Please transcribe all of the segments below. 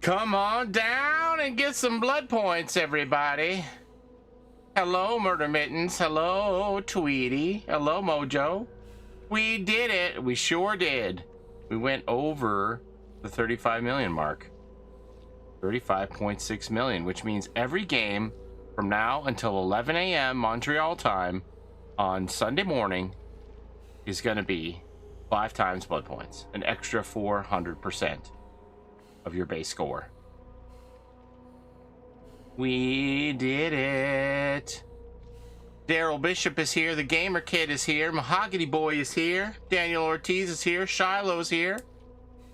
Come on down and get some blood points, everybody. Hello, Murder Mittens. Hello, Tweety. Hello, Mojo. We did it. We sure did. We went over the 35 million mark. 35.6 million, which means every game from now until 11 a.m. Montreal time on Sunday morning is going to be 5 times blood points, an extra 400% of your base score. We did it. Daryl Bishop is here. The Gamer Kid is here. Mahogany Boy is here. Daniel Ortiz is here. Shiloh's here.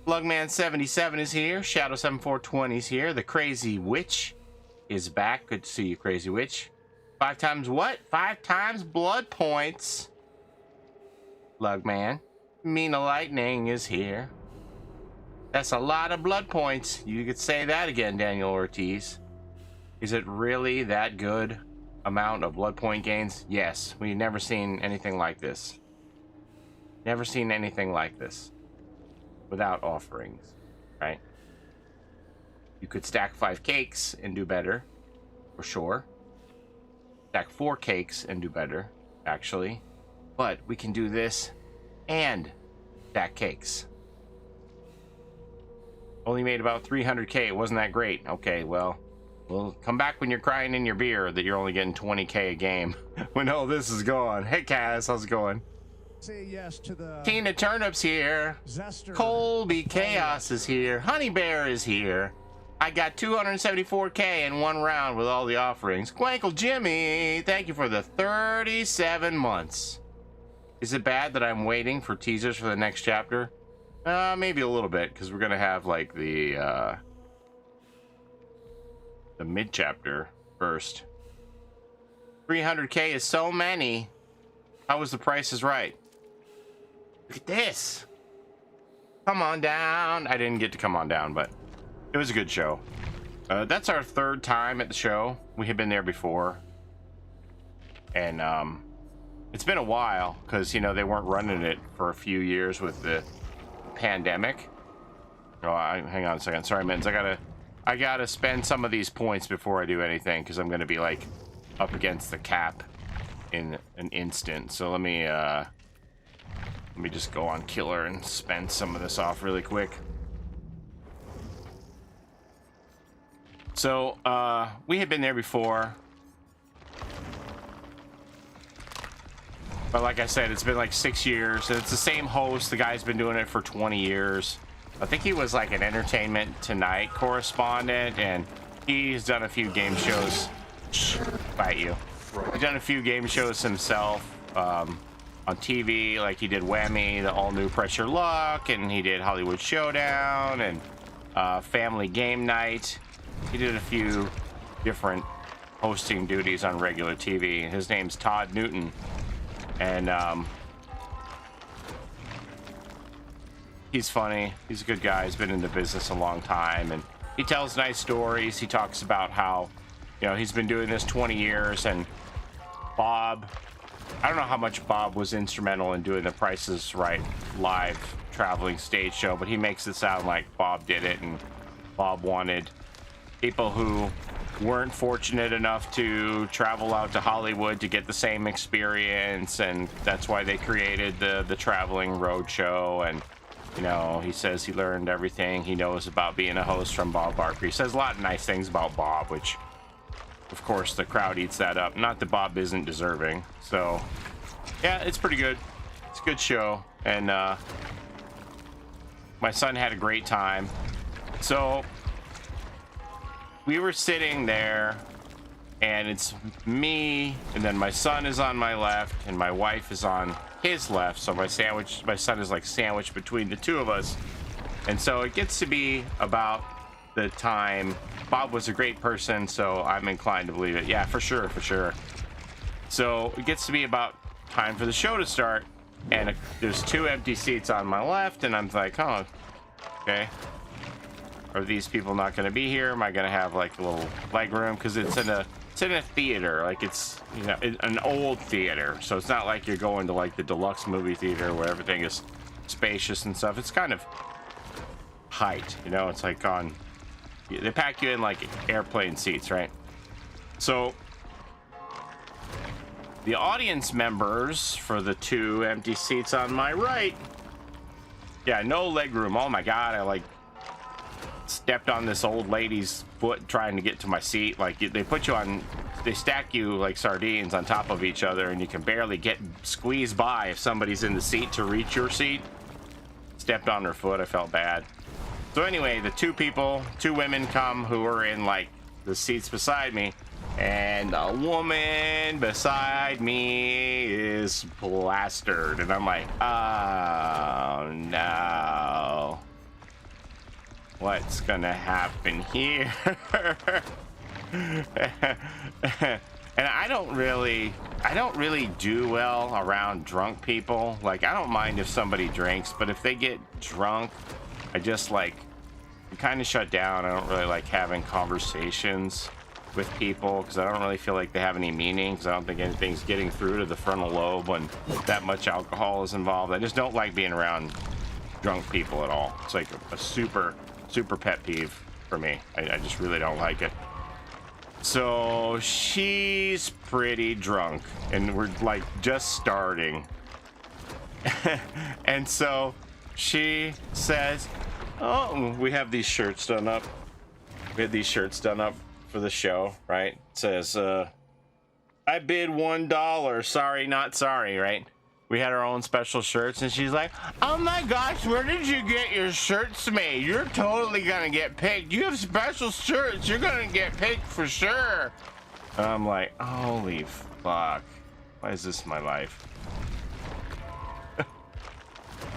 Lugman77 is here. Shadow7420 is here. The Crazy Witch is back. Good to see you, Crazy Witch. 5 times what? 5 times blood points. Lugman. Mina Lightning is here. That's a lot of blood points. You could say that again, Daniel Ortiz. Is it really that good amount of blood point gains? Yes. We've never seen anything like this. Never seen anything like this without offerings, right? You could stack 5 cakes and do better, for sure. Stack 4 cakes and do better, actually. But we can do this and stack cakes. Only made about 300k. It wasn't that great. Okay, well, we'll come back when you're crying in your beer that you're only getting 20k a game when all this is gone. Hey, Kaz, how's it going? Say yes to the Tina Turnip's here. Zester. Colby Chaos is here. Honey Bear is here. I got 274k in one round with all the offerings. Gwankle Jimmy, thank you for the 37 months. Is it bad that I'm waiting for teasers for the next chapter? Maybe a little bit, because we're gonna have like the mid chapter first. 300k is so many. How was The Price is Right? Look at this. Come on down. I didn't get to come on down, but it was a good show. That's our 3rd time at the show. We had been there before, and it's been a while because, you know, they weren't running it for a few years with the pandemic. Oh, hang on a second. Sorry, Mittens. I gotta spend some of these points before I do anything because I'm gonna be like up against the cap in an instant. So let me just go on Killer and spend some of this off really quick. So we had been there before, but like I said, it's been like 6 years, and it's the same host. The guy's been doing it for 20 years. I think he was like an Entertainment Tonight correspondent, and he's done a few game shows. Bite you. He's done a few game shows himself on TV, like he did Whammy, the all-new Pressure Luck, and he did Hollywood Showdown and Family Game Night. He did a few different hosting duties on regular TV. His name's Todd Newton, and he's funny. He's a good guy. He's been in the business a long time, and he tells nice stories. He talks about how, you know, he's been doing this 20 years, and Bob, I don't know how much Bob was instrumental in doing the Price is Right live traveling stage show, but he makes it sound like Bob did it, and Bob wanted people who weren't fortunate enough to travel out to Hollywood to get the same experience, and that's why they created the traveling road show. And, you know, he says he learned everything he knows about being a host from Bob Barker. He says a lot of nice things about Bob, which of course the crowd eats that up. Not that Bob isn't deserving. So yeah, it's pretty good. It's a good show, and my son had a great time. So we were sitting there, and it's me, and then my son is on my left, and my wife is on his left. So my son is like sandwiched between the two of us. And so it gets to be about the time. Bob was a great person, so I'm inclined to believe it. Yeah, for sure, for sure. So it gets to be about time for the show to start, and there's 2 empty seats on my left, and I'm like, oh, okay. Are these people not going to be here? Am I going to have like a little leg room? Because it's in a theater, like it's, you know, an old theater, so it's not like you're going to like the deluxe movie theater where everything is spacious and stuff. It's kind of height, you know. It's like on they pack you in like airplane seats, right? So the audience members for the 2 empty seats on my right, yeah, no leg room. Oh my god, I like stepped on this old lady's foot trying to get to my seat. Like they put you on, they stack you like sardines on top of each other, and you can barely get squeezed by if somebody's in the seat to reach your seat. Stepped on her foot. I felt bad. So anyway, the 2 women come who were in like the seats beside me, and the woman beside me is plastered, and I'm like, oh no, what's gonna happen here? And I don't really do well around drunk people. Like, I don't mind if somebody drinks, but if they get drunk, I just like kind of shut down. I don't really like having conversations with people because I don't really feel like they have any meaning, because I don't think anything's getting through to the frontal lobe when that much alcohol is involved. I just don't like being around drunk people at all. It's like a super pet peeve for me. I just really don't like it. So she's pretty drunk and we're like just starting. And so she says, oh, we have these shirts done up. We had these shirts done up for the show, right? It says, I bid $1. Sorry, not sorry, right? We had our own special shirts, and she's like, oh my gosh, where did you get your shirts made? You're totally gonna get picked. You have special shirts. You're gonna get picked for sure. And I'm like, holy fuck. Why is this my life?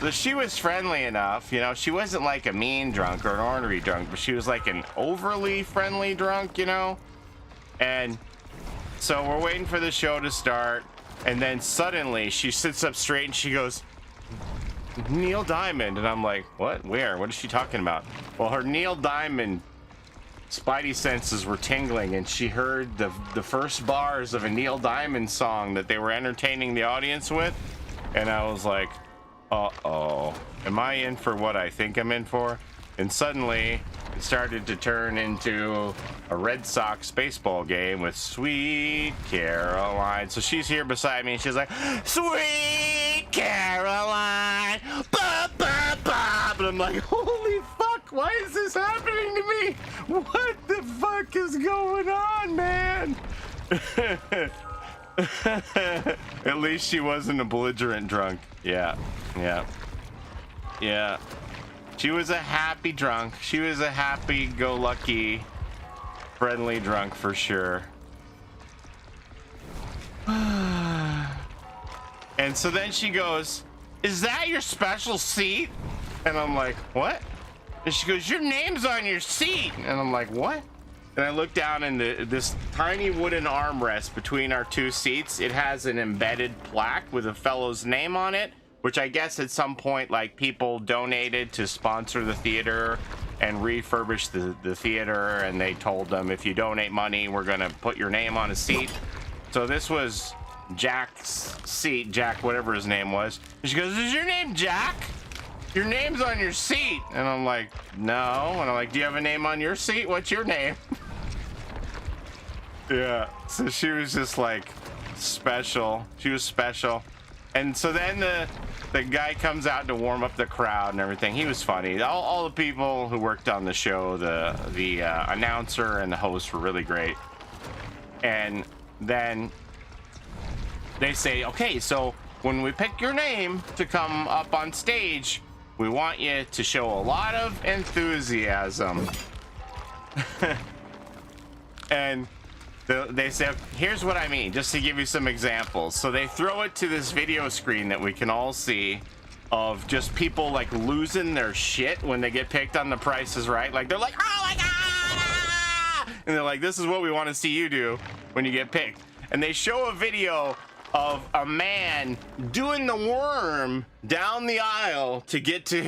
So she was friendly enough, you know, she wasn't like a mean drunk or an ornery drunk, but she was like an overly friendly drunk, you know? And so we're waiting for the show to start. And then suddenly she sits up straight and she goes, Neil Diamond. And I'm like, what? Where? What is she talking about? Well, her Neil Diamond spidey senses were tingling, and she heard the first bars of a Neil Diamond song that they were entertaining the audience with. And I was like, uh-oh, am I in for what I think I'm in for? And suddenly it started to turn into a Red Sox baseball game with Sweet Caroline. So she's here beside me and she's like, Sweet Caroline, ba ba ba. But I'm like, holy fuck, why is this happening to me? What the fuck is going on, man? At least she wasn't a belligerent drunk. Yeah. She was a happy drunk. She was a happy-go-lucky, friendly drunk for sure. And so then she goes, is that your special seat? And I'm like, what? And she goes, your name's on your seat. And I'm like, what? And I look down, and this tiny wooden armrest between our 2 seats, it has an embedded plaque with a fellow's name on it, which I guess at some point, like, people donated to sponsor the theater and refurbish the theater, and they told them, if you donate money, we're gonna put your name on a seat. So this was Jack's seat, Jack, whatever his name was. And she goes, is your name Jack? Your name's on your seat. And I'm like, no. And I'm like, do you have a name on your seat? What's your name? Yeah, so she was just like special. She was special. And so then the guy comes out to warm up the crowd and everything. He was funny. All the people who worked on the show, the announcer and the host were really great. And then they say, okay, so when we pick your name to come up on stage, we want you to show a lot of enthusiasm. And they say, here's what I mean, just to give you some examples. So they throw it to this video screen that we can all see of just people like losing their shit when they get picked on The Price is Right. Like, they're like, oh my god! And they're like, this is what we want to see you do when you get picked. And they show a video of a man doing the worm down the aisle to get to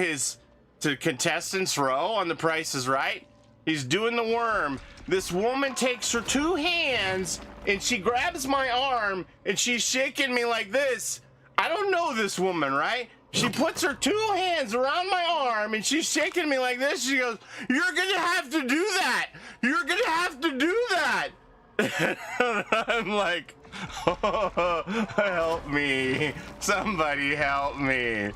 contestants row on The Price is Right. He's doing the worm. This woman takes her 2 hands and she grabs my arm and she's shaking me like this. I don't know this woman, right? She puts her 2 hands around my arm and she's shaking me like this. She goes, "You're gonna have to do that. You're gonna have to do that." I'm like, "Oh, help me. Somebody help me."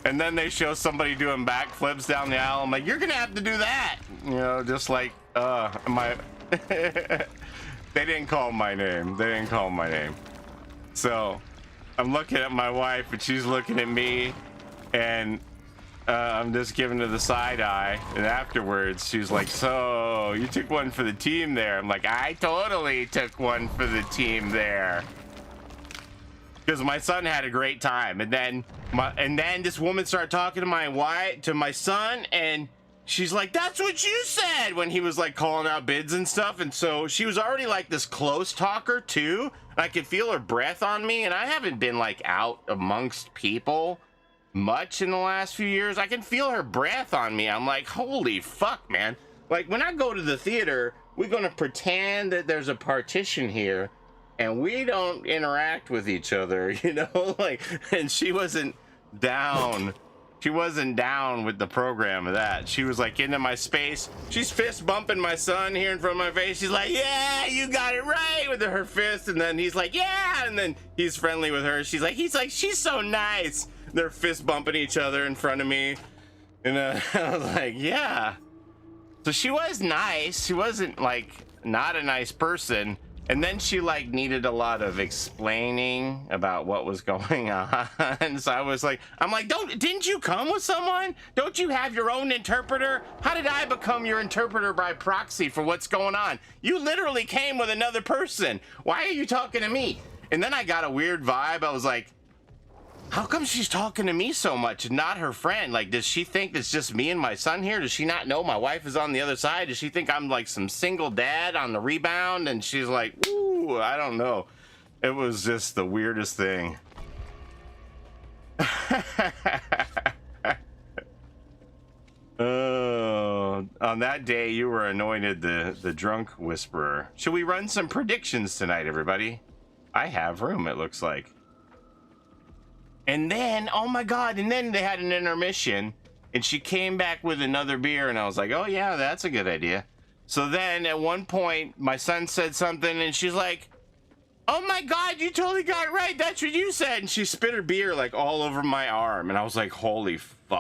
And then they show somebody doing backflips down the aisle. I'm like, "You're gonna have to do that." You know, just like, my... They didn't call my name. They didn't call my name. So I'm looking at my wife and she's looking at me, and I'm just giving her the side eye. And afterwards she's like, "So you took one for the team there?" I'm like, "I totally took one for the team there." Because my son had a great time. And then this woman started talking to my son, and she's like, "That's what you said," when he was like calling out bids and stuff. And so she was already like this close talker too. I could feel her breath on me, and I haven't been like out amongst people much in the last few years. I can feel her breath on me. I'm like, holy fuck, man. Like, when I go to the theater, we're gonna pretend that there's a partition here and we don't interact with each other, you know? Like, and she wasn't down. She wasn't down with the program of that. She was like into my space. She's fist bumping my son here in front of my face. She's like, "Yeah, you got it right," with her fist. And then he's like, "Yeah." And then he's friendly with her. He's like, "She's so nice." They're fist bumping each other in front of me. And I was like, yeah. So she was nice. She wasn't like not a nice person. And then she like needed a lot of explaining about what was going on. So I'm like, didn't you come with someone? Don't you have your own interpreter? How did I become your interpreter by proxy for what's going on? You literally came with another person. Why are you talking to me? And then I got a weird vibe. I was like, how come she's talking to me so much and not her friend? Like, does she think it's just me and my son here? Does she not know my wife is on the other side? Does she think I'm like some single dad on the rebound? And she's like, ooh, I don't know. It was just the weirdest thing. Oh, on that day, you were anointed the drunk whisperer. Should we run some predictions tonight, everybody? I have room, it looks like. And then, oh my God, and then they had an intermission, and she came back with another beer, and I was like, oh yeah, that's a good idea. So then at one point, my son said something, and she's like, oh my God, you totally got it right, that's what you said. And she spit her beer like all over my arm, and I was like, holy fuck.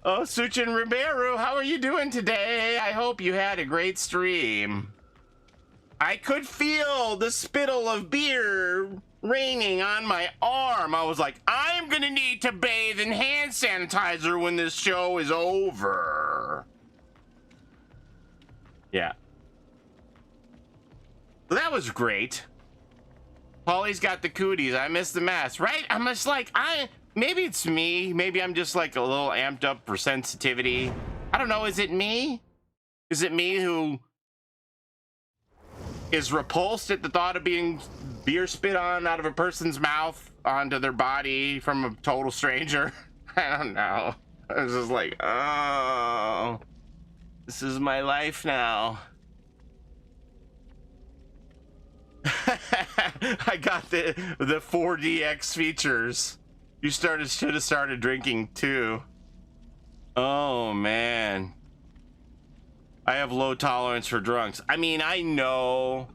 Oh, Suchin Ribeiro, how are you doing today? I hope you had a great stream. I could feel the spittle of beer raining on my arm. I was like, I'm gonna need to bathe in hand sanitizer when this show is over. Yeah. Well, that was great. Paulie's got the cooties. I miss the mask, right? I'm just like, maybe it's me. Maybe I'm just like a little amped up for sensitivity. I don't know. Is it me? Is it me who is repulsed at the thought of being beer spit on out of a person's mouth onto their body from a total stranger? I don't know. I was just like, oh, this is my life now. I got the 4DX features. You should have started drinking too. Oh man. I have low tolerance for drunks. I mean, I know,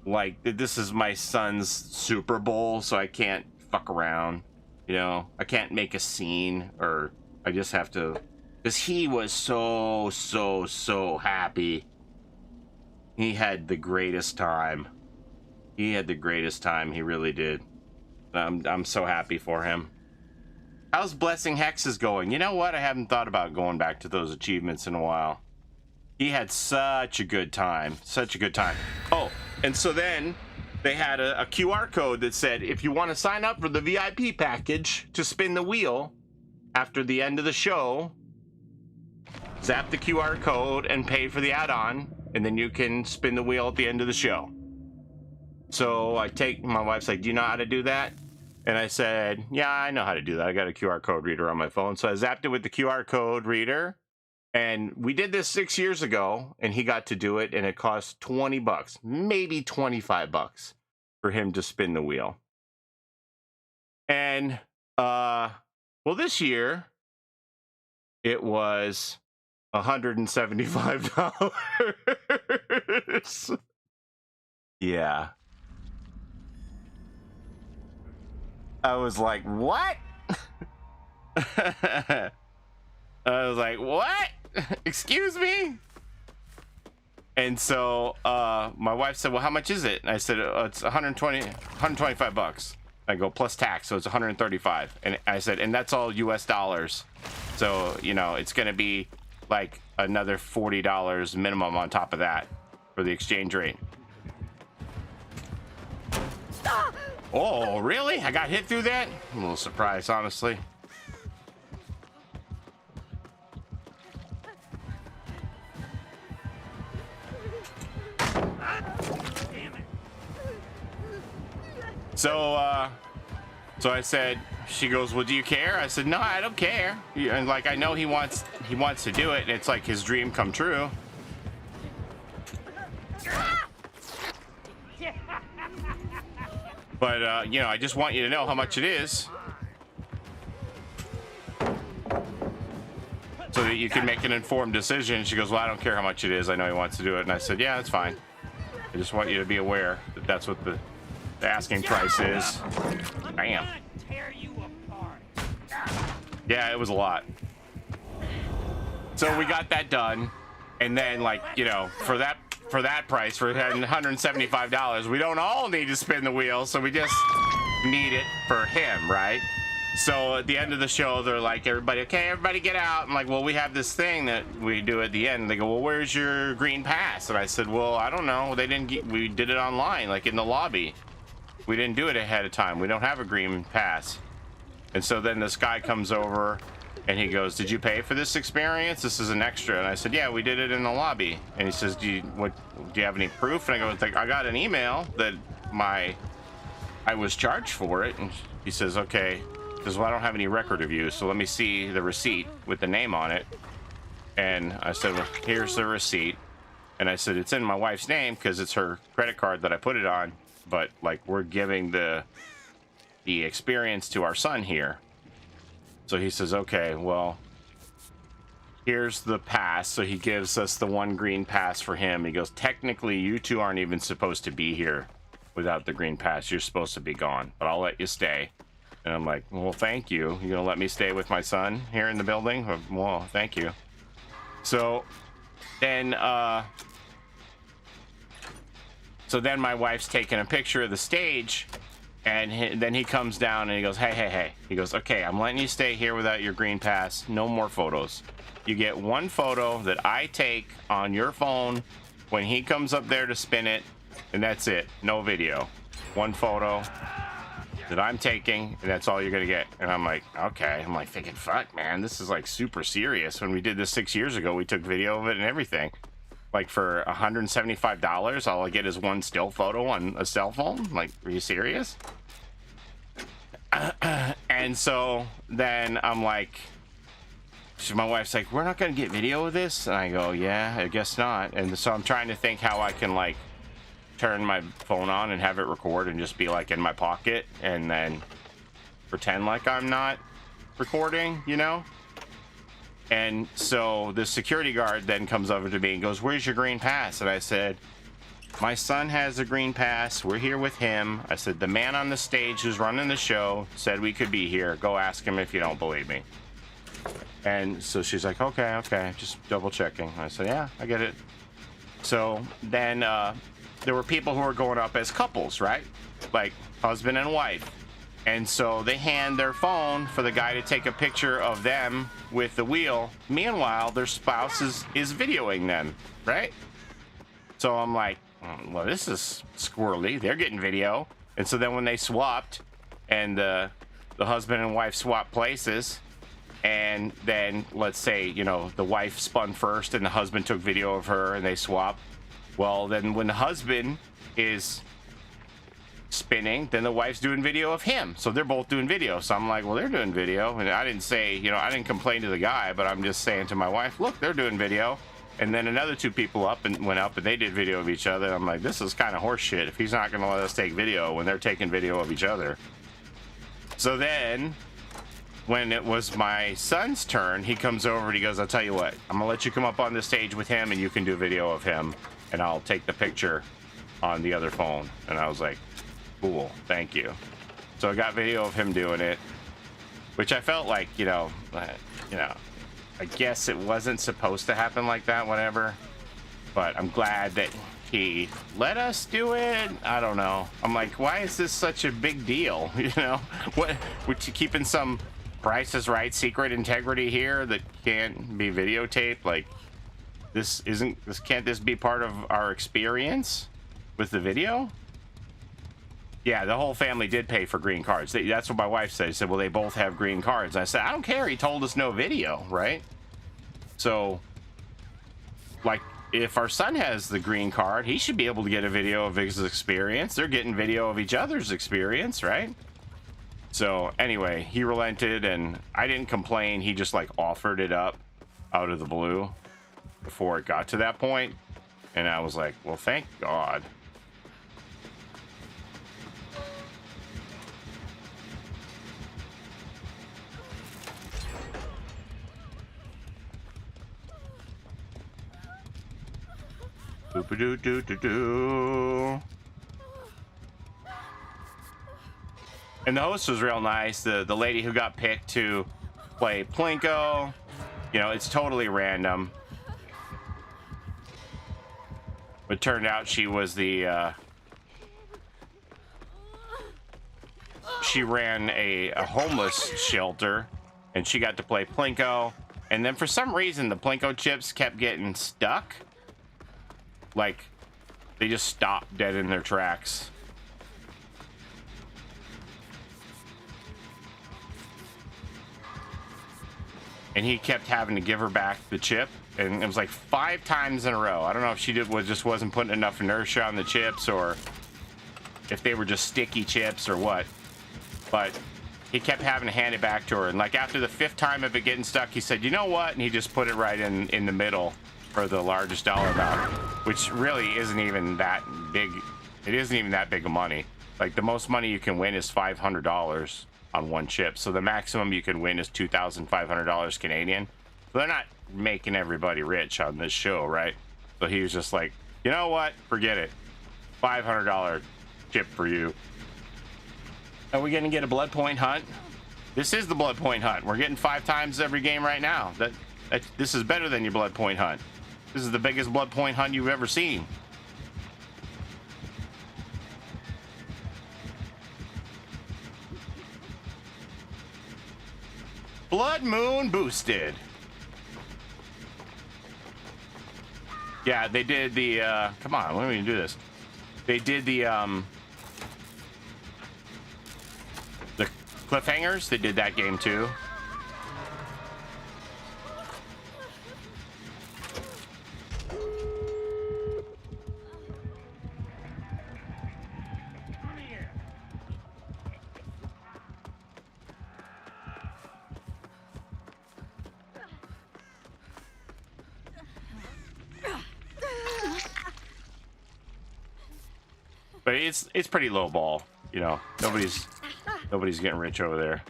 like, this is my son's Super Bowl, so I can't fuck around. You know, I can't make a scene, or I just have to, because he was so happy. He had the greatest time. He had the greatest time. He really did. I'm so happy for him. How's Blessing Hexes going? You know what? I haven't thought about going back to those achievements in a while. He had such a good time. Such a good time. Oh, and so then they had a QR code that said, if you want to sign up for the VIP package to spin the wheel after the end of the show, zap the QR code and pay for the add-on, and then you can spin the wheel at the end of the show. So my wife's like, do you know how to do that? And I said, yeah, I know how to do that. I got a QR code reader on my phone. So I zapped it with the QR code reader. And we did this 6 years ago, and he got to do it, and it cost $20, maybe $25 for him to spin the wheel. And well, this year it was $175. Yeah. I was like, what? I was like, what? Excuse me? And so my wife said, well, how much is it? And I said, it's $125. I go, plus tax, so it's 135. And I said, and that's all US dollars. So, you know, it's going to be like another $40 minimum on top of that for the exchange rate. Oh, really? I got hit through that? I'm a little surprised, honestly. So I said, she goes, well, do you care? I said, no, I don't care. And like, I know he wants to do it, and it's like his dream come true. But you know, I just want you to know how much it is, so that you can make an informed decision. She goes, well, I don't care how much it is. I know he wants to do it. And I said, yeah, that's fine. I just want you to be aware that that's what the asking price is. Bam. Yeah, it was a lot. So we got that done, and then, like, you know, for that price, for $175, we don't all need to spin the wheel, so we just need it for him, right? So at the end of the show, they're like, everybody get out. I'm like, well, we have this thing that we do at the end. They go, well, where's your green pass? And I said, well, I don't know. We did it online, like in the lobby. We didn't do it ahead of time. We don't have a green pass. And so then this guy comes over and he goes, did you pay for this experience? This is an extra. And I said, yeah, we did it in the lobby. And he says, do you have any proof? And I go, I got an email that I was charged for it. And he says, okay. He says, well, I don't have any record of you, so let me see the receipt with the name on it. And I said, well, here's the receipt. And I said, it's in my wife's name because it's her credit card that I put it on. But like, we're giving the experience to our son here. So he says, okay, well, here's the pass. So he gives us the one green pass for him. He goes, technically, you two aren't even supposed to be here without the green pass. You're supposed to be gone, but I'll let you stay. And I'm like, well, thank you. You're gonna let me stay with my son here in the building? Well, thank you. So then my wife's taking a picture of the stage, and then he comes down and he goes, hey. He goes, okay, I'm letting you stay here without your green pass. No more photos. You get one photo that I take on your phone when he comes up there to spin it, and that's it. No video. One photo that I'm taking, and that's all you're gonna get. And I'm like, okay. I'm like thinking, fuck, man, this is like super serious. When we did this 6 years ago, we took video of it and everything. Like for $175, all I get is one still photo on a cell phone. Like, are you serious? And so then I'm like, my wife's like, we're not gonna get video of this? And I go, yeah, I guess not. And so I'm trying to think how I can like turn my phone on and have it record and just be like in my pocket and then pretend like I'm not recording, you know? And so the security guard then comes over to me and goes, where's your green pass? And I said, my son has a green pass. We're here with him. I said, the man on the stage who's running the show said we could be here. Go ask him if you don't believe me. And so she's like, okay, just double checking. I said, yeah, I get it. So then there were people who were going up as couples, right? Like husband and wife. And so they hand their phone for the guy to take a picture of them with the wheel. Meanwhile, their spouse is videoing them, right? So I'm like, well, this is squirrely. They're getting video. And so then when they swapped, and the husband and wife swapped places, and then let's say, you know, the wife spun first and the husband took video of her and they swapped. Well, then when the husband is spinning, then the wife's doing video of him. So they're both doing video. So I'm like, well, they're doing video. And I didn't say, you know, I didn't complain to the guy, but I'm just saying to my wife, look, they're doing video. And then another two people went up and they did video of each other. I'm like, this is kind of horse shit if he's not going to let us take video when they're taking video of each other. So then when it was my son's turn, he comes over and he goes, I'll tell you what, I'm gonna let you come up on the stage with him and you can do video of him and I'll take the picture on the other phone. And I was like, cool, thank you. So I got video of him doing it, which I felt like, you know, I guess it wasn't supposed to happen like that, whatever. But I'm glad that he let us do it. I don't know. I'm like, why is this such a big deal? You know, what, would you keeping some Price is Right secret integrity here that can't be videotaped? Like, can't this be part of our experience with the video? Yeah, the whole family did pay for green cards. That's what my wife said. She said, well, they both have green cards. And I said, I don't care. He told us no video, right? So, like, if our son has the green card, he should be able to get a video of his experience. They're getting video of each other's experience, right? So, anyway, he relented, and I didn't complain. He just, like, offered it up out of the blue before it got to that point. And I was like, well, thank God. Boop-a-doo-doo-doo-doo. And the host was real nice. The lady who got picked to play Plinko, you know, it's totally random. But turned out she was the she ran a homeless shelter, and she got to play Plinko. And then for some reason, the Plinko chips kept getting stuck. Like, they just stopped dead in their tracks. And he kept having to give her back the chip, and it was like 5 times in a row. I don't know if she just wasn't putting enough inertia on the chips, or if they were just sticky chips or what. But he kept having to hand it back to her, and like after the 5th time of it getting stuck, he said, you know what? And he just put it right in the middle for the largest dollar amount, which really isn't even that big. It isn't even that big of money. Like, the most money you can win is $500 on one chip. So the maximum you can win is $2,500 Canadian. So they're not making everybody rich on this show, right? So he was just like, you know what? Forget it. $500 chip for you. Are we gonna get a Bloodpoint hunt? This is the Bloodpoint hunt. We're getting 5 times every game right now. This is better than your Bloodpoint hunt. This is the biggest Bloodpoint hunt you've ever seen. Blood Moon boosted. Yeah, they did the come on, when are we gonna do this? They did the cliffhangers. They did that game too. But it's pretty low ball, you know. Nobody's getting rich over there.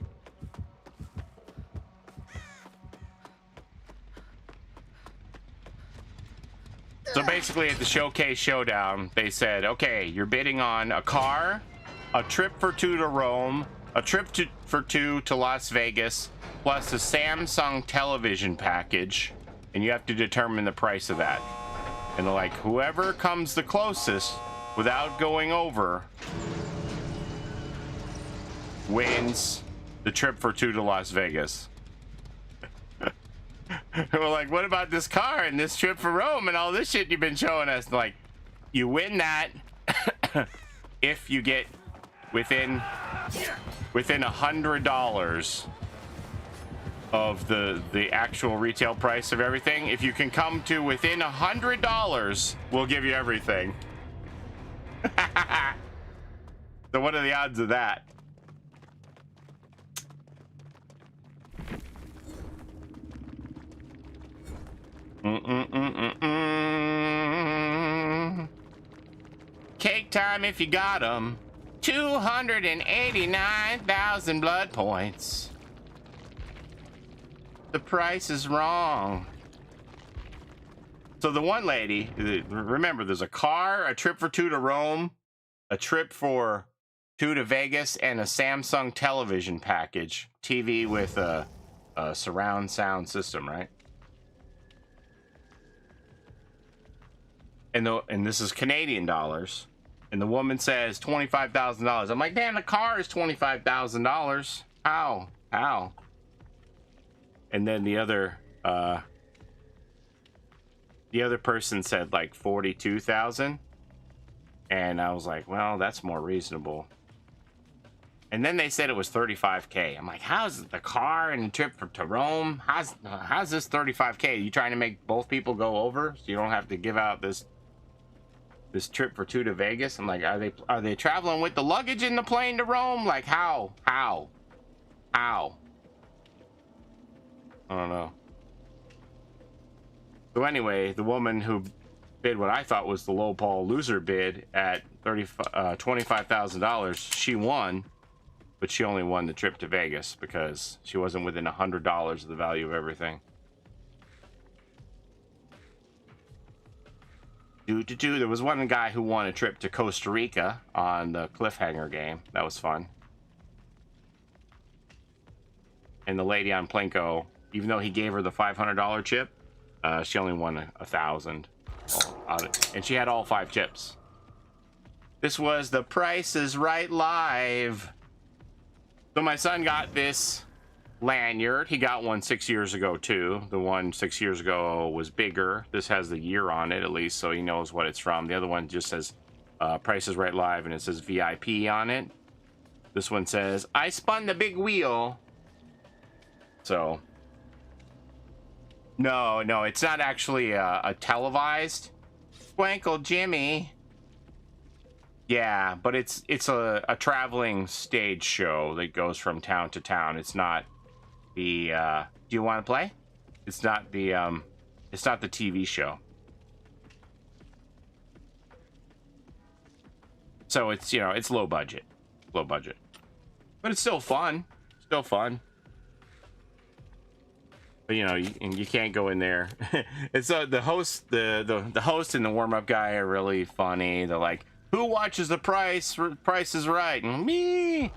So basically at the showcase showdown, they said, okay, you're bidding on a car, a trip for 2 to Rome, a trip for 2 to Las Vegas, plus a Samsung television package, and you have to determine the price of that. And they're like, whoever comes the closest without going over wins the trip for 2 to Las Vegas. We're like, what about this car and this trip for Rome and all this shit you've been showing us? Like, you win that if you get within $100 of the actual retail price of everything. If you can come to within $100, we'll give you everything. So what are the odds of that? Cake time if you got them. 289,000 blood points. The price is wrong. So the one lady, remember, there's a car, a trip for 2 to Rome, a trip for 2 to Vegas, and a Samsung television package. TV with a surround sound system, right? And this is Canadian dollars. And the woman says $25,000. I'm like, damn, the car is $25,000. How? How? And then the other person said like 42,000. And I was like, well, that's more reasonable. And then they said it was 35K. I'm like, how's the car and the trip to Rome? How's this 35K? Are you trying to make both people go over so you don't have to give out this trip for 2 to Vegas? I'm like, are they traveling with the luggage in the plane to Rome? Like, how? I don't know. So anyway, the woman who bid what I thought was the lowball loser bid at $25,000, she won, but she only won the trip to Vegas because she wasn't within $100 of the value of everything. There was one guy who won a trip to Costa Rica on the cliffhanger game. That was fun. And the lady on Plinko, even though he gave her the $500 chip, she only won 1,000. And she had all 5 chips. This was the Price is Right live. So my son got this lanyard. He got one 6 years ago too. The one 6 years ago was bigger. This has the year on it at least, so he knows what it's from. The other one just says Price is Right live, and it says VIP on it. This one says I spun the big wheel. So no, it's not actually a televised Squinkle Jimmy. Yeah, but it's a traveling stage show that goes from town to town. It's not the do you want to play? It's not the TV show. So it's, you know, it's low budget. But it's still fun. But you know, you can't go in there. It's the host and the warm-up guy are really funny. They're like, who watches the Price is Right? And me.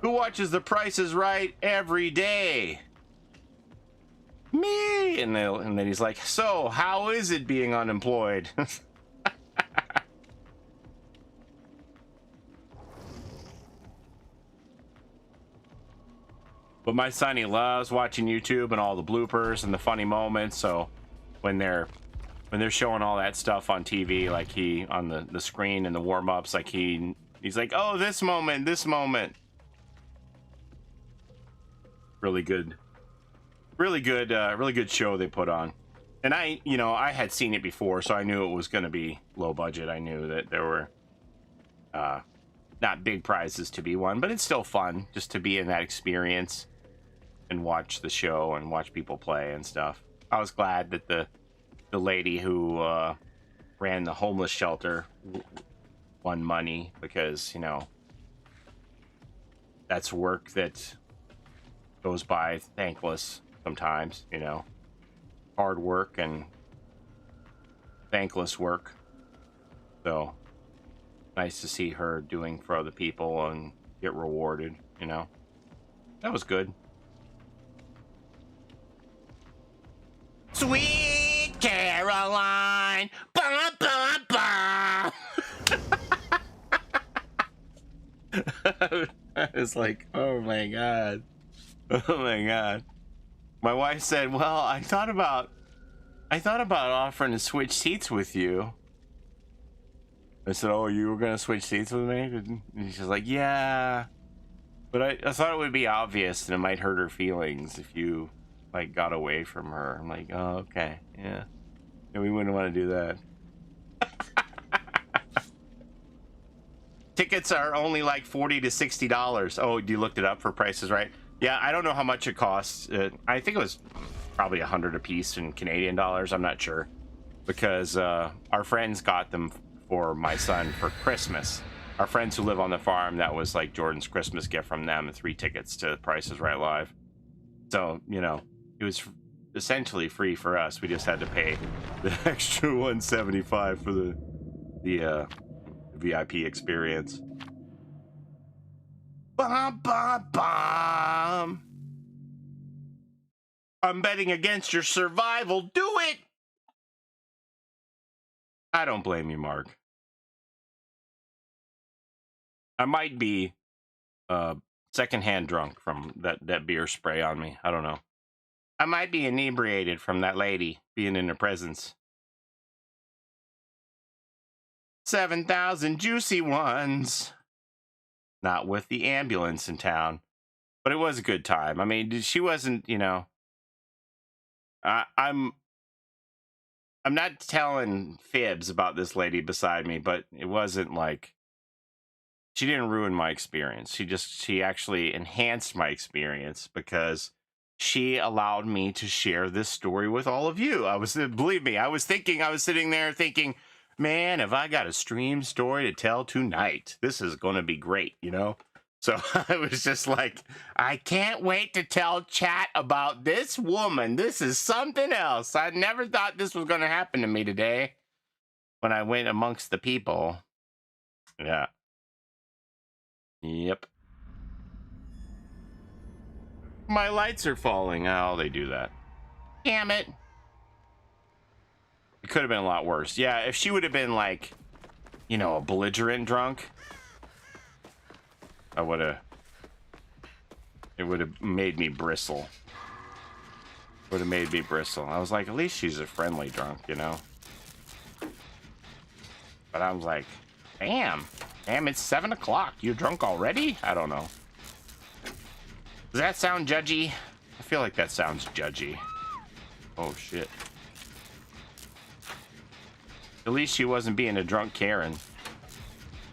Who watches the Price is Right every day? Me. And then he's like, so how is it being unemployed? But my son, he loves watching YouTube and all the bloopers and the funny moments. So when they're showing all that stuff on TV, like he on the screen and the warm-ups, like he's like, oh, this moment. Really good show they put on. And I had seen it before, so I knew it was going to be low budget. I knew that there were not big prizes to be won, but it's still fun just to be in that experience and watch the show and watch people play and stuff. I was glad that the lady who ran the homeless shelter won money, because, you know, that's work that goes by thankless sometimes, you know. Hard work and thankless work. So nice to see her doing for other people and get rewarded, you know. That was good. Sweet Caroline. Ba, ba, ba. It's like, oh my god. My wife said, well, I thought about offering to switch seats with you. I said, oh, you were gonna switch seats with me? And she's like, yeah, but I thought it would be obvious and it might hurt her feelings if you like got away from her. I'm like, oh, okay, yeah, we wouldn't want to do that. Tickets are only like $40 to $60. Oh, you looked it up for prices, right? Yeah, I don't know how much it costs. I think it was probably 100 a piece in Canadian dollars. I'm not sure, because our friends got them for my son for Christmas. Our friends who live on the farm, that was like Jordan's Christmas gift from them, 3 tickets to Price is Right Live. So, you know, it was essentially free for us. We just had to pay the extra $175 for the VIP experience. Bum, bum, bum. I'm betting against your survival. Do it! I don't blame you, Mark. I might be secondhand drunk from that beer spray on me. I don't know. I might be inebriated from that lady being in her presence. 7,000 juicy ones. Not with the ambulance in town, but it was a good time. I mean, she wasn't, you know. I'm not telling fibs about this lady beside me, but it wasn't like she didn't ruin my experience. She actually enhanced my experience, because she allowed me to share this story with all of you. Believe me, I was sitting there thinking, man, have I got a stream story to tell tonight? This is going to be great, you know? So I was just like, I can't wait to tell chat about this woman. This is something else. I never thought this was going to happen to me today when I went amongst the people. Yeah. Yep. My lights are falling. Oh, they do that. Damn it. It could have been a lot worse. Yeah, if she would have been like, you know, a belligerent drunk, it would have made me bristle. Would have made me bristle. I was like, at least she's a friendly drunk, you know? But I was like, damn, it's 7 o'clock. You're drunk already? I don't know. Does that sound judgy? I feel like that sounds judgy. Oh, shit. At least she wasn't being a drunk Karen.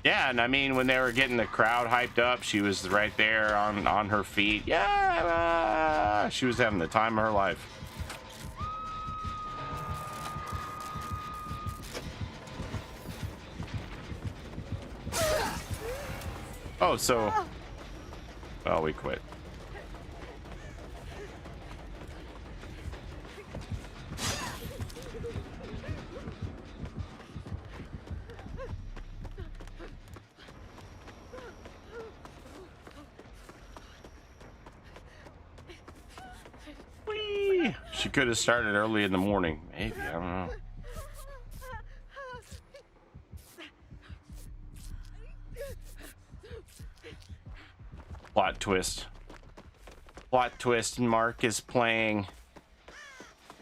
Yeah, and I mean, when they were getting the crowd hyped up, she was right there on her feet. Yeah, she was having the time of her life. Oh, so... well, we quit. Whee! She could have started early in the morning. Maybe, I don't know. Plot twist. Plot twist, Mark is playing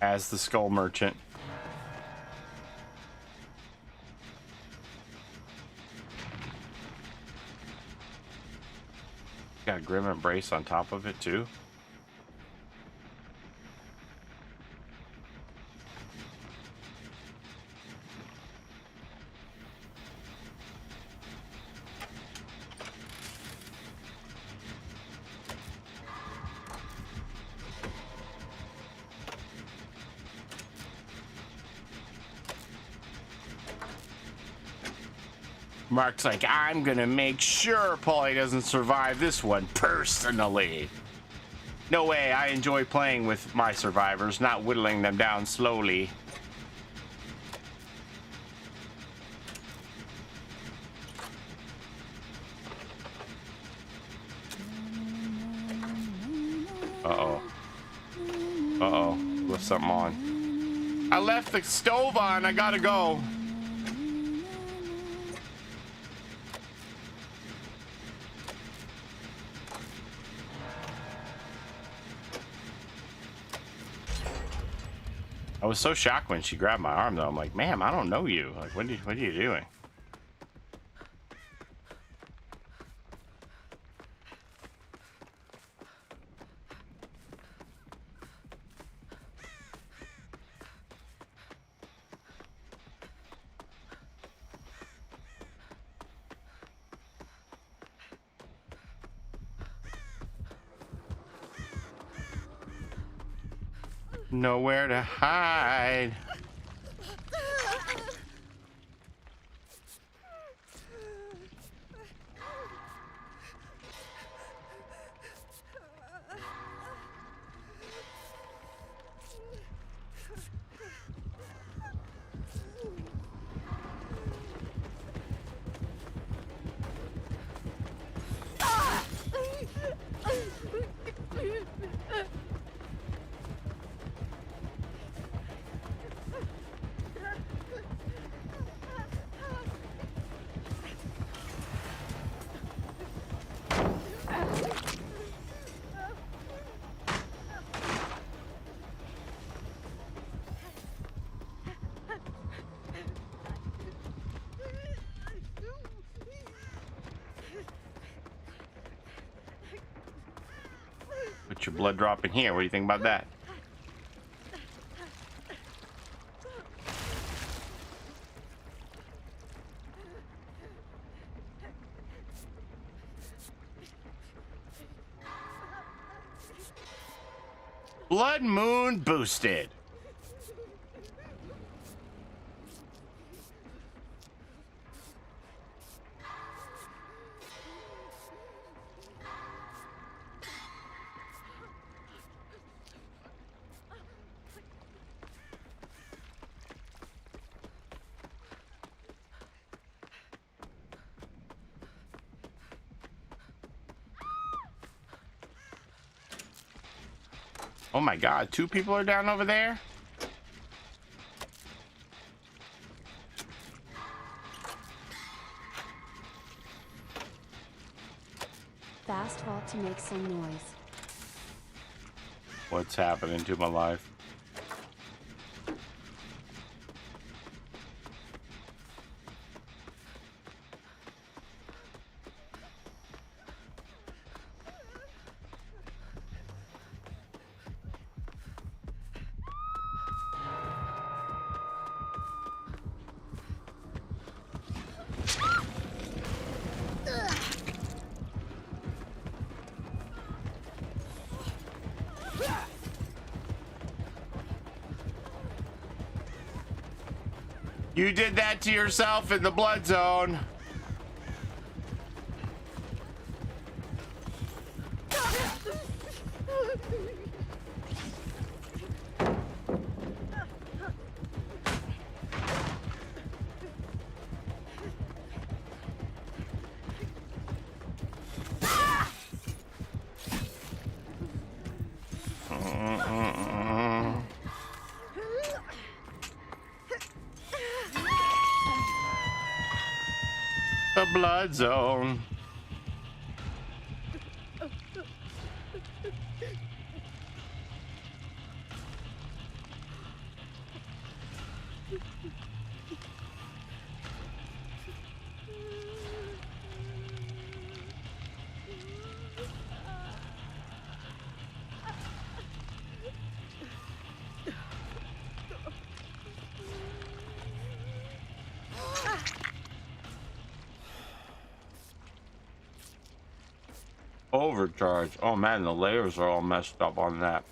as the Skull Merchant. Got Grim Embrace on top of it too. Mark's like, I'm gonna make sure Paulie doesn't survive this one personally. No way, I enjoy playing with my survivors, not whittling them down slowly. Uh-oh. Uh-oh. Left something on. I left the stove on, I gotta go. I was so shocked when she grabbed my arm, though. I'm like, ma'am, I don't know you. Like, what are you doing? Nowhere to hide. Put your blood drop in here. What do you think about that? Blood moon boosted. Oh my God, 2 people are down over there? Fast vault to make some noise. What's happening to my life? You did that to yourself in the blood zone. The blood zone. Overcharge. Oh man, the layers are all messed up on that.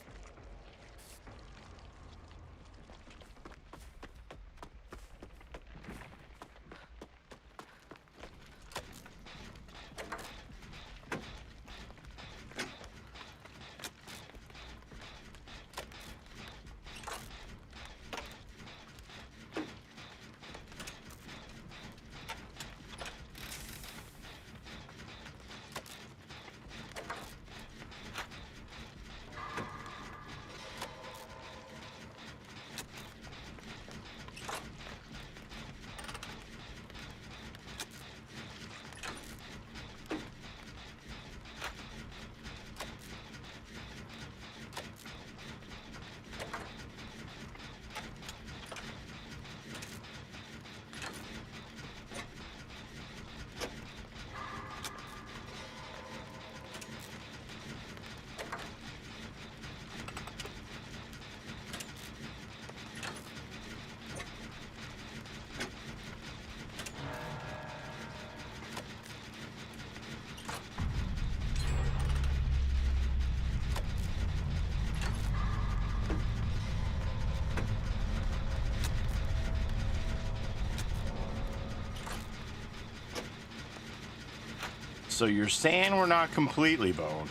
So you're saying we're not completely boned?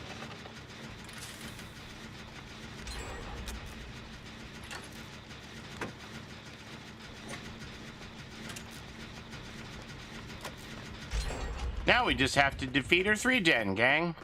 Now we just have to defeat her 3-gen, gang.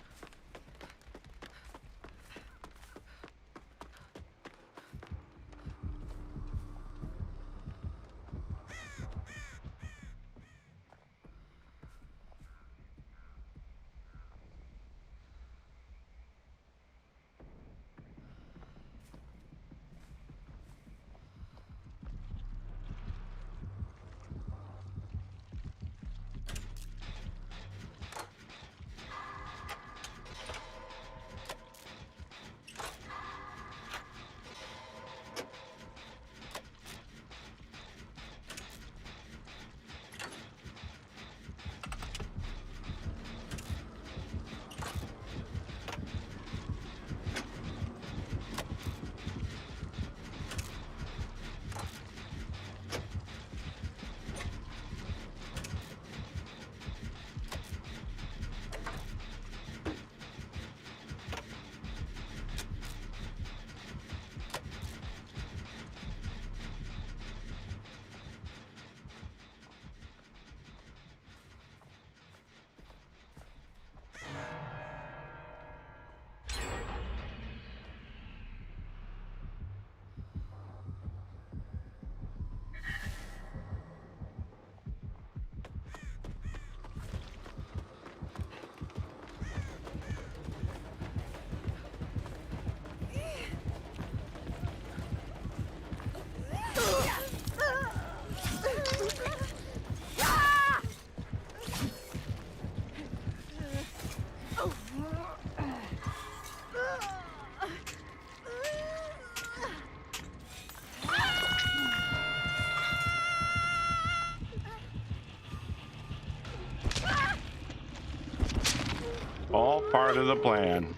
All part of the plan.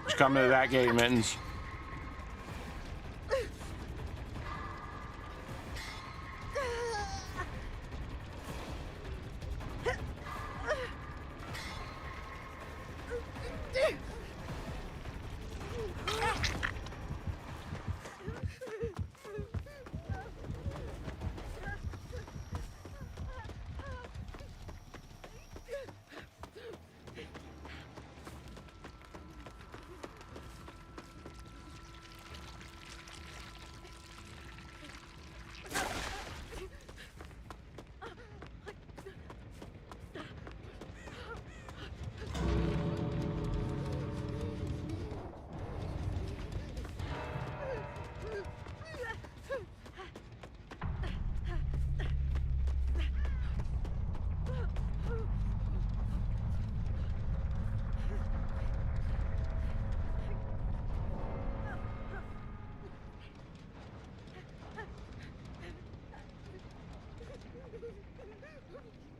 Just coming to that gate, Mittens.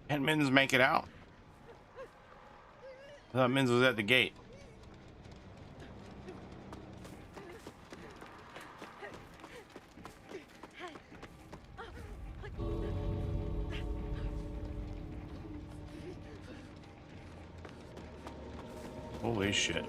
Can Mittens make it out? I thought Mittens was at the gate. Holy shit.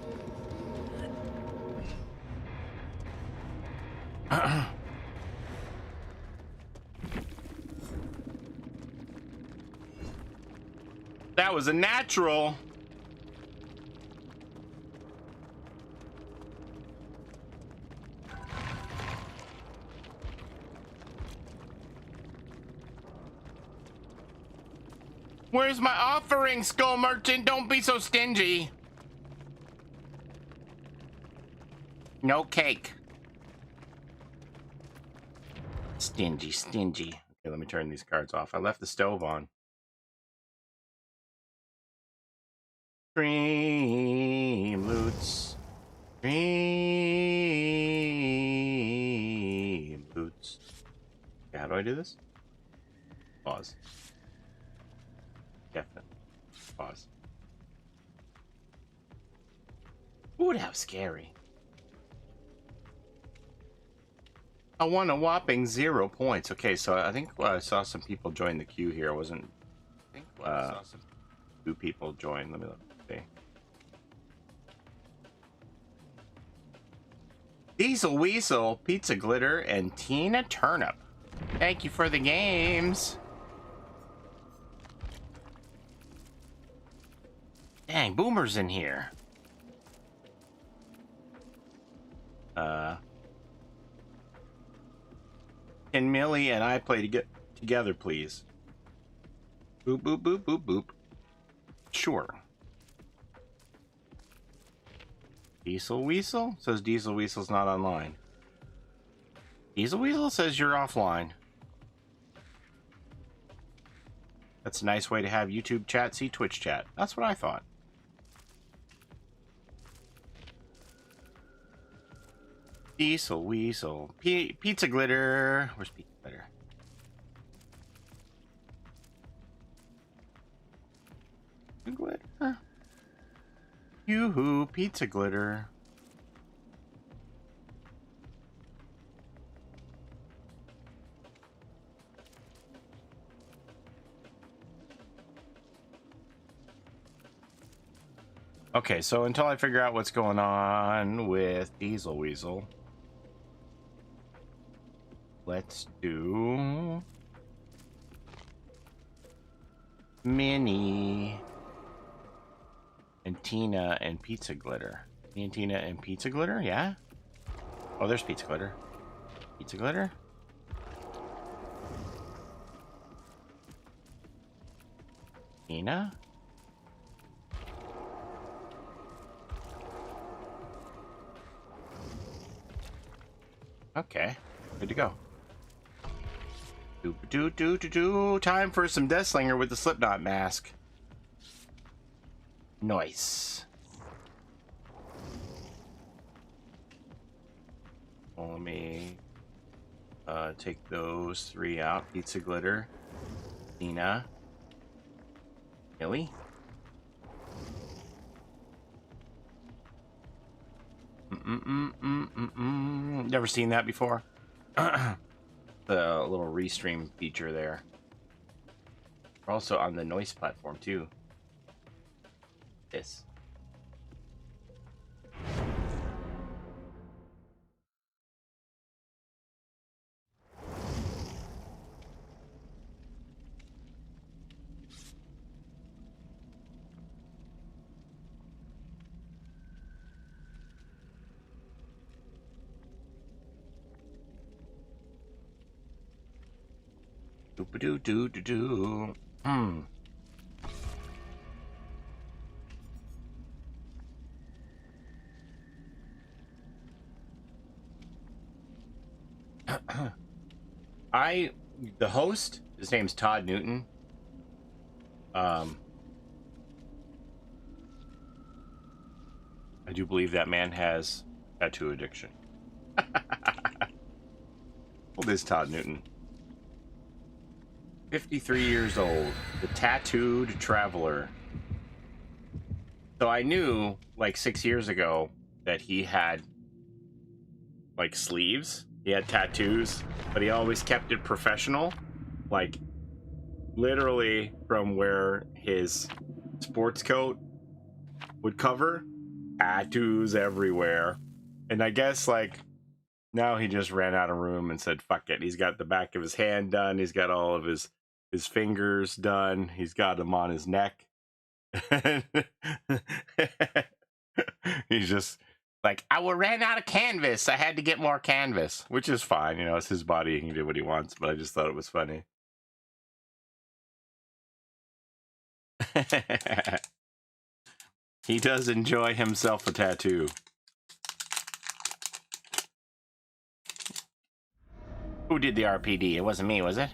That was a natural. Where's my offering, skull merchant? Don't be so stingy. No cake. Stingy, stingy. Okay, let me turn these cards off. I left the stove on. Dream loots. Dream loots. Okay, how do I do this? Pause. Definitely. Pause. Ooh, that was scary. I won a whopping 0 points. Okay, so I think I saw some people join the queue here. I think some 2 people joined. Let me look. See. Diesel Weasel, Pizza Glitter, and Tina Turnip. Thank you for the games. Dang, Boomer's in here. Can Millie and I play together, please? Boop, boop, boop, boop, boop. Sure. Diesel Weasel? Says Diesel Weasel's not online. Diesel Weasel says you're offline. That's a nice way to have YouTube chat see Twitch chat. That's what I thought. Diesel Weasel. Pizza Glitter. Where's Pizza Glitter? Glitter. Yoo-hoo, Pizza Glitter. Okay, so until I figure out what's going on with Diesel Weasel, let's do Minnie and Tina and Pizza Glitter. Me and Tina and Pizza Glitter, yeah? Oh, there's Pizza Glitter. Pizza Glitter? Tina? Okay, good to go. Do. Time for some Deathslinger with the Slipknot mask. Nice. Well, let me take those 3 out. Pizza Glitter, Tina, Millie. Never seen that before. The little restream feature there. We're also on the Noise platform too. This. Do. The host, his name's Todd Newton. I do believe that man has tattoo addiction. Old is Todd Newton. 53 years old, the tattooed traveler. So I knew like 6 years ago that he had like sleeves. He had tattoos, but he always kept it professional. Like literally from where his sports coat would cover, tattoos everywhere. And I guess like now he just ran out of room and said, fuck it. He's got the back of his hand done. He's got all of his fingers done. He's got them on his neck. He's just like, I ran out of canvas. I had to get more canvas, which is fine. You know, it's his body. He can do what he wants, but I just thought it was funny. He does enjoy himself a tattoo. Who did the RPD? It wasn't me, was it?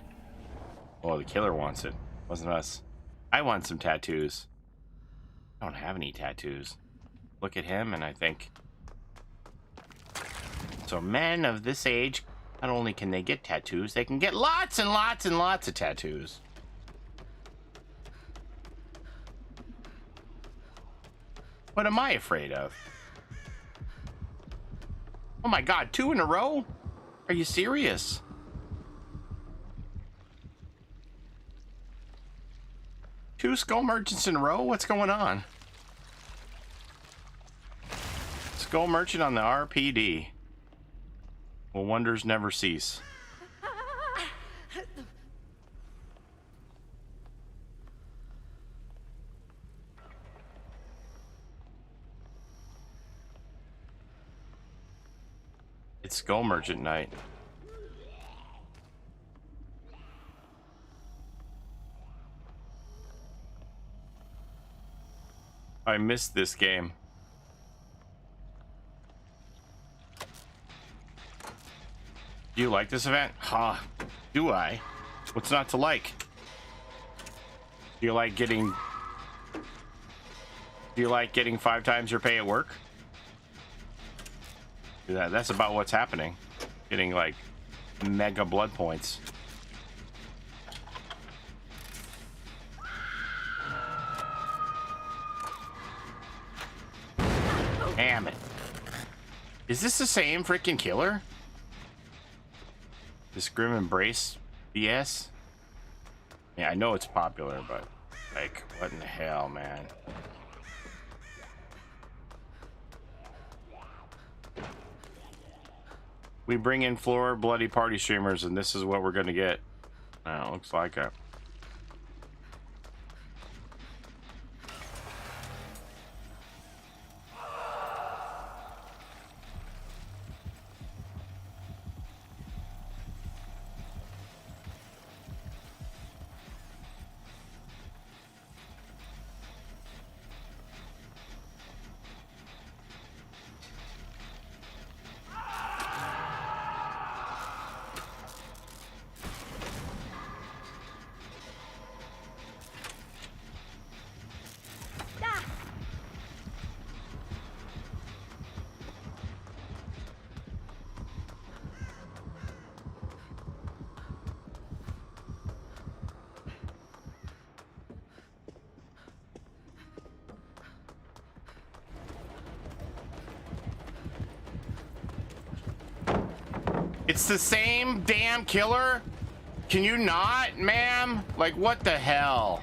Oh, the killer wants it. Wasn't us. I want some tattoos. I don't have any tattoos. Look at him and I think... So men of this age, not only can they get tattoos, they can get lots and lots and lots of tattoos. What am I afraid of? Oh my god, 2 in a row? Are you serious? Two skull merchants in a row? What's going on? Skull merchant on the RPD. Well, wonders never cease. It's skull merchant night. I missed this game. Do you like this event? Huh. Do I? What's not to like? Do you like getting 5 times your pay at work? That's about what's happening. Getting like mega blood points. Damn it. Is this the same freaking killer? This Grim Embrace BS? Yeah, I know it's popular, but like, what in the hell, man? We bring in floor bloody party streamers, and this is what we're gonna get. Oh, looks like it. It's the same damn killer? Can you not, ma'am? Like, what the hell?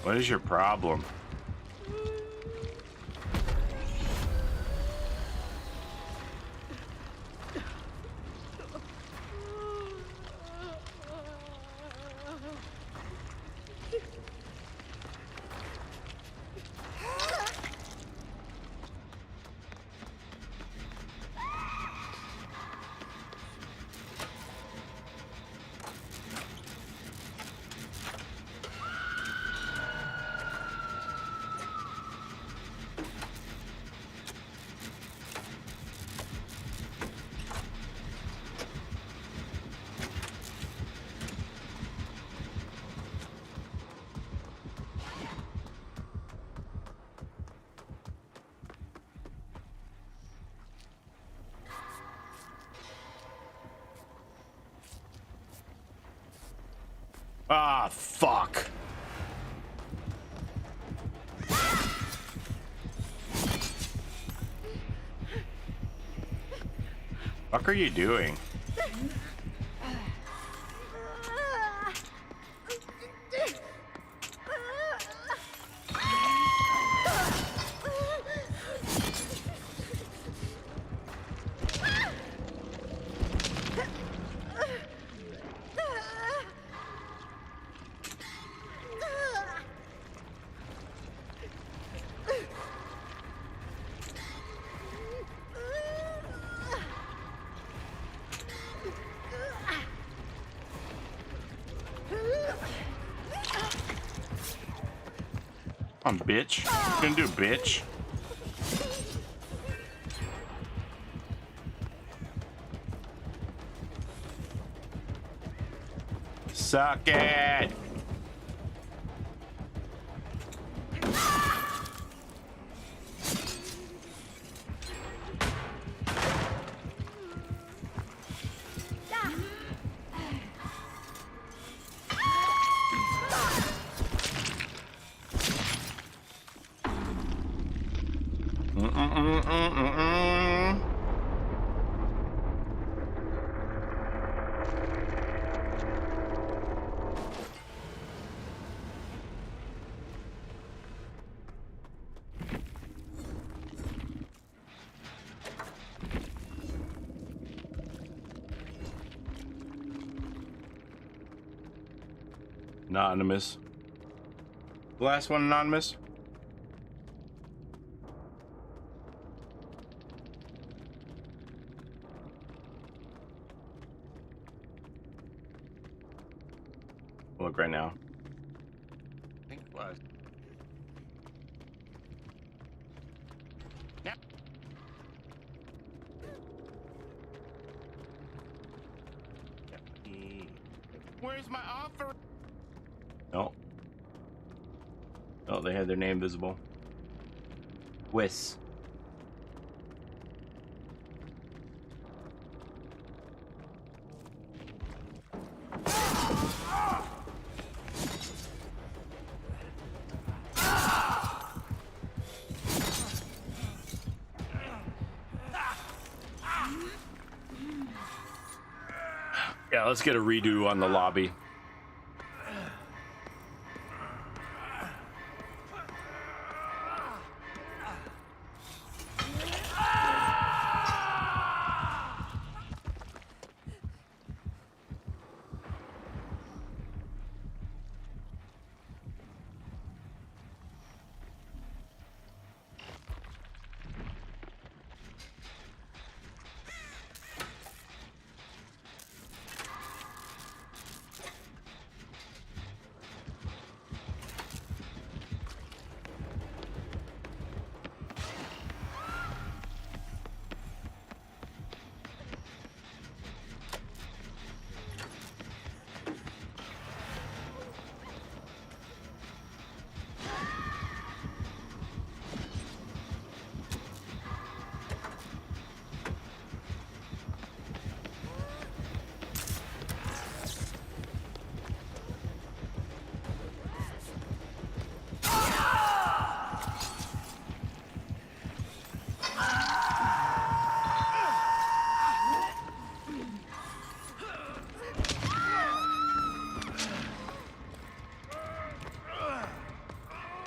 What is your problem? Ah, fuck. Fuck are you doing? Come on, bitch. What you gonna do, bitch? Suck it! Anonymous. The last one, anonymous. Look right now. I think it was. Yep. Where's my offer? No. Oh, they had their name visible. Wiss. Yeah, let's get a redo on the lobby.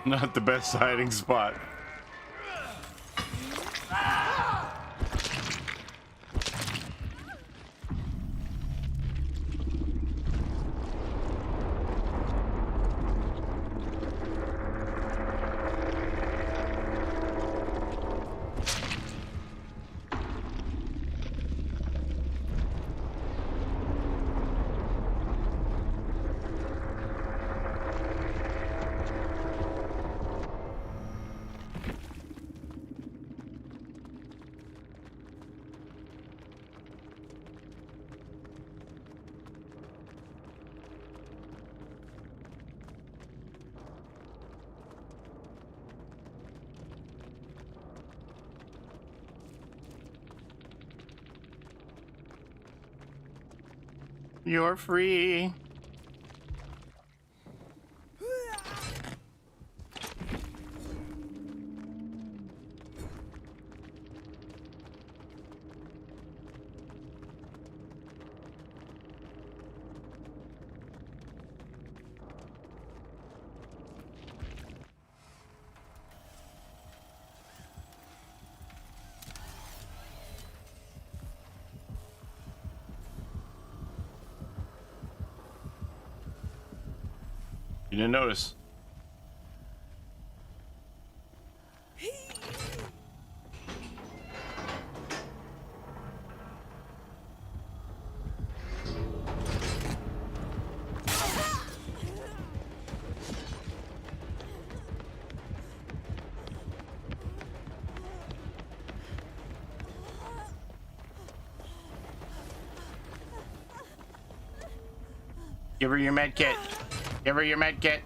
Not the best hiding spot. You're free. You didn't notice. Give her your med kit. Give her your med kit.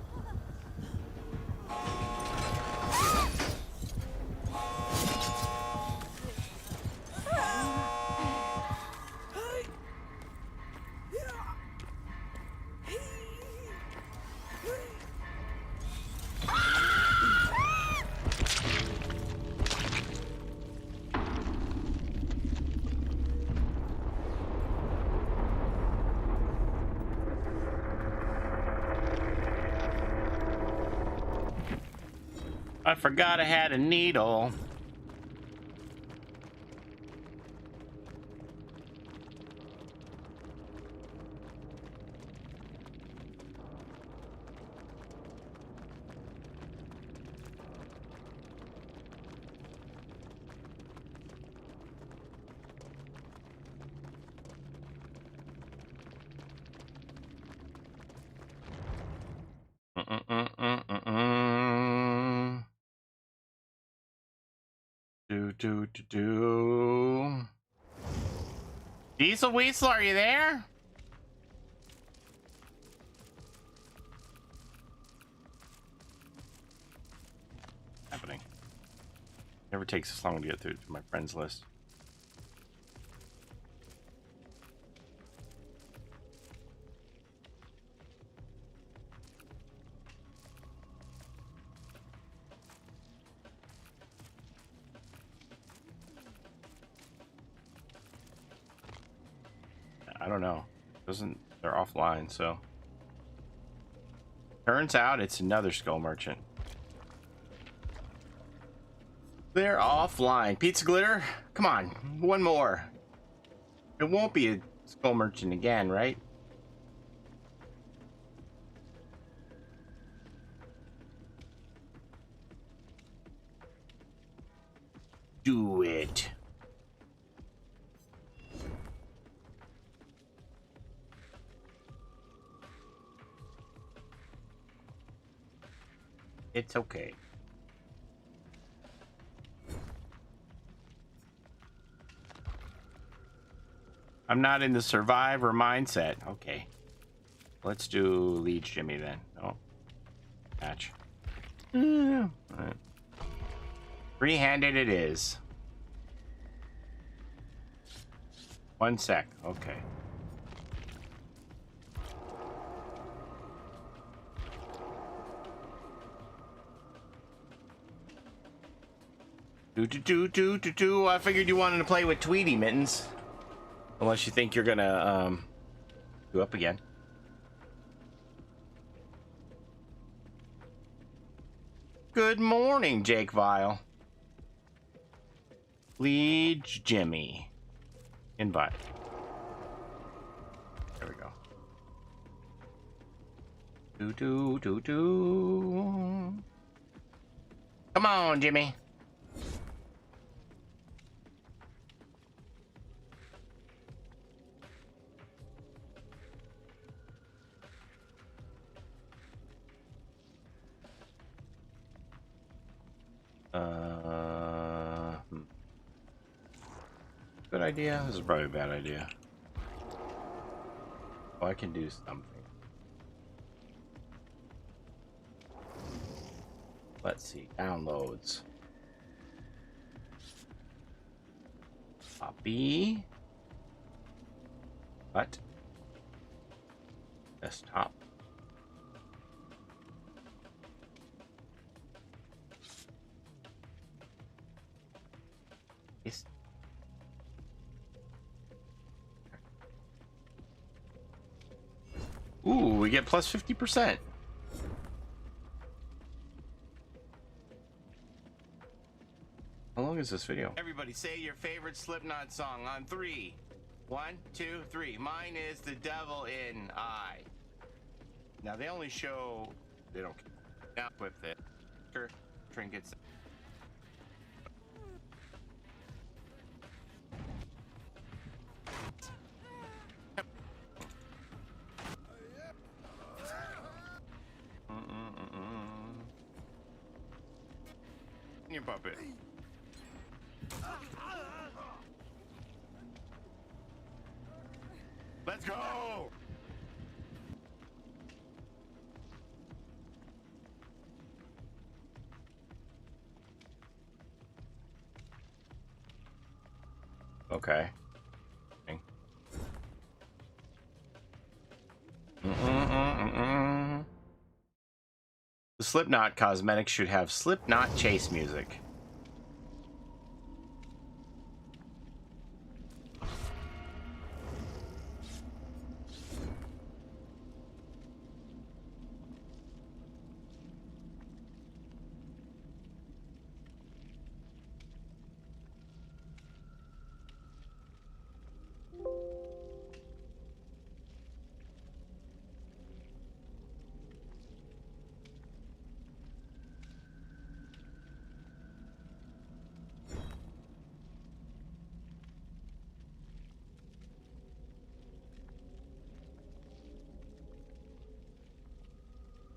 I forgot I had a needle. Do. Diesel Weasel, are you there? Happening. Never takes this long to get through to my friends list. I don't know. They're offline, so. Turns out it's another skull merchant. They're offline. Pizza Glitter, come on, one more. It won't be a skull merchant again, right? Do it. It's okay. I'm not in the survivor mindset. Okay. Let's do lead Jimmy then. Oh. Match. All right. Three-handed it is. 1 sec. Okay. I figured you wanted to play with Tweety Mittens. Unless you think you're gonna go up again. Good morning, Jake Vile. Lead Jimmy. Invite. There we go. Come on, Jimmy. Good idea. This is probably a bad idea. Oh, I can do something. Let's see. Downloads. Copy. What? Desktop. Paste. Ooh, we get plus 50%. How long is this video? Everybody say your favorite Slipknot song on 3. 1, 2, 3. Mine is The Devil in I. Now they only show, they don't now equip the trinkets. Your puppet. Let's go. Okay. The Slipknot cosmetics should have Slipknot chase music.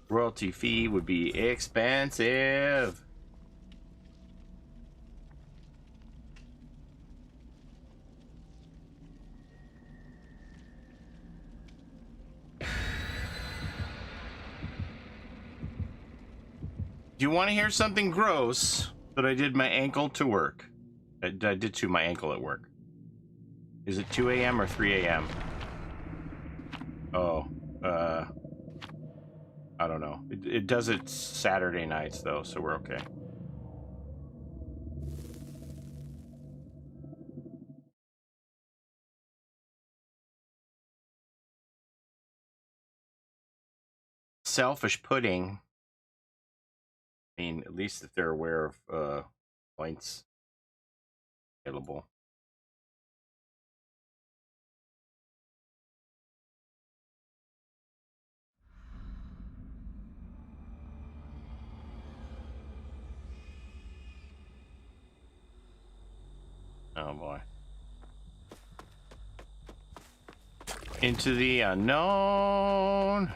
Royalty fee would be expensive. Do you want to hear something gross? But I did my ankle to work. I did to my ankle at work. Is it 2 a.m. or 3 a.m.? Oh, I don't know. It does it Saturday nights though, so we're okay. Selfish pudding. I mean, at least if they're aware of points available. Oh boy. Into the unknown.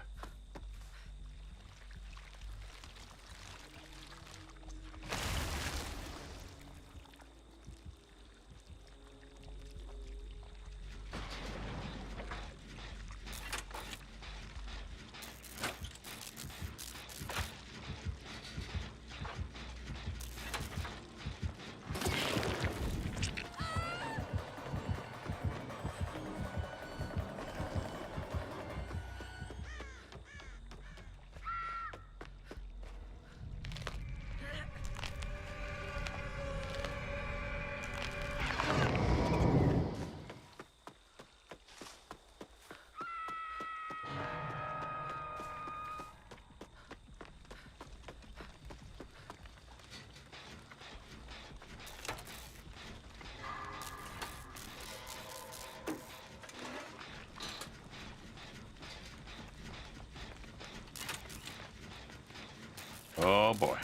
Oh boy.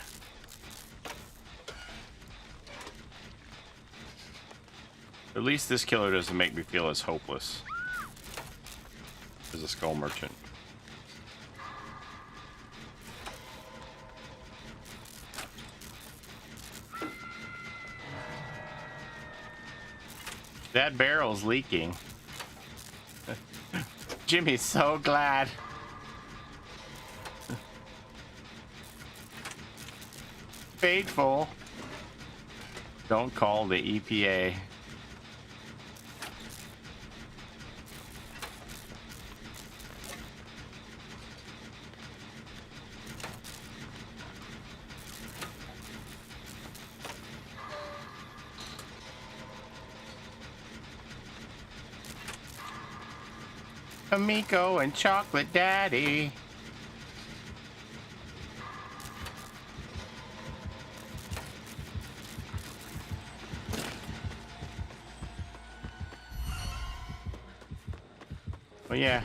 At least this killer doesn't make me feel as hopeless as a skull merchant. That barrel's leaking. Jimmy's so glad. Fateful. Don't call the EPA. Amico and Chocolate Daddy. Oh yeah.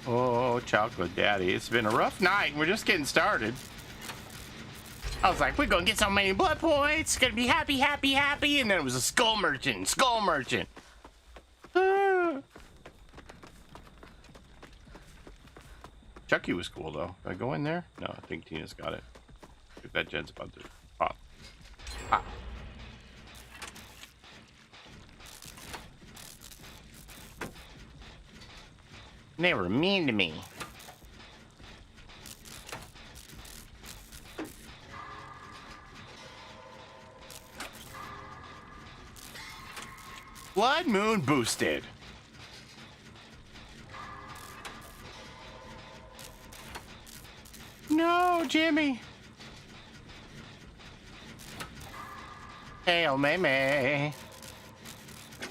Oh, Chocolate Daddy. It's been a rough night. We're just getting started. I was like, we're gonna get so many blood points. Gonna be happy, happy, happy. And then it was a skull merchant. Skull merchant. Chucky was cool though. Did I go in there? No, I think Tina's got it. If that gen's about to pop. Ah. They were mean to me. Blood Moon boosted. No, Jimmy. Hail May.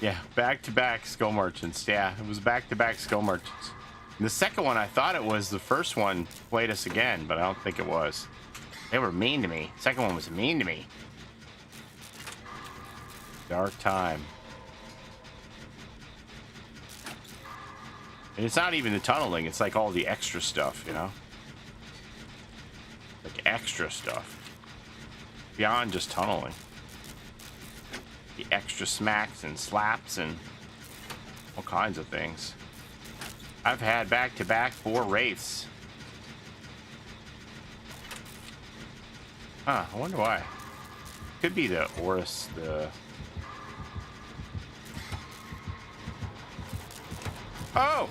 Yeah, back-to-back skull merchants. Yeah, it was back-to-back skull merchants. And the second one, I thought it was the first one played us again, but I don't think it was. They were mean to me. Second one was mean to me. Dark time. And it's not even the tunneling, it's like all the extra stuff, you know? Like extra stuff. Beyond just tunneling. The extra smacks and slaps and all kinds of things. I've had back-to-back 4 wraiths. Huh, I wonder why. Could be the Oris, the... Oh!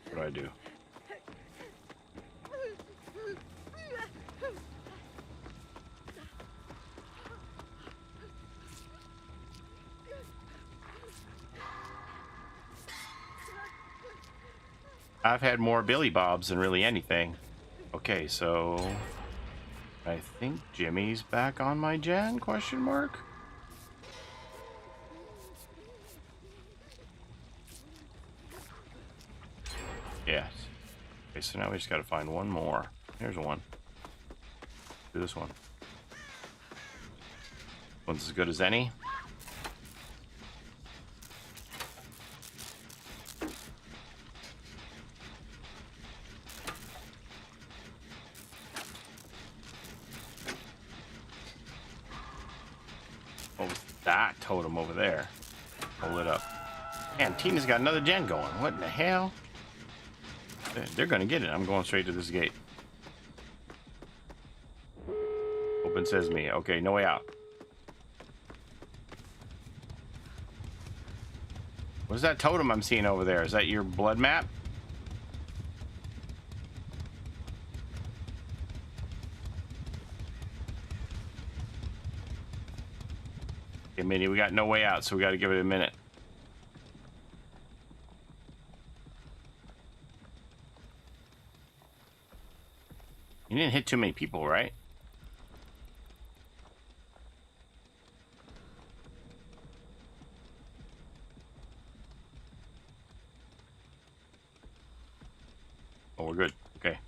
What do I do? I've had more Billy Bobs than really anything. Okay, so I think Jimmy's back on my gen, question mark? Yes. Okay, so now we just gotta find one more. Here's one. Do this one. One's as good as any. That totem over there. Hold it up. Man, Tina's got another gen going. What in the hell? They're gonna get it. I'm going straight to this gate. Open sesame. Okay, no way out. What's that totem I'm seeing over there? Is that your blood map? Okay, Minnie, we got no way out, so we got to give it a minute. You didn't hit too many people, right? Oh, we're good. Okay.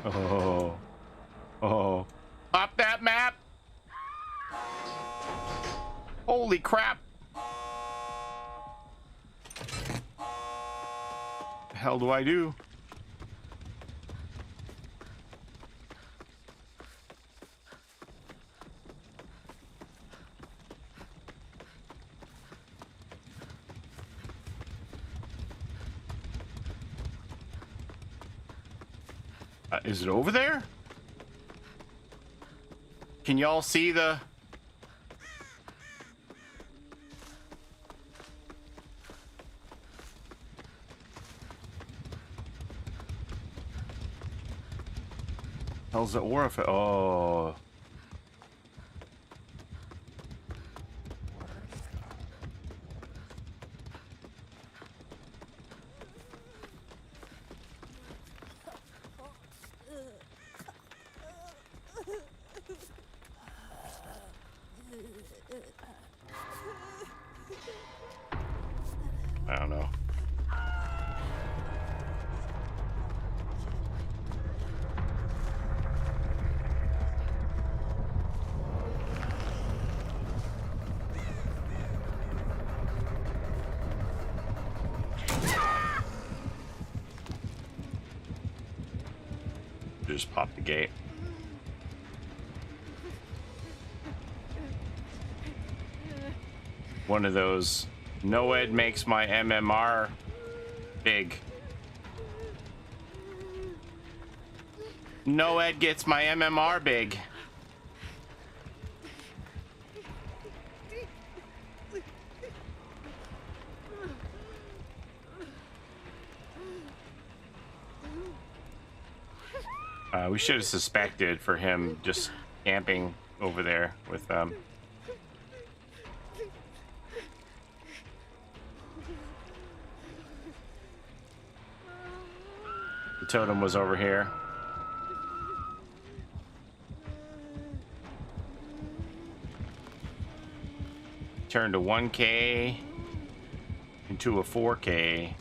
Oh. Oh. Pop that map! Holy crap! The hell do I do? Is it over there? Can y'all see the... Hell's the orifice? Oh. I don't know. just pop the gate. One of those. Noed makes my MMR big. Noed gets my MMR big. We should have suspected for him just camping over there with The totem was over here. Turned to 1K into a 4K.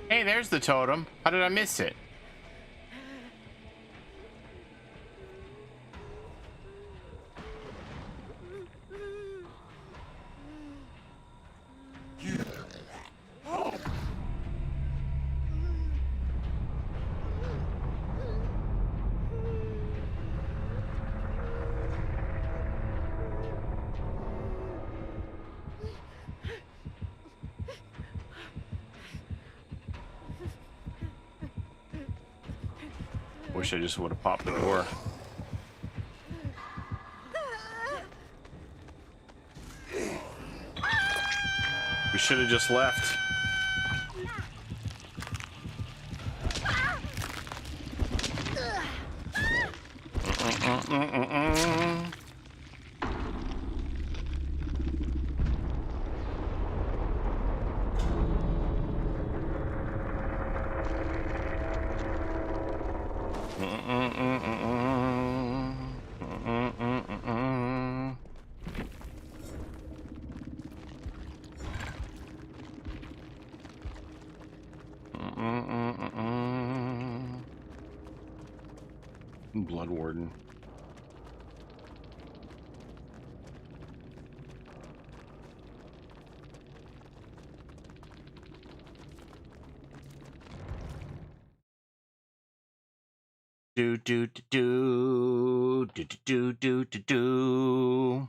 Hey, there's the totem. How did I miss it? Wish I just would have popped the door. We should have just left. Blood Warden. Do do do do do do do do do.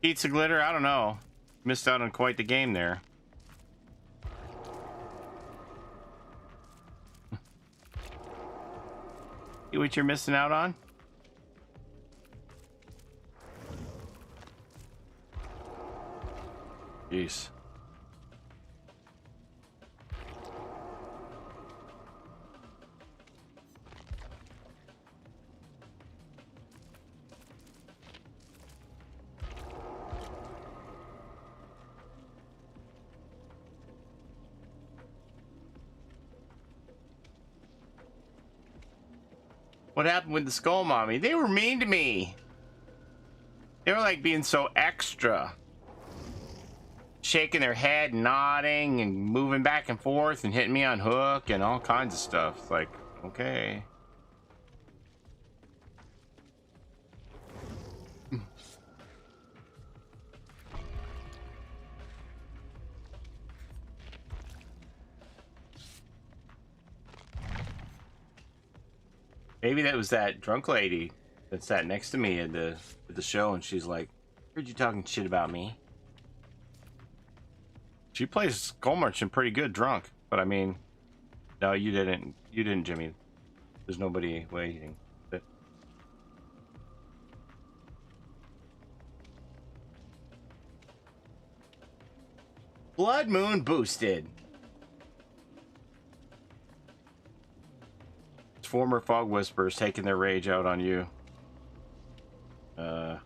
Pizza glitter? I don't know. Missed out on quite the game there. See what you're missing out on? Jeez. What happened with the skull mommy? They were mean to me. They were like being so extra. Shaking their head, nodding, and moving back and forth and hitting me on hook and all kinds of stuff. It's like, okay. Maybe that was that drunk lady that sat next to me at the show, and she's like, "Heard you talking shit about me." She plays Skull Merchant pretty good drunk, but I mean, no, you didn't. You didn't, Jimmy. There's nobody waiting. But Blood Moon boosted. Former Fog Whisperers taking their rage out on you. I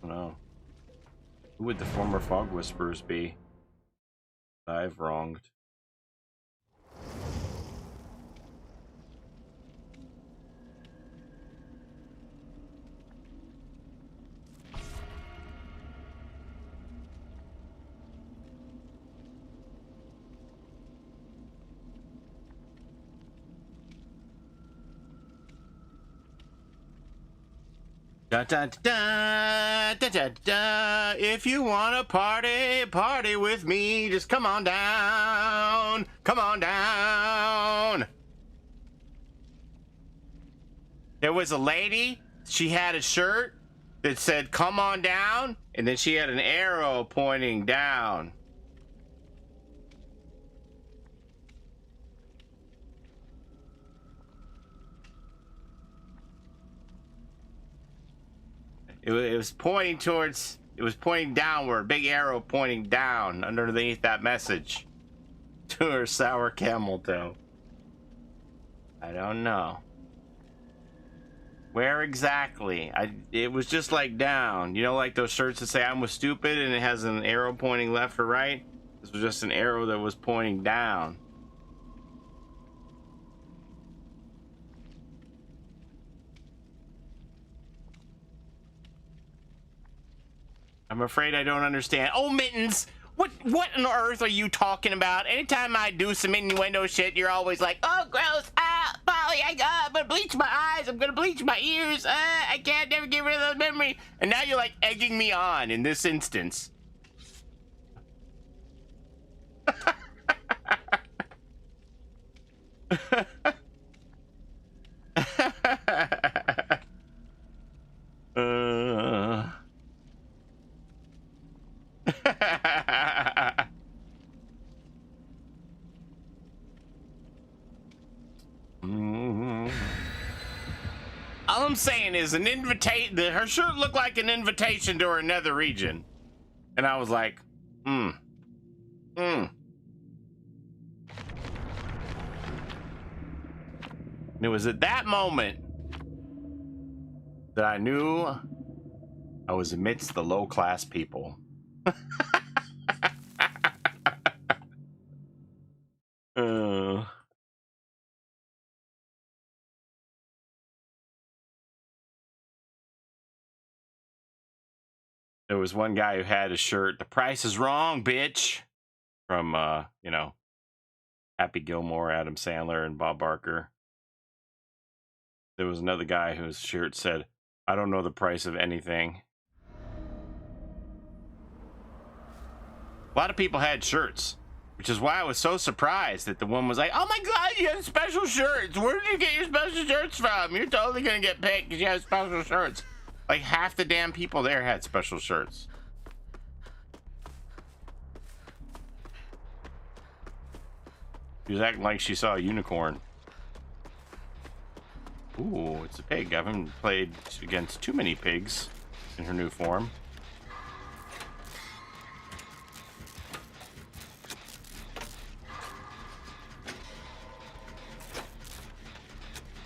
don't know. Who would the former Fog Whisperers be that I've wronged? Da, da, da, da, da, da. If you want to party with me, just come on down. Come on down. There was a lady, she had a shirt that said, come on down, and then she had an arrow pointing down. It was pointing towards, it was pointing downward, big arrow pointing down underneath that message to her sour camel toe. I don't know. Where exactly? It was just like down. You know, like those shirts that say I'm with stupid and it has an arrow pointing left or right? This was just an arrow that was pointing down. I'm afraid I don't understand. Oh, Mittens! What on earth are you talking about? Anytime I do some innuendo shit, you're always like, oh, gross, ah, Paulie, I'm gonna bleach my eyes, I'm gonna bleach my ears, I can't never get rid of those memories. And now you're like egging me on in this instance. All I'm saying is an invitation. Her shirt looked like an invitation to her nether region, and I was like, And it was at that moment that I knew I was amidst the low-class people. There was one guy who had a shirt, "The price is wrong, bitch," from, you know, Happy Gilmore, Adam Sandler, and Bob Barker. There was another guy whose shirt said, "I don't know the price of anything." A lot of people had shirts, which is why I was so surprised that the one was like, oh my God, you have special shirts. Where did you get your special shirts from? You're totally going to get picked because you have special shirts. Like half the damn people there had special shirts. She was acting like she saw a unicorn. Ooh, it's a pig. I haven't played against too many pigs in her new form.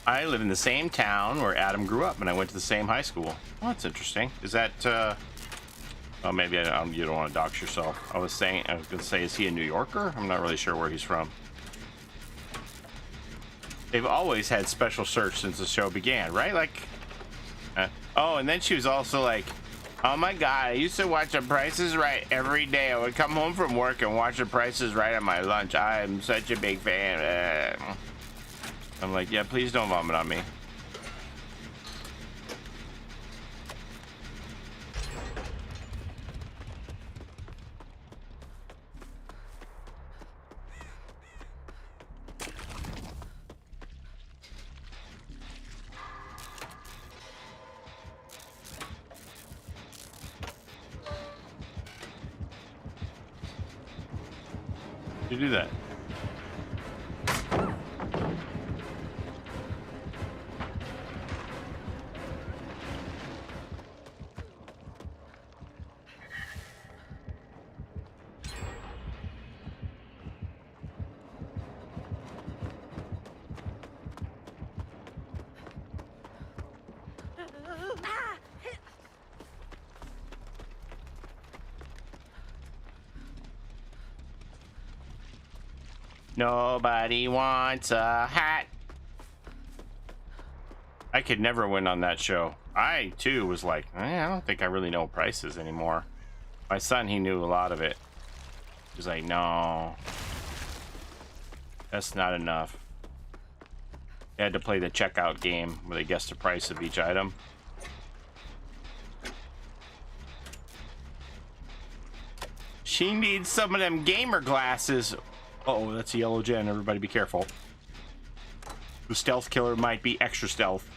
I live in the same town where Adam grew up, and I went to the same high school. Oh, that's interesting. Is that, oh, maybe you don't want to dox yourself. I was going to say, is he a New Yorker? I'm not really sure where he's from. They've always had special search since the show began, right? Like, oh, and then she was also like, oh my God, I used to watch The Price is Right every day. I would come home from work and watch The Price is Right on my lunch. I'm such a big fan. I'm like, yeah, please don't vomit on me. You do that. Nobody wants a hat. I could never win on that show. I, too, was like, I don't think I really know prices anymore. My son, he knew a lot of it. He was like, no. That's not enough. They had to play the checkout game where they guessed the price of each item. She needs some of them gamer glasses. Uh-oh, that's a yellow gen. Everybody be careful. The stealth killer might be extra stealth.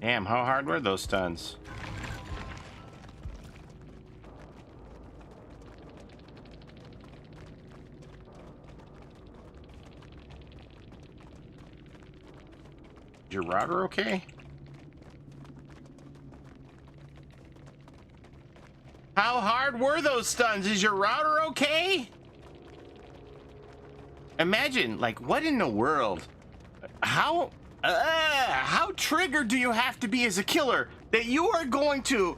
Damn, how hard were those stuns? Is your router okay? How hard were those stuns? Is your router okay? Imagine, like, what in the world? How triggered do you have to be as a killer that you are going to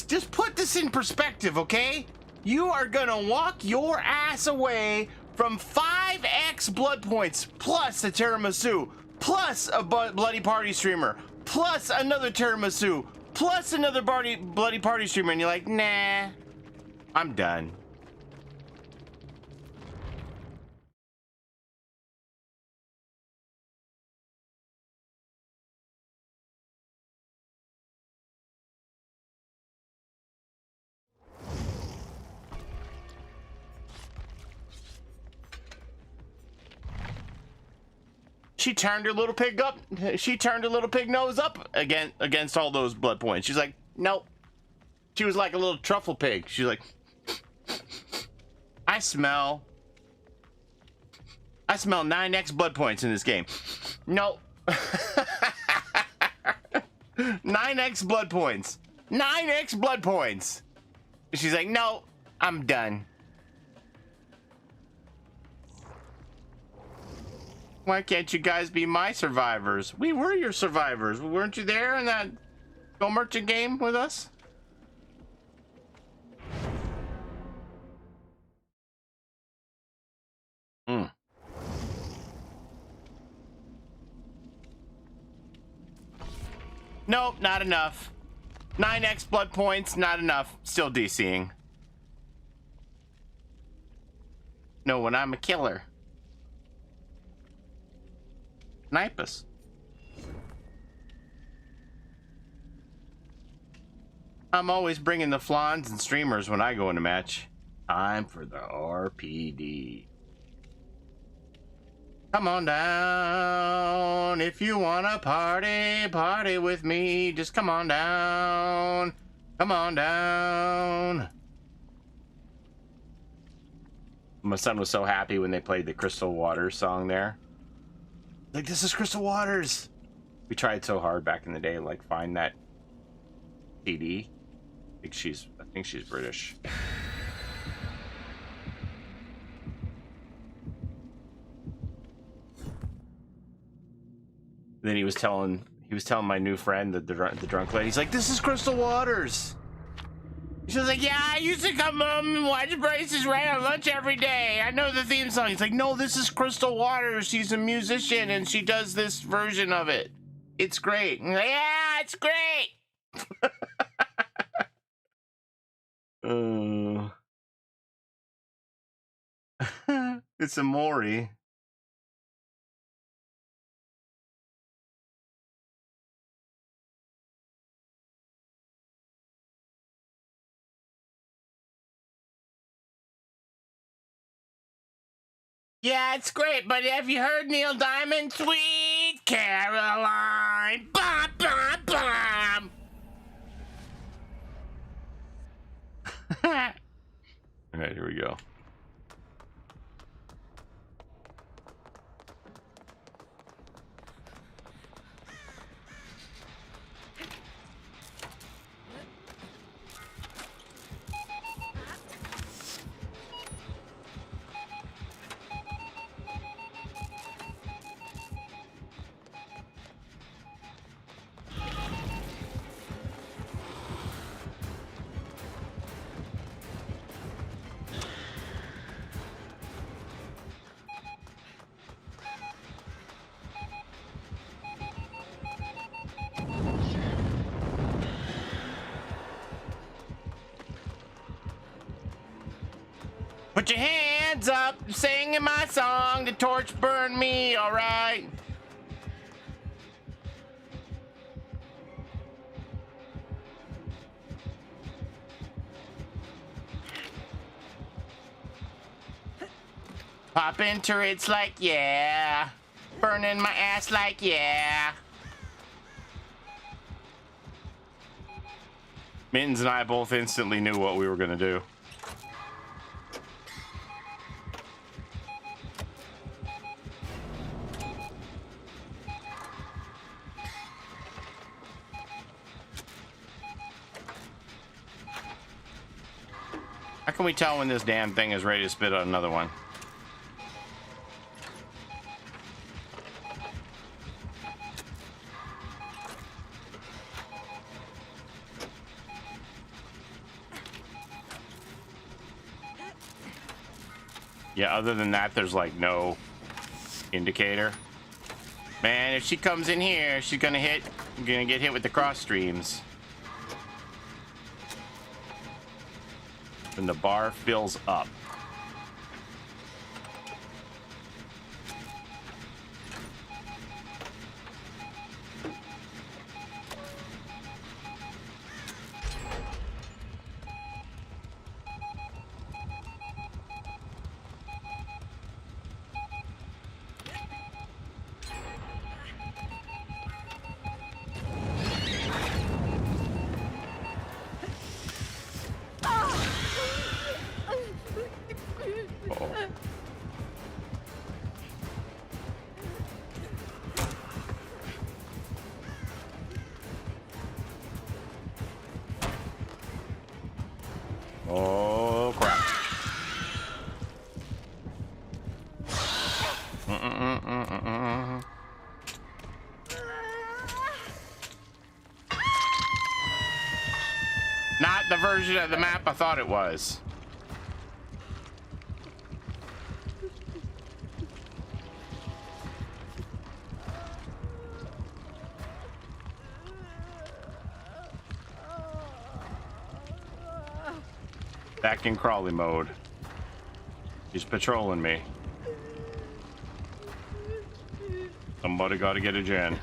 just put this in perspective, okay? You are gonna walk your ass away from 5x blood points plus a tiramisu plus a bloody party streamer plus another tiramisu plus another bloody party streamer, and you're like, nah, I'm done. She turned her little pig up. She turned her little pig nose up against all those blood points. She's like, nope. She was like a little truffle pig. She's like, I smell 9x blood points in this game. Nope. 9x blood points. 9x blood points. She's like, no, I'm done. Why can't you guys be my survivors? We were your survivors. Weren't you there in that Go Merchant game with us? Nope, not enough. 9x blood points, not enough. Still DCing. No, when I'm a killer. Snipe us. I'm always bringing the flans and streamers when I go in a match. Time for the RPD. Come on down. If you wanna party with me. Just come on down. Come on down. My son was so happy when they played the Crystal Waters song there. Like, this is Crystal Waters. We tried so hard back in the day, like, find that CD. I think she's British. Then he was telling my new friend, the drunk lady, he's like, this is Crystal Waters. She was like, yeah, I used to come home and watch Braces right on lunch every day. I know the theme song. He's like, no, this is Crystal Waters. She's a musician and she does this version of it. It's great. Like, yeah, it's great. It's a Maury. Yeah, it's great, but have you heard Neil Diamond? Sweet Caroline. Bum, bum, bum. All right, here we go. Put your hands up, singing my song. The torch burned me, all right. Popping turrets like yeah. Burning my ass like yeah. Mittens and I both instantly knew what we were gonna do. How can we tell when this damn thing is ready to spit out another one? Yeah, other than that, there's like no indicator. Man, if she comes in here, she's gonna get hit with the cross streams. When the bar fills up. Oh, crap. Not the version of the map I thought it was. Back in crawly mode. He's patrolling me. Somebody gotta get a gen.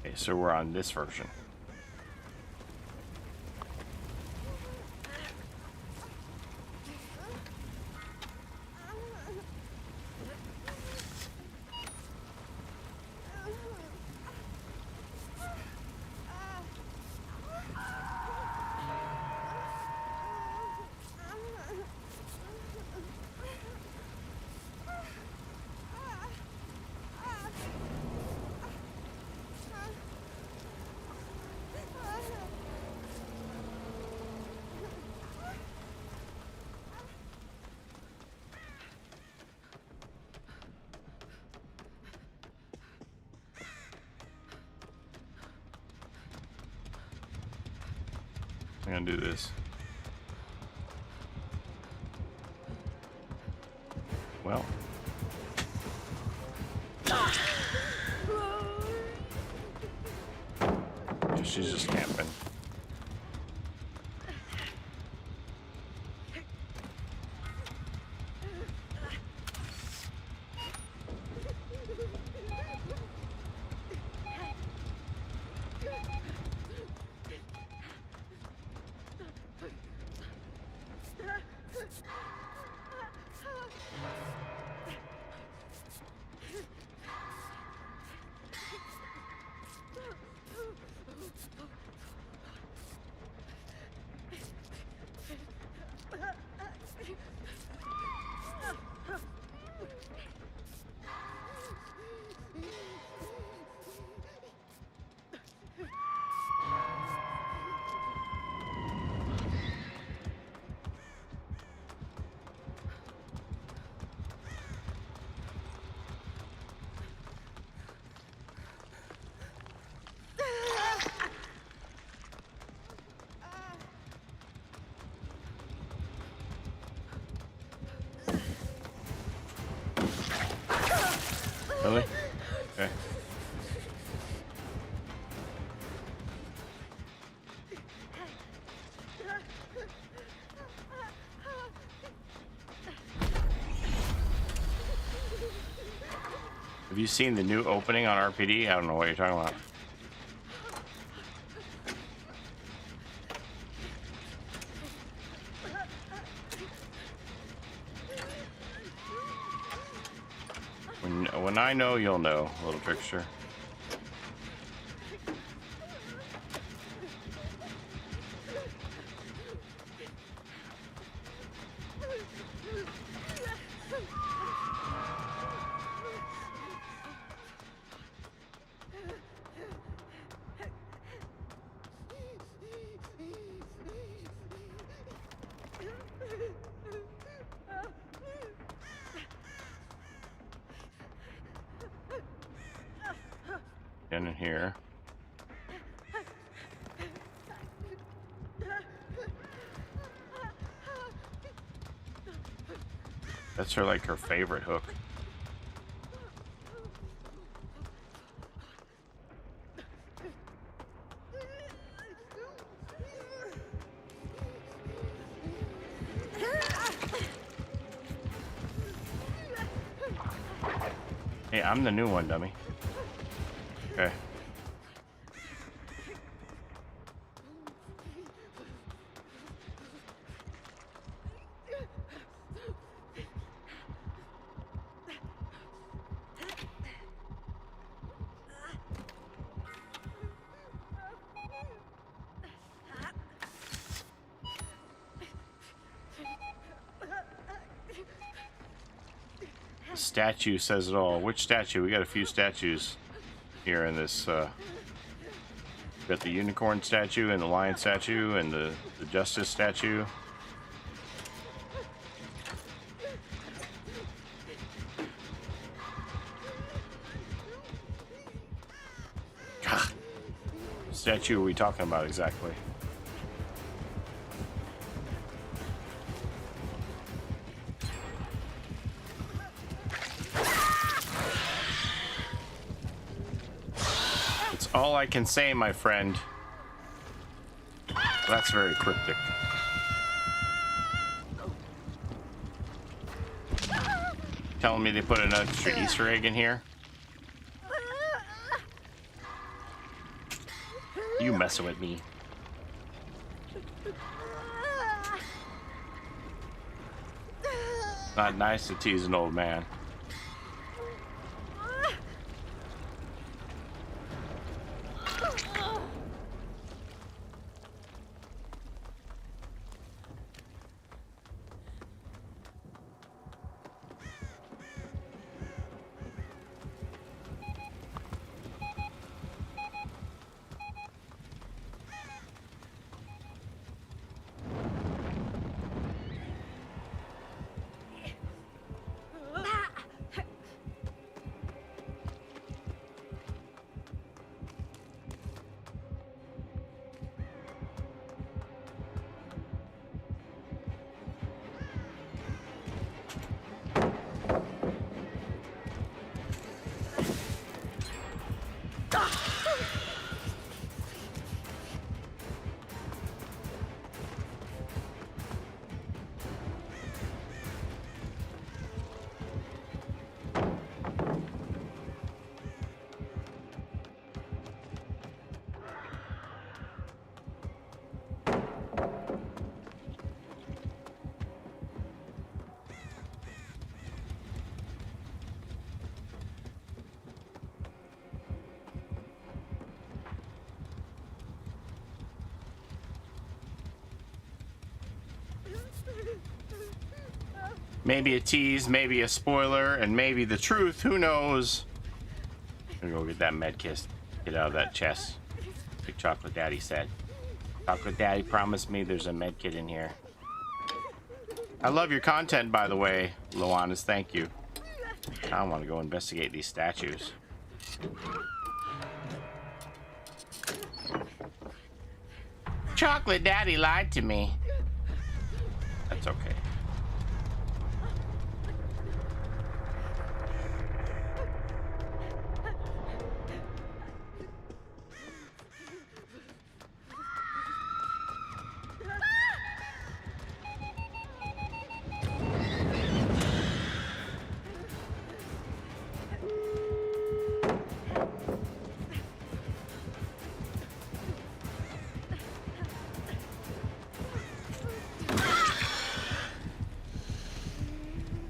Okay, so we're on this version. I'm gonna do this. Well. She's just camping. you seen the new opening on RPD? I don't know what you're talking about. When I know, you'll know, little trickster. In here. That's her, like, her favorite hook. Hey, I'm the new one, dummy. Okay. The statue says it all. Which statue? We got a few statues here in this. We got the unicorn statue and the lion statue and the justice statue. God. What statue are we talking about exactly? All I can say, my friend. That's very cryptic. Telling me they put an extra Easter egg in here? You messing with me. Not nice to tease an old man. Maybe a tease, maybe a spoiler, and maybe the truth. Who knows? I'm gonna go get that med kit. Get out of that chest. Big Chocolate Daddy said. Chocolate Daddy promised me there's a med kit in here. I love your content, by the way, Loanis. Thank you. I want to go investigate these statues. Chocolate Daddy lied to me. That's okay.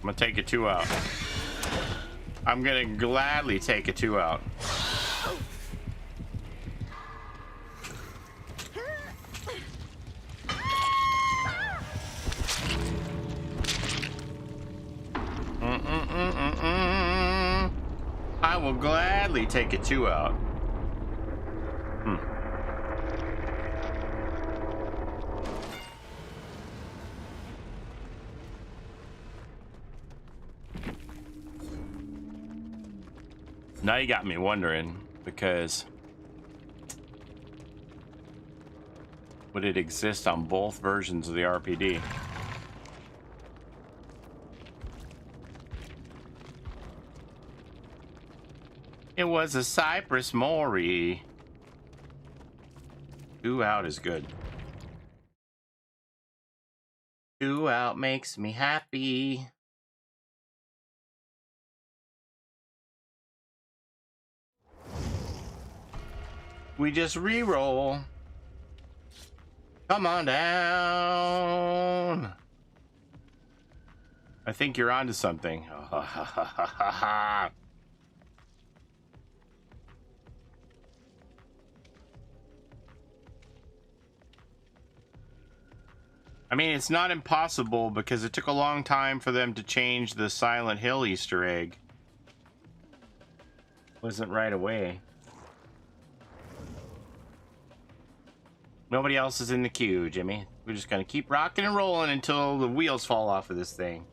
gonna take a 2 out. I'm gonna gladly take a 2 out. I will gladly take a 2 out. Now you got me wondering, because would it exist on both versions of the RPD? It was a Cypress Mori. 2 out is good. 2 out makes me happy. We just re-roll. Come on down. I think you're onto something. I mean, it's not impossible because it took a long time for them to change the Silent Hill Easter egg. Wasn't right away. Nobody else is in the queue, Jimmy. We're just gonna keep rocking and rolling until the wheels fall off of this thing.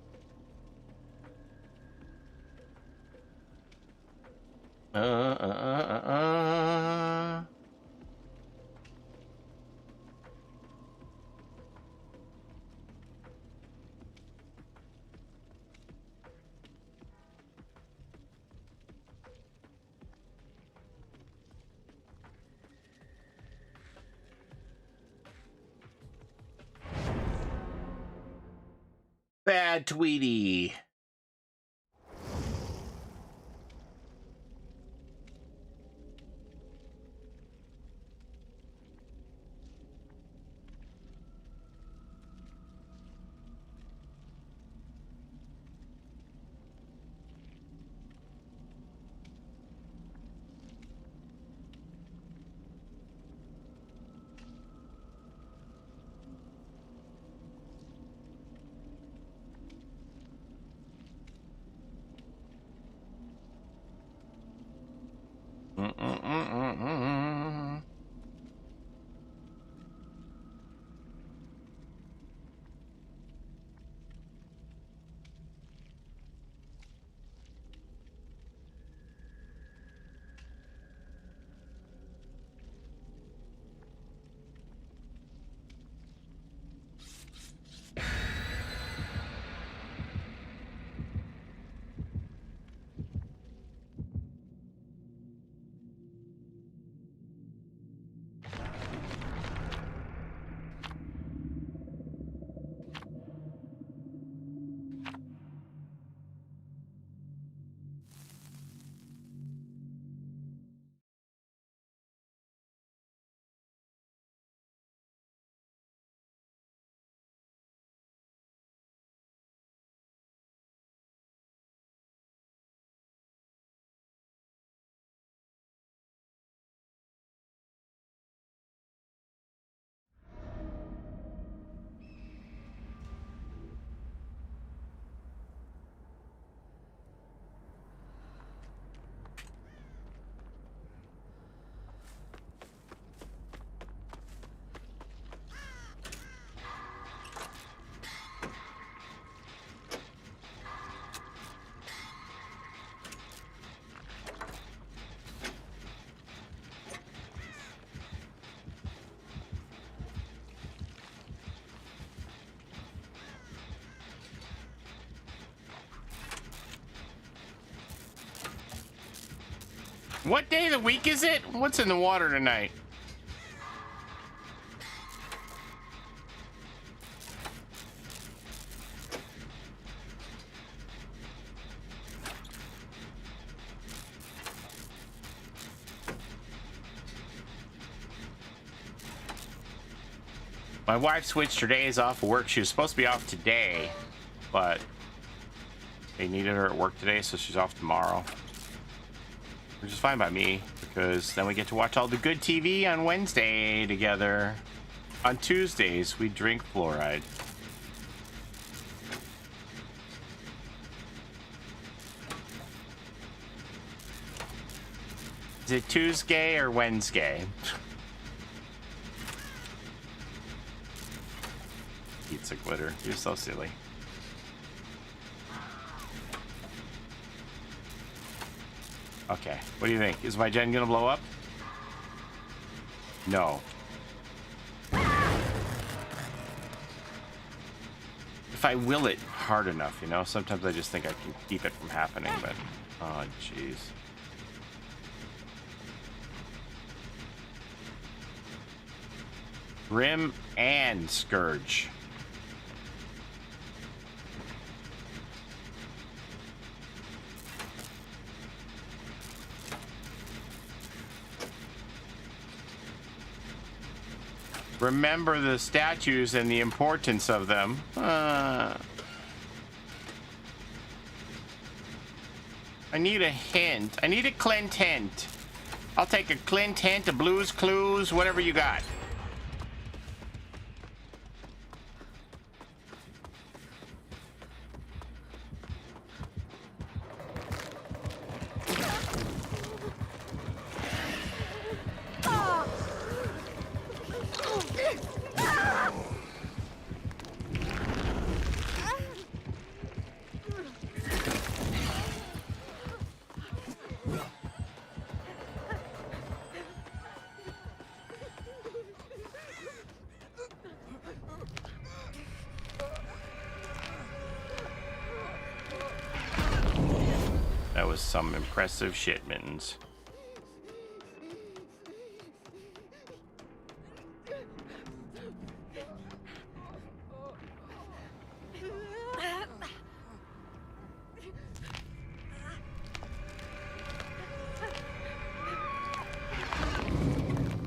Bad Tweety. What day of the week is it? What's in the water tonight? My wife switched her days off of work. She was supposed to be off today, but They needed her at work today, so she's off tomorrow. Which is fine by me, because then we get to watch all the good TV on Wednesday together. On Tuesdays, we drink fluoride. Is it Tuesday or Wednesday? Pizza glitter. You're so silly. Okay, what do you think? Is my gen gonna blow up? No. If I will it hard enough, you know? Sometimes I just think I can keep it from happening, but... Oh, jeez. Grim and Scourge. Remember the statues and the importance of them. I need a hint. I need a Clint hint. I'll take a Clint hint, a Blue's Clues, whatever you got. That was some impressive shit, Mittens.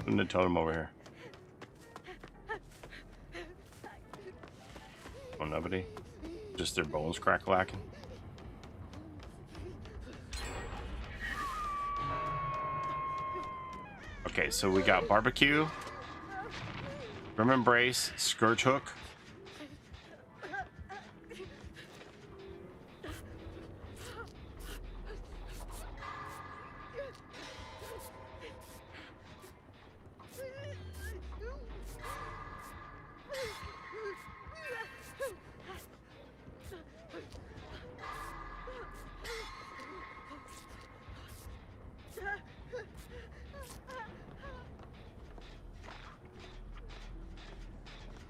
The totem over here. Oh, nobody? Just their bones crack-lacking? Okay, so we got barbecue, Grim Embrace, Scourge Hook.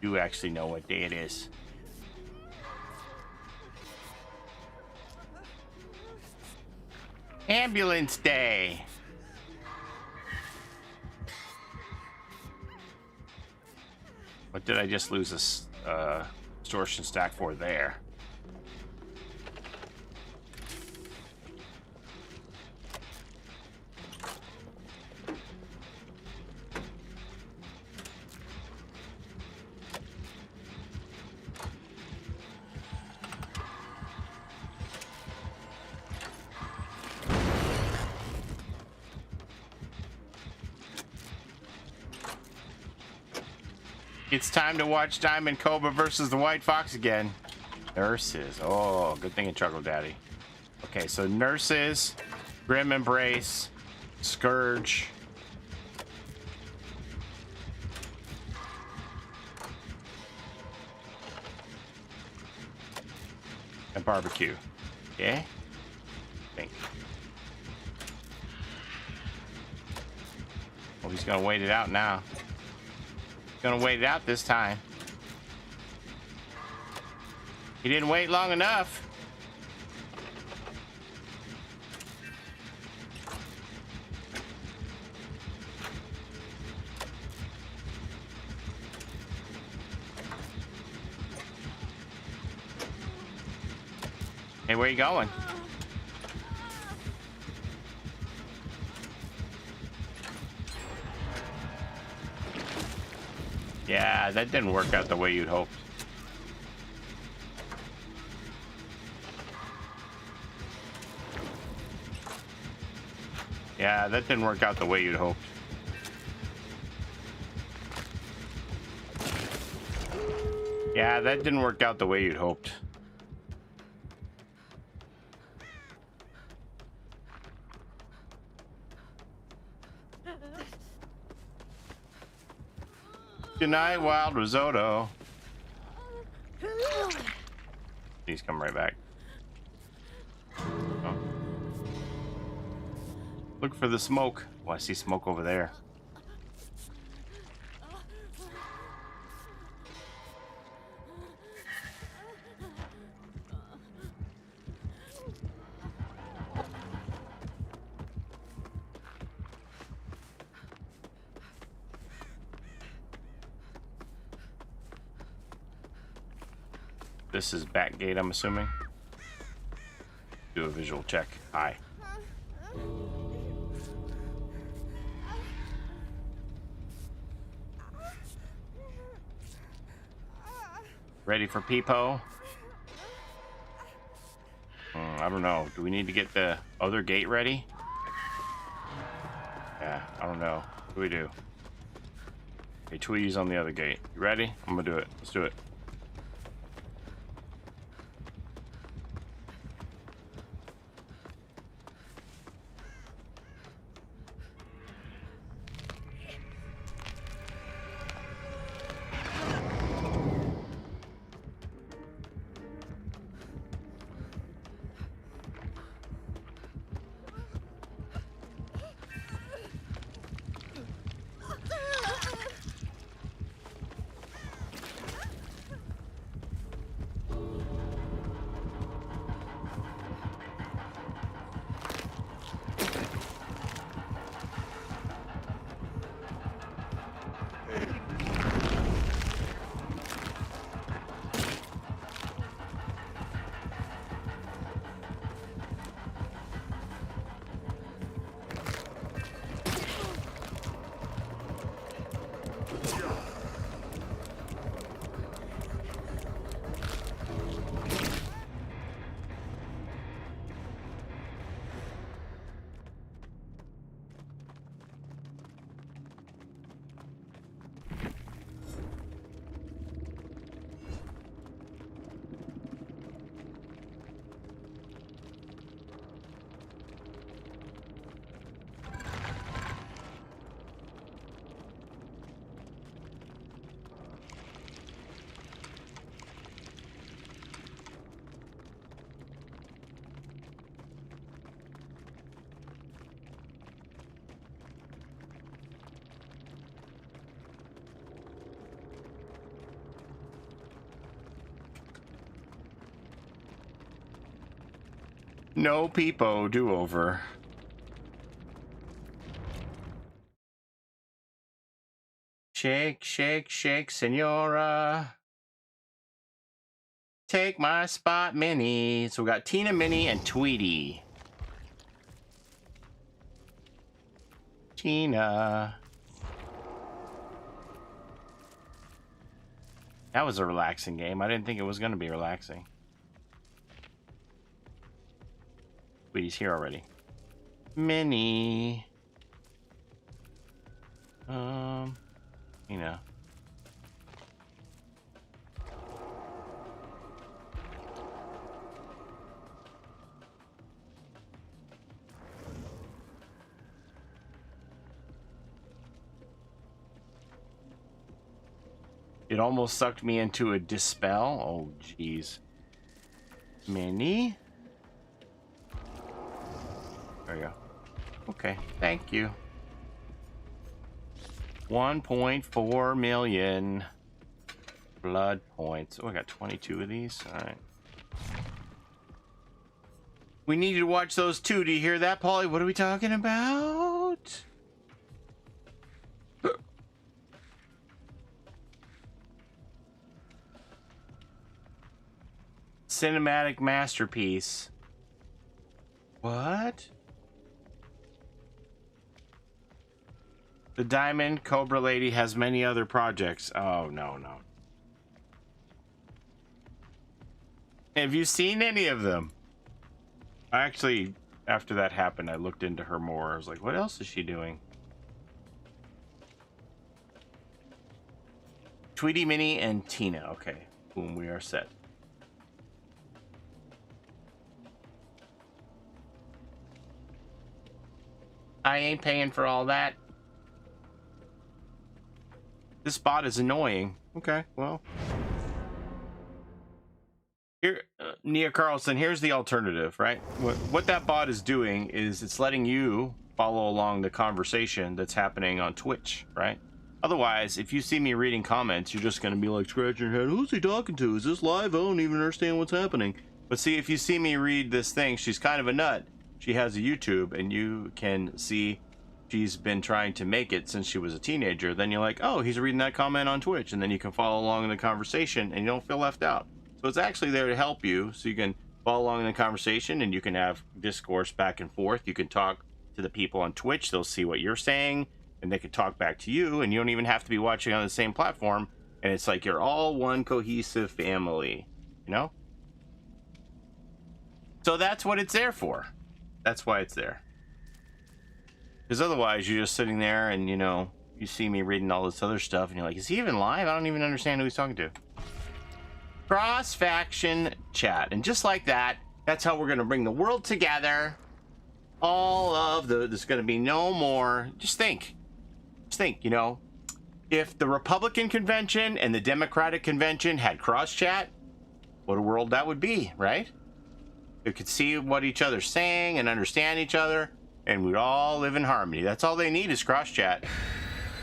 You actually know what day it is. Ambulance Day. What did I just lose a distortion stack for there? It's time to watch Diamond Cobra versus the White Fox again. Nurses. Oh, good thing in Chuckle Daddy. Okay, so Nurses, Grim Embrace, Scourge. And barbecue. Okay? Think. Well, he's gonna wait it out now. Gonna wait it out this time. He didn't wait long enough. Hey, where you going? Yeah, that didn't work out the way you'd hoped. Yeah, that didn't work out the way you'd hoped. Yeah, that didn't work out the way you'd hoped. Good night, wild risotto. Please come right back. Oh. Look for the smoke. Oh, I see smoke over there. This is back gate, I'm assuming. Do a visual check. Hi. Ready for peepo? I don't know. Do we need to get the other gate ready? Yeah, I don't know. What do we do? Okay, Tweety's on the other gate. You ready? I'm gonna do it. Let's do it. No peepo, do over. Shake, shake, shake, senora. Take my spot, Minnie. So we got Tina, Minnie, and Tweety. Tina. That was a relaxing game. I didn't think it was going to be relaxing. Tweety's here already. Minnie. You know. It almost sucked me into a dispel. Oh, jeez. Minnie? There you go. Okay, thank you. 1.4 million blood points. Oh, I got 22 of these. All right. We need to watch those too. Do you hear that, Paulie? What are we talking about? Cinematic masterpiece. What? The Diamond Cobra Lady has many other projects. Oh, no, no. Have you seen any of them? I after that happened, I looked into her more. I was like, what else is she doing? Tweety, Minnie, and Tina. Okay, boom, we are set. I ain't paying for all that. This bot is annoying. Okay, well. Here, Nia Carlson, here's the alternative, right? What that bot is doing is it's letting you follow along the conversation that's happening on Twitch, right? Otherwise, if you see me reading comments, you're just going to be like scratching your head. Who's he talking to? Is this live? I don't even understand what's happening. But see, if you see me read this thing, she's kind of a nut. She has a YouTube, and you can see she's been trying to make it since she was a teenager. Then you're like, oh, he's reading that comment on Twitch. And then you can follow along in the conversation, and you don't feel left out. So it's actually there to help you, so you can follow along in the conversation, and you can have discourse back and forth. You can talk to the people on Twitch. They'll see what you're saying, and they can talk back to you, and you don't even have to be watching on the same platform. And it's like you're all one cohesive family, you know? So that's what it's there for. That's why it's there. Because otherwise, you're just sitting there, and, you know, you see me reading all this other stuff, and you're like, is he even live? I don't even understand who he's talking to. Cross-faction chat. And just like that, that's how we're going to bring the world together. All of there's going to be no more. Just think, you know, if the Republican convention and the Democratic convention had cross chat, what a world that would be, right? We could see what each other's saying and understand each other, and we'd all live in harmony. That's all they need is cross chat.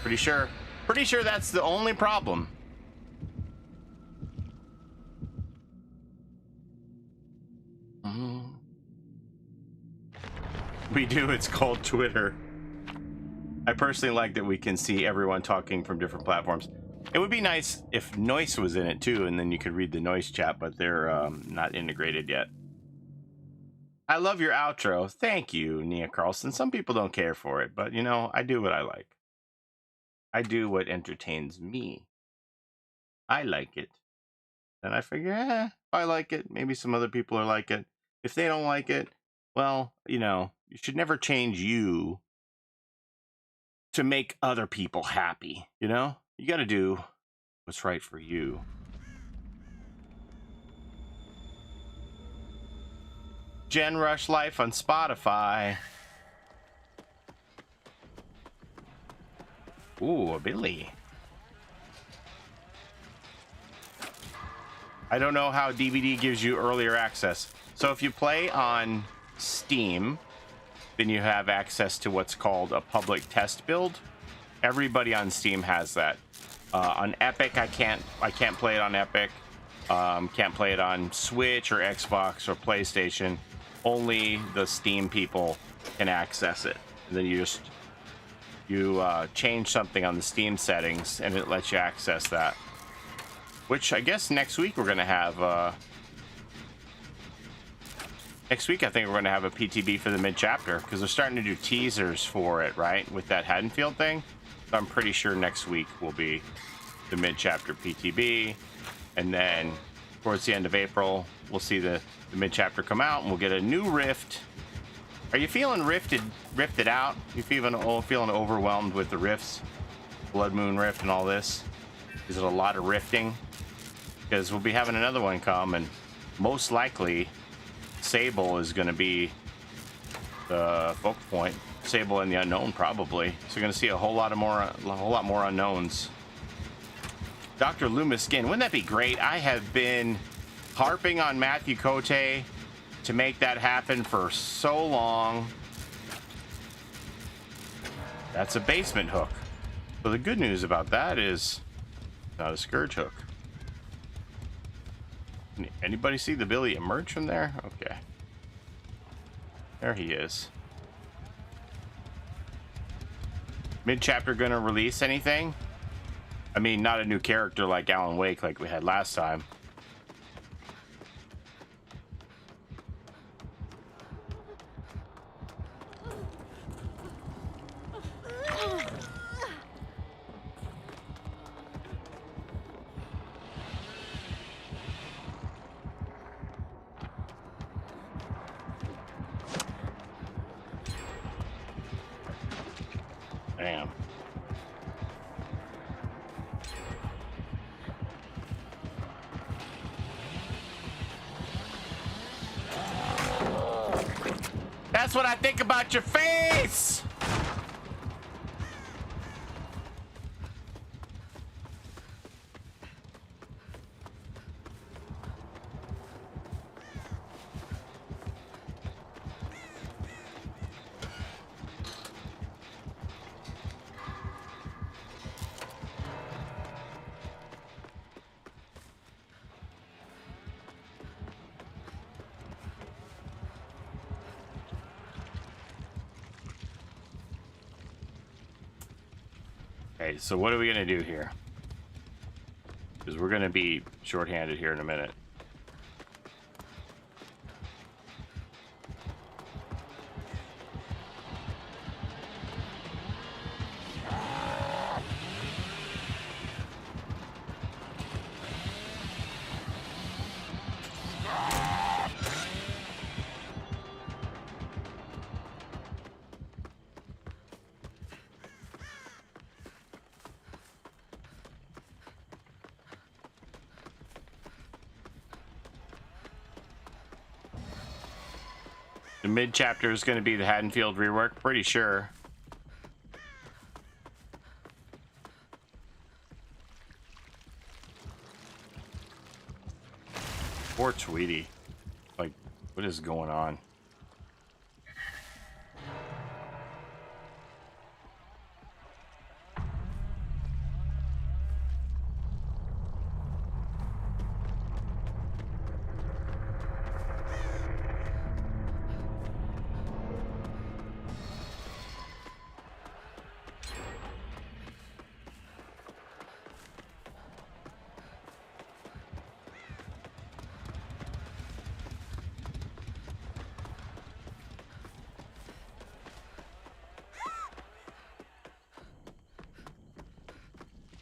Pretty sure that's the only problem. We do. It's called Twitter. I personally like that we can see everyone talking from different platforms. It would be nice if Noise was in it too, and then you could read the Noise chat, but they're not integrated yet. I love your outro. Thank you, Nia Carlson. Some people don't care for it, but you know, I do what I like. I do what entertains me. I like it. And I figure, if I like it, maybe some other people are like it. If they don't like it, well, you know, you should never change you to make other people happy, you know? You got to do what's right for you. Gen Rush Life on Spotify. Ooh, a Billy. I don't know how DVD gives you earlier access. So if you play on Steam, then you have access to what's called a public test build. Everybody on Steam has that. On Epic, I can't play it on Epic. Can't play it on Switch or Xbox or PlayStation. Only the Steam people can access it. And then you change something on the Steam settings, and it lets you access that. Which I guess next week we're gonna have. Next week I think we're gonna have a PTB for the mid-chapter, because they're starting to do teasers for it, right? With that Haddonfield thing. So I'm pretty sure next week will be the mid-chapter PTB, and then towards the end of April we'll see the mid-chapter come out, and we'll get a new rift. Are you feeling rifted out? You feeling overwhelmed with the rifts? Blood Moon Rift and all this? Is it a lot of rifting? Because we'll be having another one come, and most likely Sable is going to be the focal point. Sable and the Unknown, probably. So you're going to see a whole lot more unknowns. Dr. Loomis Skin, wouldn't that be great? I have been harping on Matthew Cote to make that happen for so long. That's a basement hook. So the good news about that is not a scourge hook. Anybody see the Billy emerge from there? Okay. There he is. Mid-chapter gonna release anything? I mean, not a new character like Alan Wake like we had last time. what I think about your face. Okay, so what are we gonna do here? Because we're gonna be shorthanded here in a minute. The mid chapter is going to be the Haddonfield rework, pretty sure. Poor Tweety. Like, what is going on?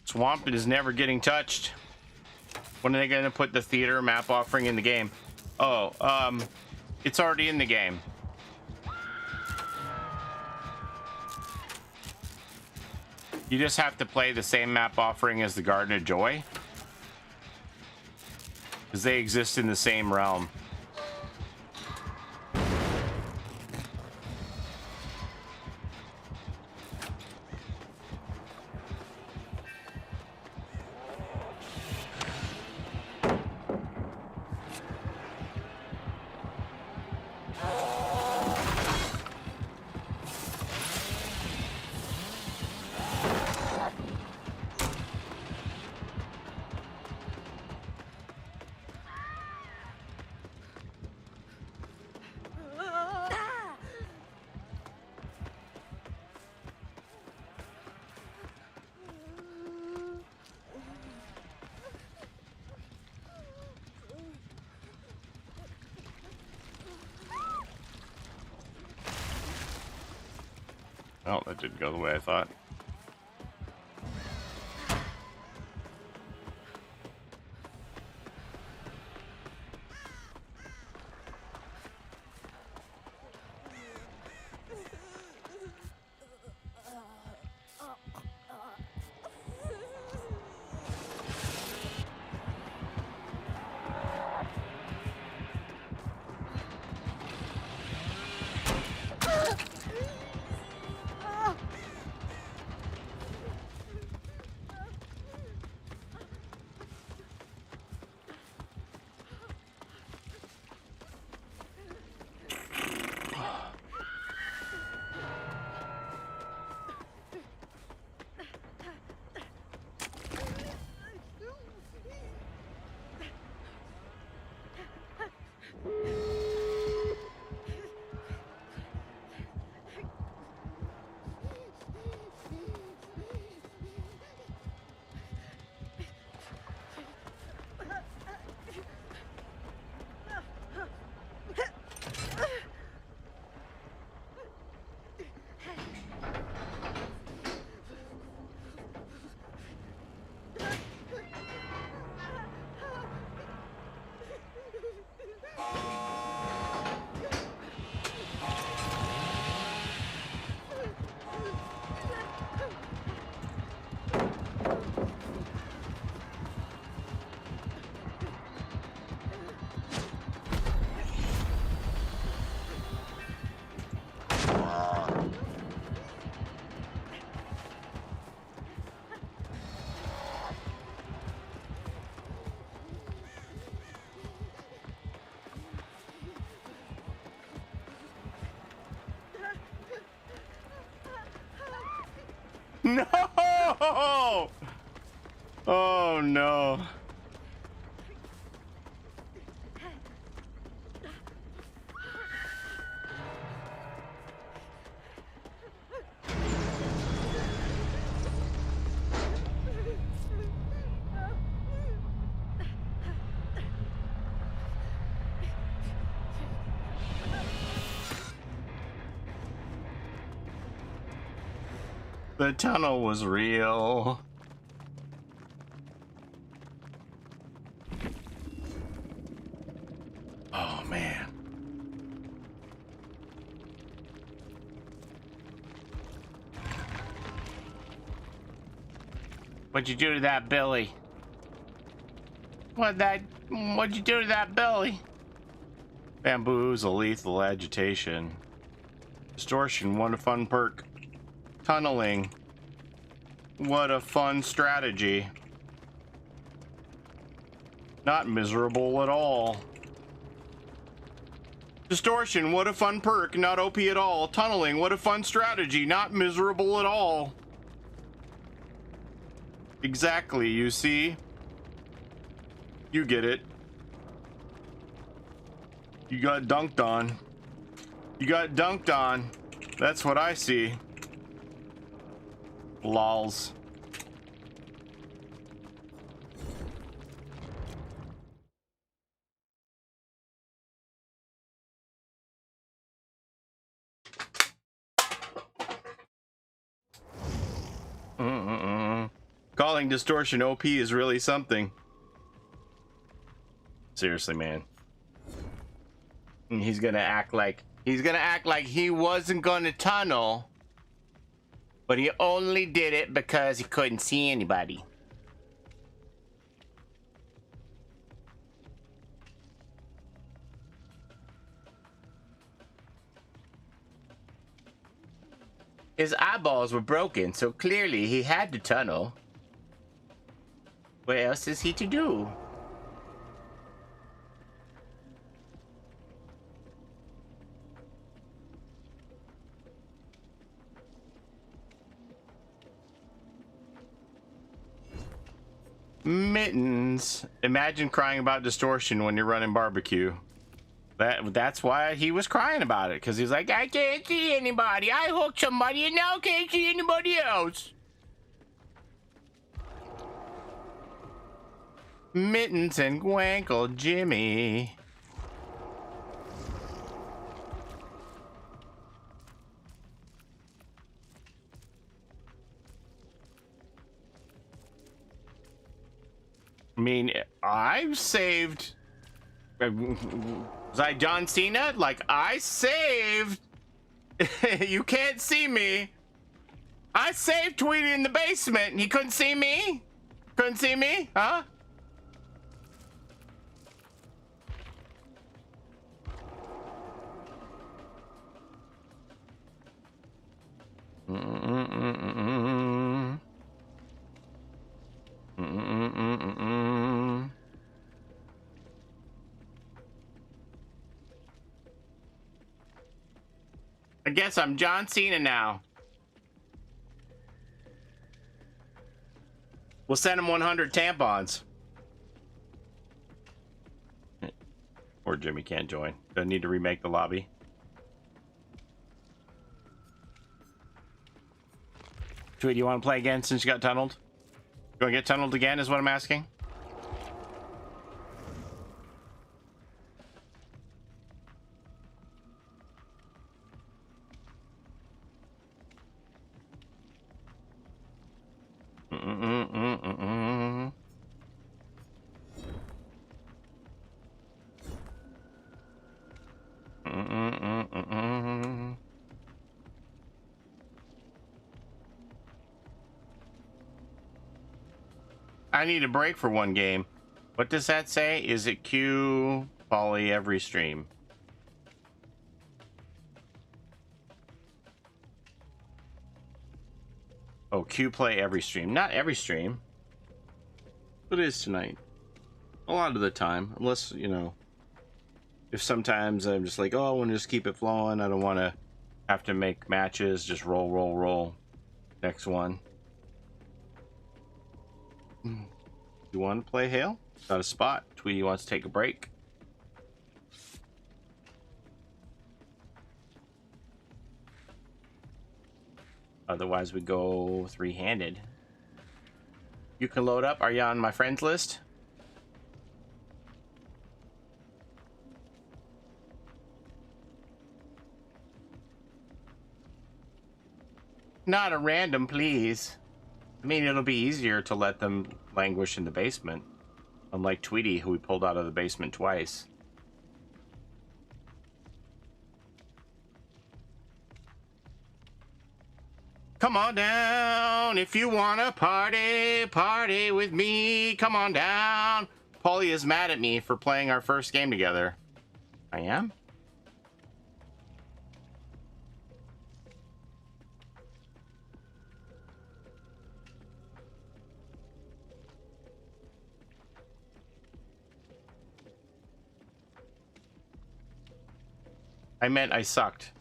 Swamp is never getting touched. When are they going to put the theater map offering in the game? Oh, it's already in the game. You just have to play the same map offering as the Garden of Joy, because they exist in the same realm. Oh, that didn't go the way I thought. No! Oh no. The tunnel was real. Oh man. What'd you do to that Billy? What'd you do to that Billy? Bamboozle, lethal agitation. Distortion, what a fun perk. Tunneling. What a fun strategy. Not miserable at all. Distortion, what a fun perk. Not OP at all. Tunneling, what a fun strategy. Not miserable at all. Exactly, you see? You get it. You got dunked on. You got dunked on. That's what I see. Lols. Calling Distortion OP is really something. Seriously, man. He's gonna act like he wasn't gonna tunnel, but he only did it because he couldn't see anybody. His eyeballs were broken, so clearly he had to tunnel. What else is he to do? Mittens. Imagine crying about distortion when you're running barbecue. That's why he was crying about it, because he's like, I can't see anybody. I hooked somebody and now can't see anybody else. Mittens and Gwankle Jimmy. I mean, I've saved. Was I John Cena? Like, I saved. You can't see me. I saved Tweety in the basement and he couldn't see me? Couldn't see me? Huh? I guess I'm John Cena now. We'll send him 100 tampons. Or Jimmy can't join. Doesn't need to remake the lobby. Tweety, you want to play again since you got tunneled? You want to get tunneled again is what I'm asking? I need a break for one game. What does that say? Is it Q Paulie every stream? Oh, Q play every stream. Not every stream. It is tonight. A lot of the time. Unless, you know, if sometimes I'm just like, oh, I want to just keep it flowing. I don't want to have to make matches. Just roll. Next one. You want to play Hale? Got a spot. Tweety wants to take a break. Otherwise, we go three-handed. You can load up. Are you on my friends list? Not a random, please. I mean, it'll be easier to let them languish in the basement. Unlike Tweety, who we pulled out of the basement twice. Come on down if you want to party with me. Come on down. Paulie is mad at me for playing our first game together. I am? I meant I sucked.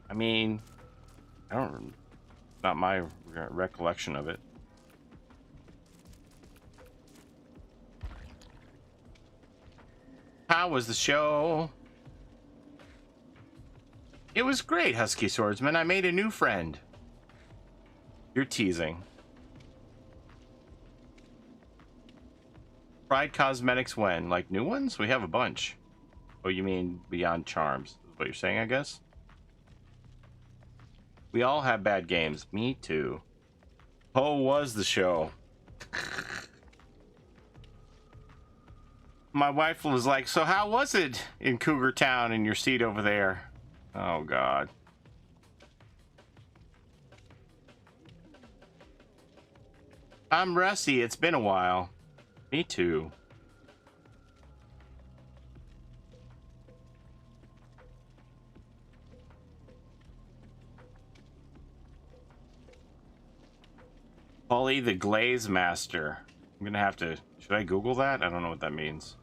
I mean, I don't, not my recollection of it. How was the show? It was great, Husky Swordsman. I made a new friend. You're teasing. Pride Cosmetics when? Like new ones? We have a bunch. Oh, you mean Beyond Charms? Is what you're saying, I guess? We all have bad games. Me too. Oh, was the show. My wife was like, so how was it in Cougar Town in your seat over there? Oh, God. I'm rusty. It's been a while. Me too. Paulie the Glaze Master. I'm gonna have to... Should I Google that? I don't know what that means.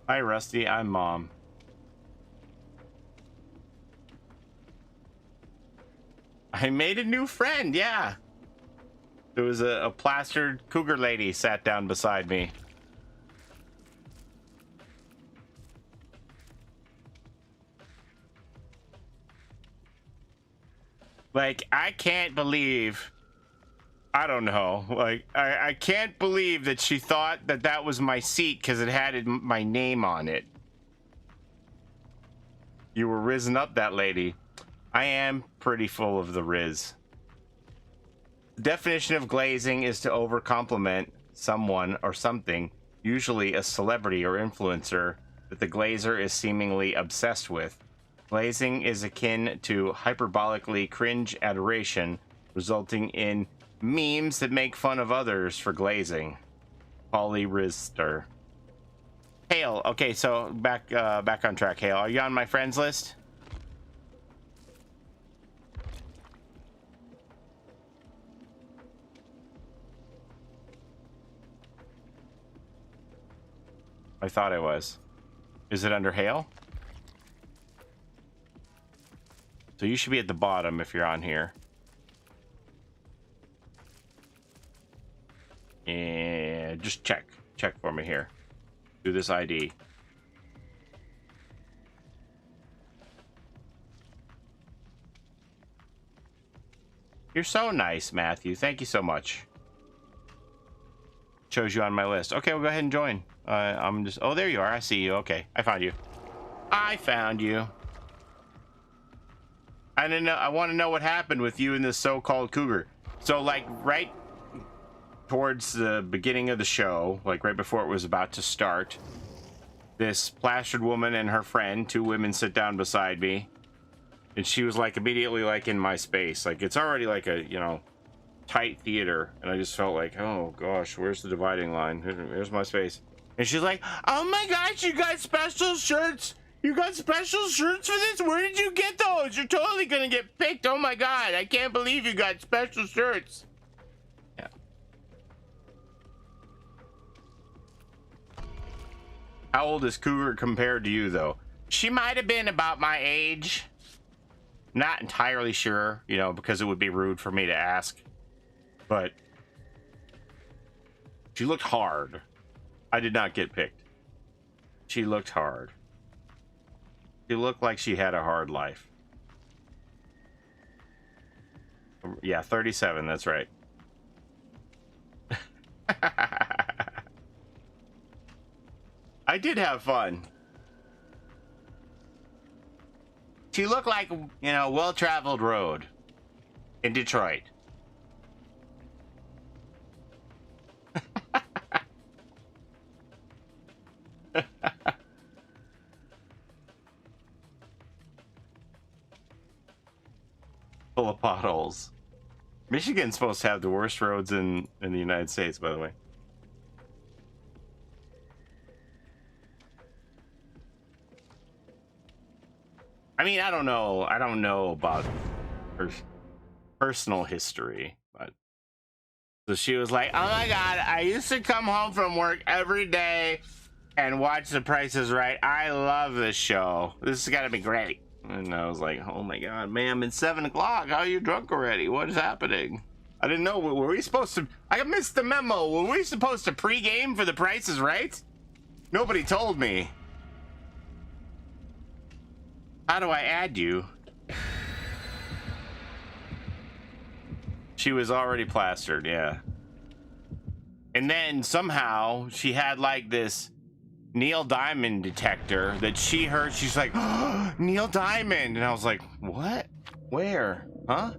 Hi, Rusty. I'm Mom. I made a new friend, yeah. There was a plastered cougar lady sat down beside me. Like, I can't believe... I don't know. Like, I can't believe that she thought that that was my seat because it had my name on it. You were risen up, that lady. I am pretty full of the riz. The definition of glazing is to overcompliment someone or something, usually a celebrity or influencer, that the glazer is seemingly obsessed with. Glazing is akin to hyperbolically cringe adoration, resulting in memes that make fun of others for glazing. Paulie Esther. Hale. Okay, so back on track. Hale, are you on my friends list? I thought I was. Is it under Hale? So you should be at the bottom if you're on here. And just check for me here. Do this ID. You're so nice, Matthew. Thank you so much. Shows you on my list. Okay, we'll go ahead and join. I'm just... Oh, there you are. I see you. Okay, I found you. I found you. I don't know. I want to know what happened with you and this so-called cougar. So, like, right towards the beginning of the show, like right before it was about to start, this plastered woman and her friend, two women, sit down beside me, and she was like immediately like in my space. Like it's already like a, you know, tight theater, and I just felt like, oh gosh, where's the dividing line? Here's my space. And she's like, oh my gosh, you got special shirts. You got special shirts for this? Where did you get those? You're totally gonna get picked. Oh my god, I can't believe you got special shirts. Yeah. How old is Cougar compared to you, though? She might have been about my age. Not entirely sure, you know, because it would be rude for me to ask. But She looked hard. I did not get picked. She looked hard. She looked like she had a hard life. Yeah, 37, that's right. I did have fun. She looked like, you know, well-traveled road in Detroit. Full of potholes. Michigan's supposed to have the worst roads in the United States, by the way. I mean, I don't know about her personal history, but so she was like, "Oh my God, I used to come home from work every day and watch The Price is Right. I love this show. This has got to be great." And I was like, "Oh my God, ma'am, it's 7 o'clock. How are you drunk already? What is happening?" I didn't know. Were we supposed to? I missed the memo. Were we supposed to pregame for The Price is Right? Nobody told me. How do I add you? She was already plastered, yeah. And then somehow she had like this Neil Diamond detector that she heard. She's like, "Oh, Neil Diamond." And I was like, "What? Where? Huh?"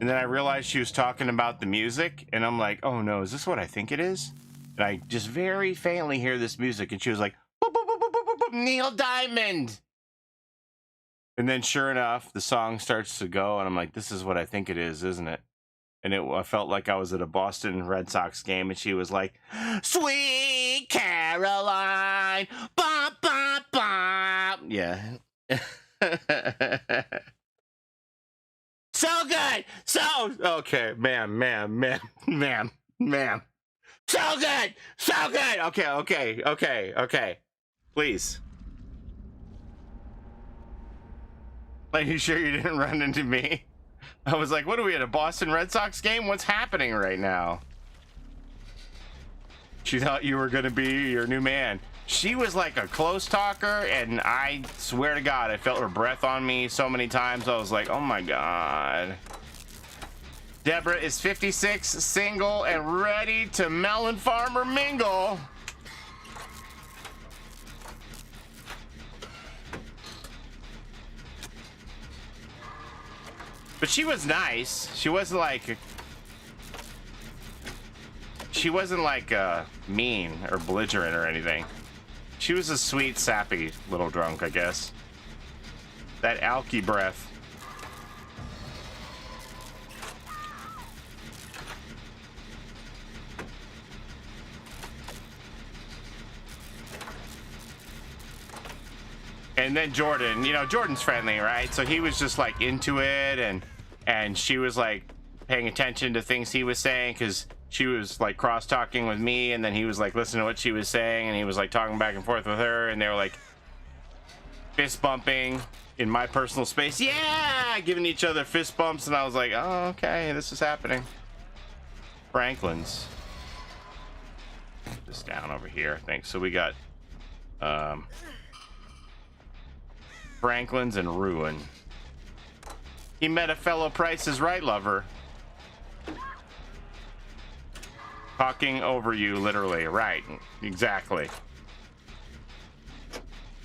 And then I realized she was talking about the music. And I'm like, "Oh no, is this what I think it is?" And I just very faintly hear this music. And she was like, "Boop, boop, boop, boop, boop, boop, boop, Neil Diamond." And then sure enough, the song starts to go. And I'm like, this is what I think it is, isn't it? And I felt like I was at a Boston Red Sox game, and she was like, "Sweet Caroline, bop, bop, bop." Yeah. So good. So, okay, ma'am. So good. So good. Okay. Please. Are you sure you didn't run into me? I was like, what are we at a Boston Red Sox game? What's happening right now? She thought you were going to be your new man. She was like a close talker, and I swear to God, I felt her breath on me so many times. I was like, oh my God. Deborah is 56, single, and ready to melon farmer mingle. But she was nice. She wasn't like mean or belligerent or anything. She was a sweet, sappy little drunk, I guess. That alky breath. And then Jordan, you know, Jordan's friendly, right? So he was just like into it, and she was like paying attention to things he was saying, because she was like cross talking with me, and then he was like listening to what she was saying, and he was like talking back and forth with her, and they were like fist bumping in my personal space. Yeah, giving each other fist bumps, and I was like, oh, okay, this is happening. Franklin's just down over here, thanks. So we got Franklin's and Ruin. He met a fellow Price is Right lover. Talking over you, literally. Right, exactly.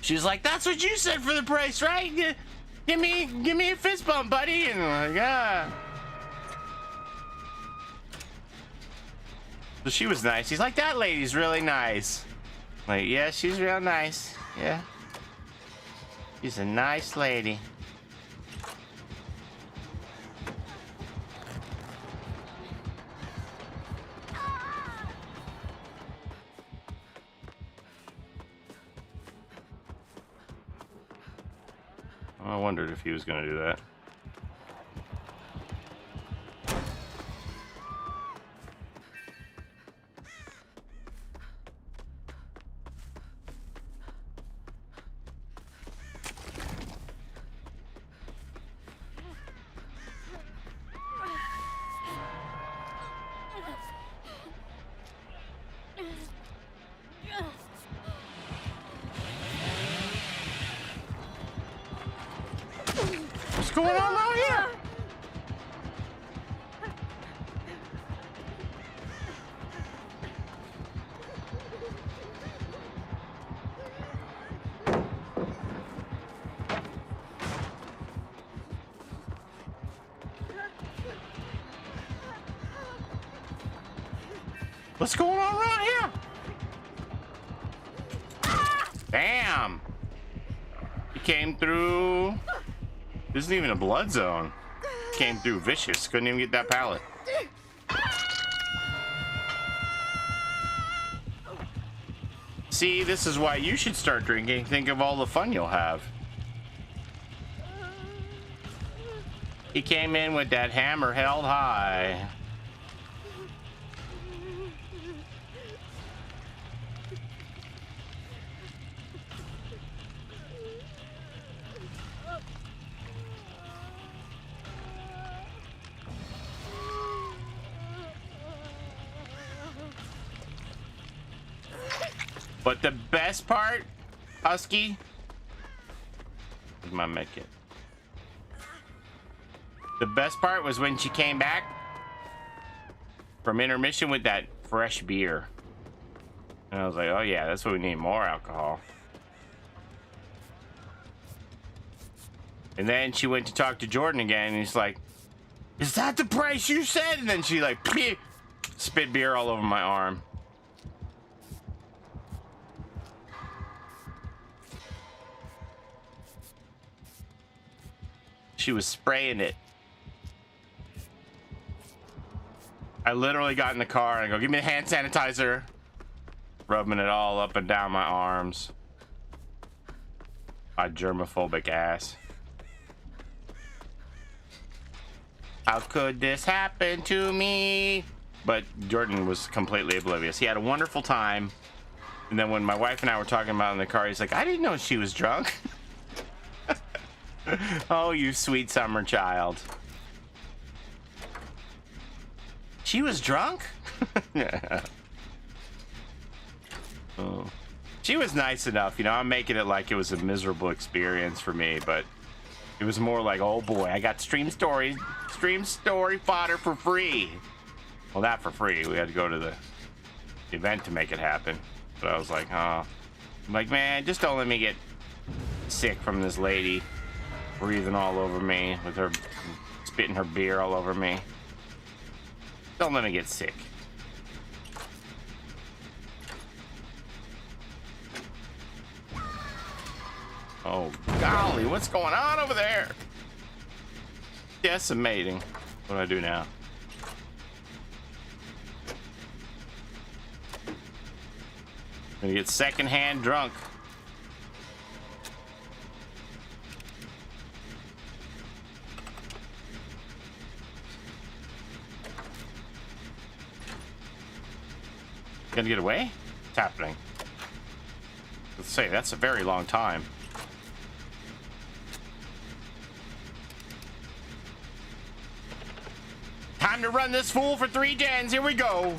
She's like, that's what you said for the price, right? Give me a fist bump, buddy. And I'm like, yeah. So she was nice. He's like, that lady's really nice. Like, yeah, she's real nice. Yeah. She's a nice lady. I wondered if he was going to do that. going on out here? What's going on around here? Damn. He came through. This isn't even a blood zone. Came through vicious. Couldn't even get that pallet. See, this is why you should start drinking. Think of all the fun you'll have. He came in with that hammer held high. But the best part, Husky, is my medkit. The best part was when she came back from intermission with that fresh beer. And I was like, oh yeah, that's what we need, more alcohol. And then she went to talk to Jordan again, and he's like, is that the price you said? And then she like, spit beer all over my arm. She was spraying it. I literally got in the car and I go, give me the hand sanitizer. Rubbing it all up and down my arms. My germophobic ass. How could this happen to me? But Jordan was completely oblivious. He had a wonderful time. And then when my wife and I were talking about it in the car, he's like, I didn't know she was drunk. Oh, you sweet summer child. She was drunk? Oh. She was nice enough, you know, I'm making it like it was a miserable experience for me, but it was more like, oh boy, I got stream story fodder for free. Well, not for free. We had to go to the event to make it happen. But I was like, oh. I'm like, man, just don't let me get sick from this lady breathing all over me with her spitting her beer all over me. Don't let me get sick. Oh golly, what's going on over there? Decimating. What do I do now? Gonna get secondhand drunk. Gonna get away? What's happening? Let's say that's a very long time. Time to run this fool for 3 gens. Here we go.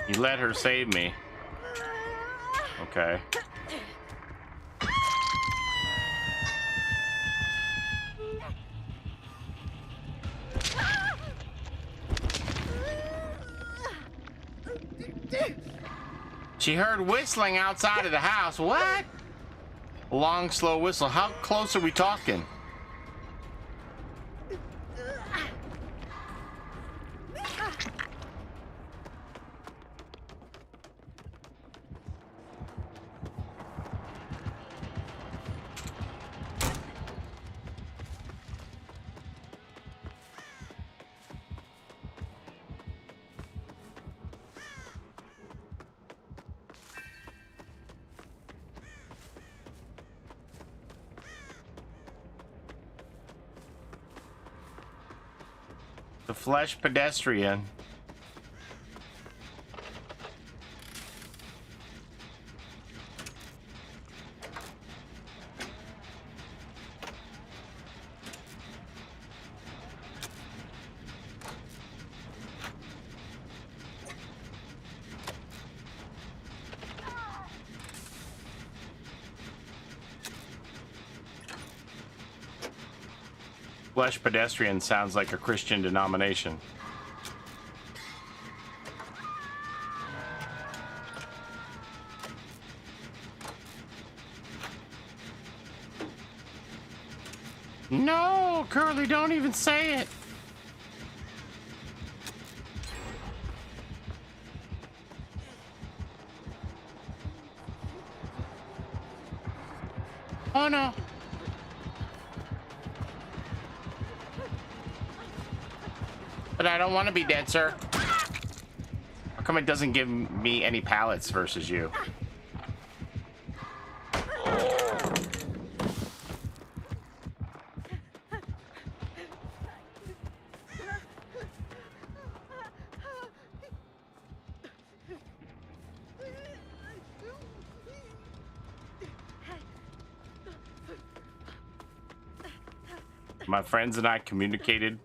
You let her save me. Okay. She heard whistling outside of the house. What? Long, slow whistle. How close are we talking? flesh pedestrian. Flesh pedestrian sounds like a Christian denomination. No, Curly, don't even say it. Oh no. But I don't want to be dead, sir. How come it doesn't give me any pallets versus you? My friends and I communicated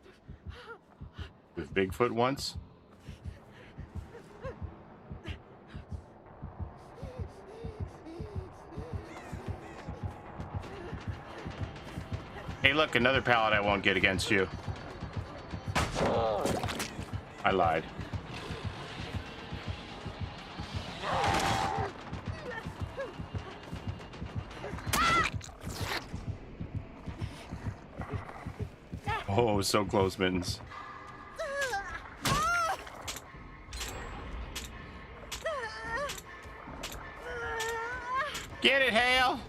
with Bigfoot once. Hey, look, another pallet I won't get against you. I lied. Oh, so close, Mittens. Get it, Hale!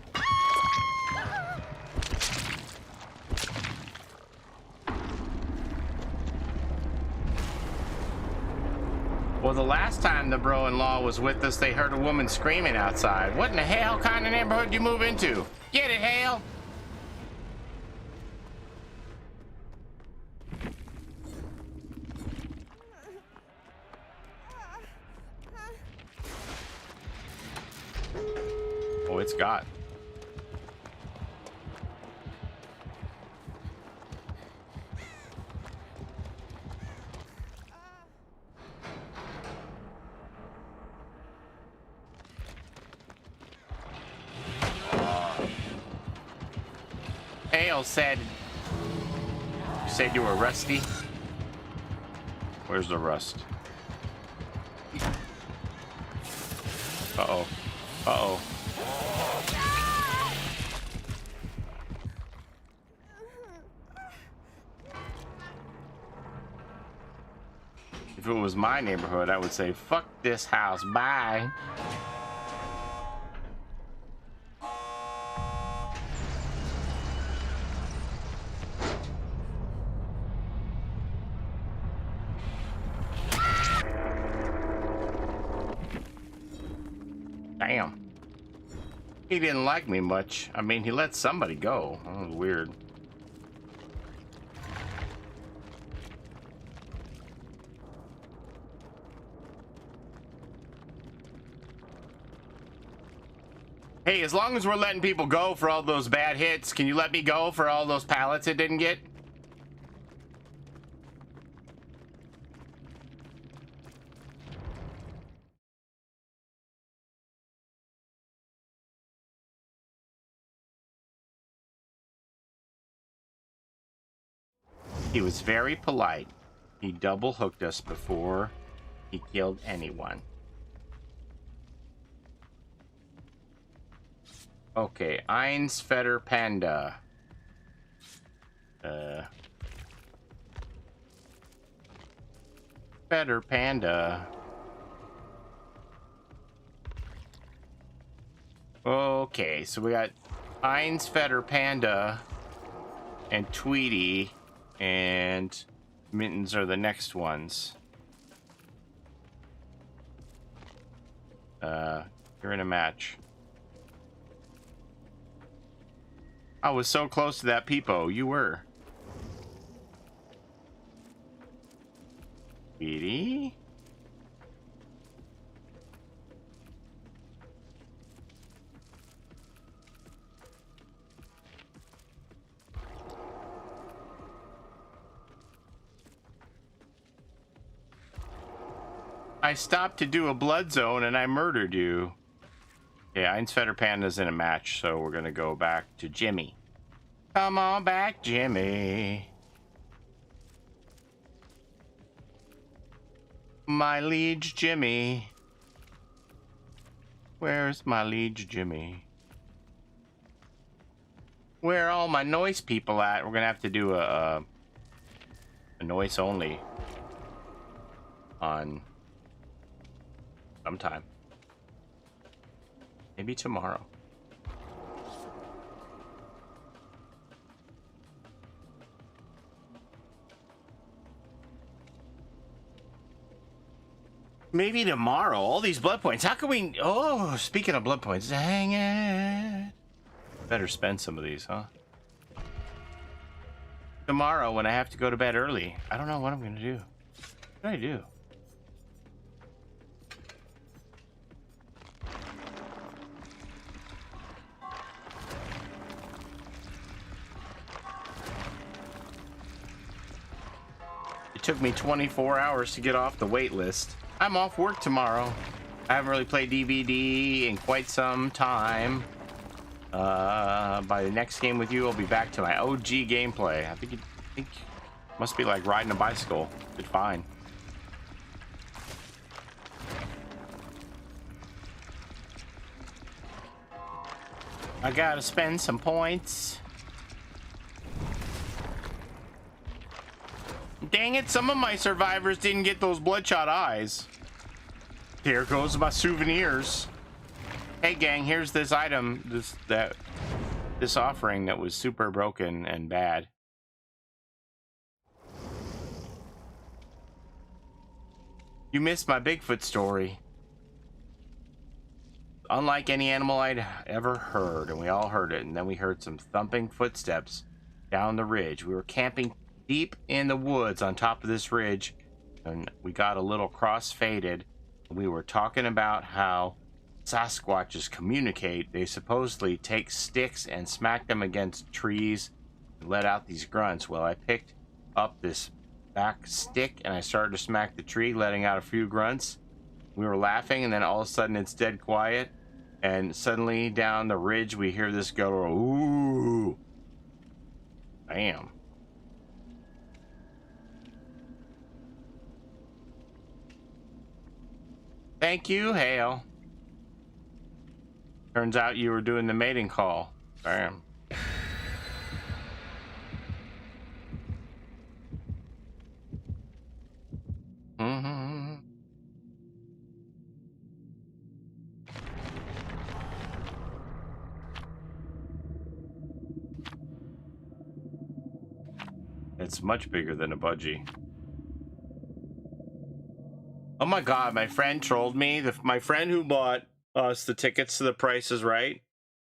Well, the last time the bro-in-law was with us, they heard a woman screaming outside. What in the hell kind of neighborhood you move into? Get it, Hale! Oh, it's got. Hale said, you said you were rusty? Where's the rust? Uh-oh. Uh-oh. If it was my neighborhood, I would say, fuck this house, bye. Damn. He didn't like me much. I mean, he let somebody go. That was weird. Hey, as long as we're letting people go for all those bad hits, can you let me go for all those pallets it didn't get? He was very polite. He double hooked us before he killed anyone. Okay, Eins Fetter Panda. Fetter Panda. Okay, so we got Eins Fetter Panda and Tweety and Mittens are the next ones. You're in a match. I was so close to that peepo. You were. Sweetie. I stopped to do a blood zone and I murdered you. Yeah, Einsfetter Panda's in a match, so we're gonna go back to Jimmy. Come on back, Jimmy. My liege Jimmy. Where's my liege Jimmy? Where are all my noise people at? We're gonna have to do a noise only on sometime. Maybe tomorrow. Maybe tomorrow. All these blood points. How can we... Oh, speaking of blood points. Dang it. Better spend some of these, huh? Tomorrow when I have to go to bed early. I don't know what I'm going to do. What do I do? It took me 24 hours to get off the wait list. I'm off work tomorrow. I haven't really played DVD in quite some time. By the next game with you, I'll be back to my OG gameplay. I think it must be like riding a bicycle. Did fine. I gotta spend some points. Dang it, some of my survivors didn't get those bloodshot eyes. Here goes my souvenirs. Hey gang, here's this item, this offering that was super broken and bad. You missed my Bigfoot story. Unlike any animal I'd ever heard, and we all heard it, and then we heard some thumping footsteps down the ridge. We were camping deep in the woods on top of this ridge, and we got a little cross-faded. We were talking about how Sasquatches communicate. They supposedly take sticks and smack them against trees and let out these grunts. Well, I picked up this back stick and I started to smack the tree, letting out a few grunts. We were laughing, and then all of a sudden it's dead quiet, and suddenly down the ridge we hear this go, ooh. Bam. Thank you, Hale. Turns out you were doing the mating call. Bam. Mm-hmm. It's much bigger than a budgie. Oh my god, my friend trolled me. My friend who bought us the tickets to The Price is Right.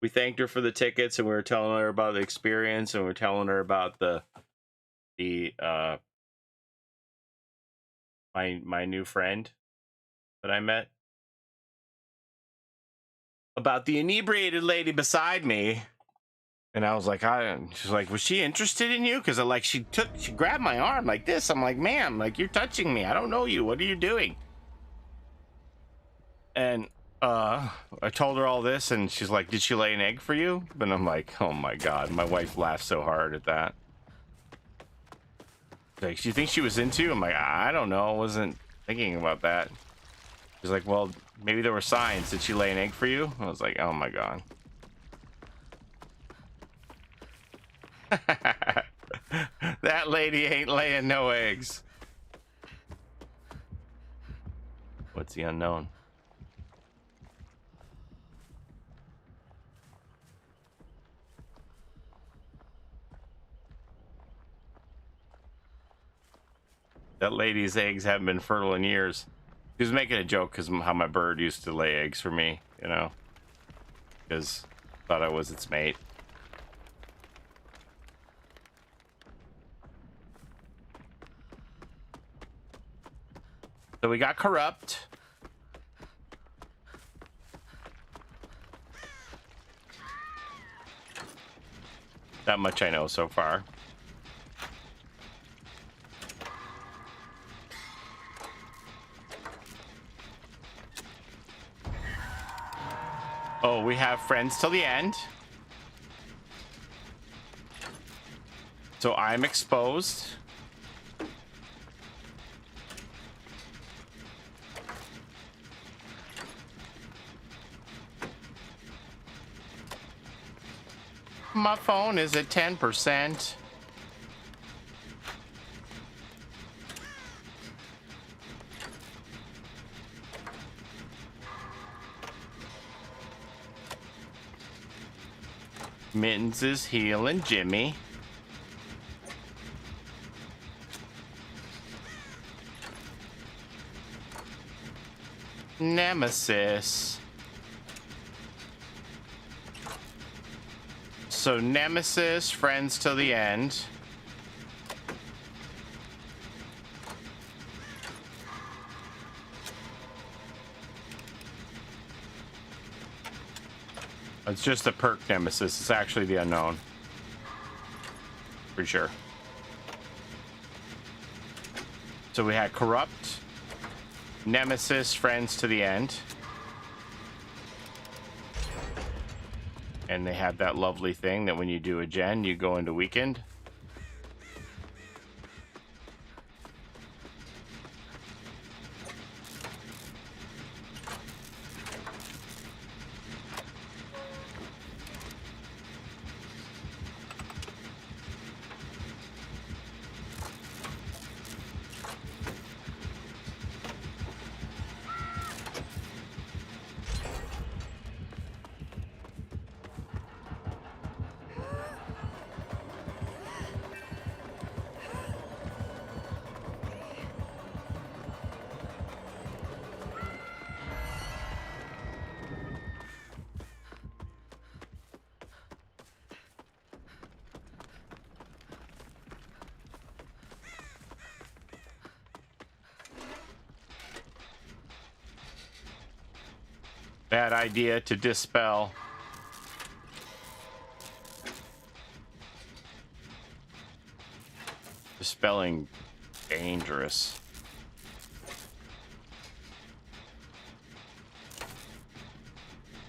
We thanked her for the tickets, and we were telling her about the experience, and we were telling her about my new friend that I met. About the inebriated lady beside me. And I was like, she's like, was she interested in you? Because she grabbed my arm like this. I'm like, ma'am, like, you're touching me. I don't know you. What are you doing? And I told her all this, and she's like, did she lay an egg for you? And I'm like, oh my god. My wife laughed so hard at that. Like, do you think she was into you? I'm like, I don't know. I wasn't thinking about that. She's like, well, maybe there were signs. Did she lay an egg for you? I was like, oh my god. That lady ain't laying no eggs. What's the unknown? That lady's eggs haven't been fertile in years. She was making a joke because how my bird used to lay eggs for me, you know, because thought I was its mate. So we got corrupt. That much I know so far. Oh, we have friends till the end. So I'm exposed. My phone is at 10%. Mittens is healing Jimmy. Nemesis. So Nemesis, friends till the end. It's just the perk Nemesis. It's actually the unknown. For sure. So we had Corrupt, Nemesis, friends to the end. And they have that lovely thing that when you do a gen, you go into weekend. Bad idea to dispel. Dispelling dangerous.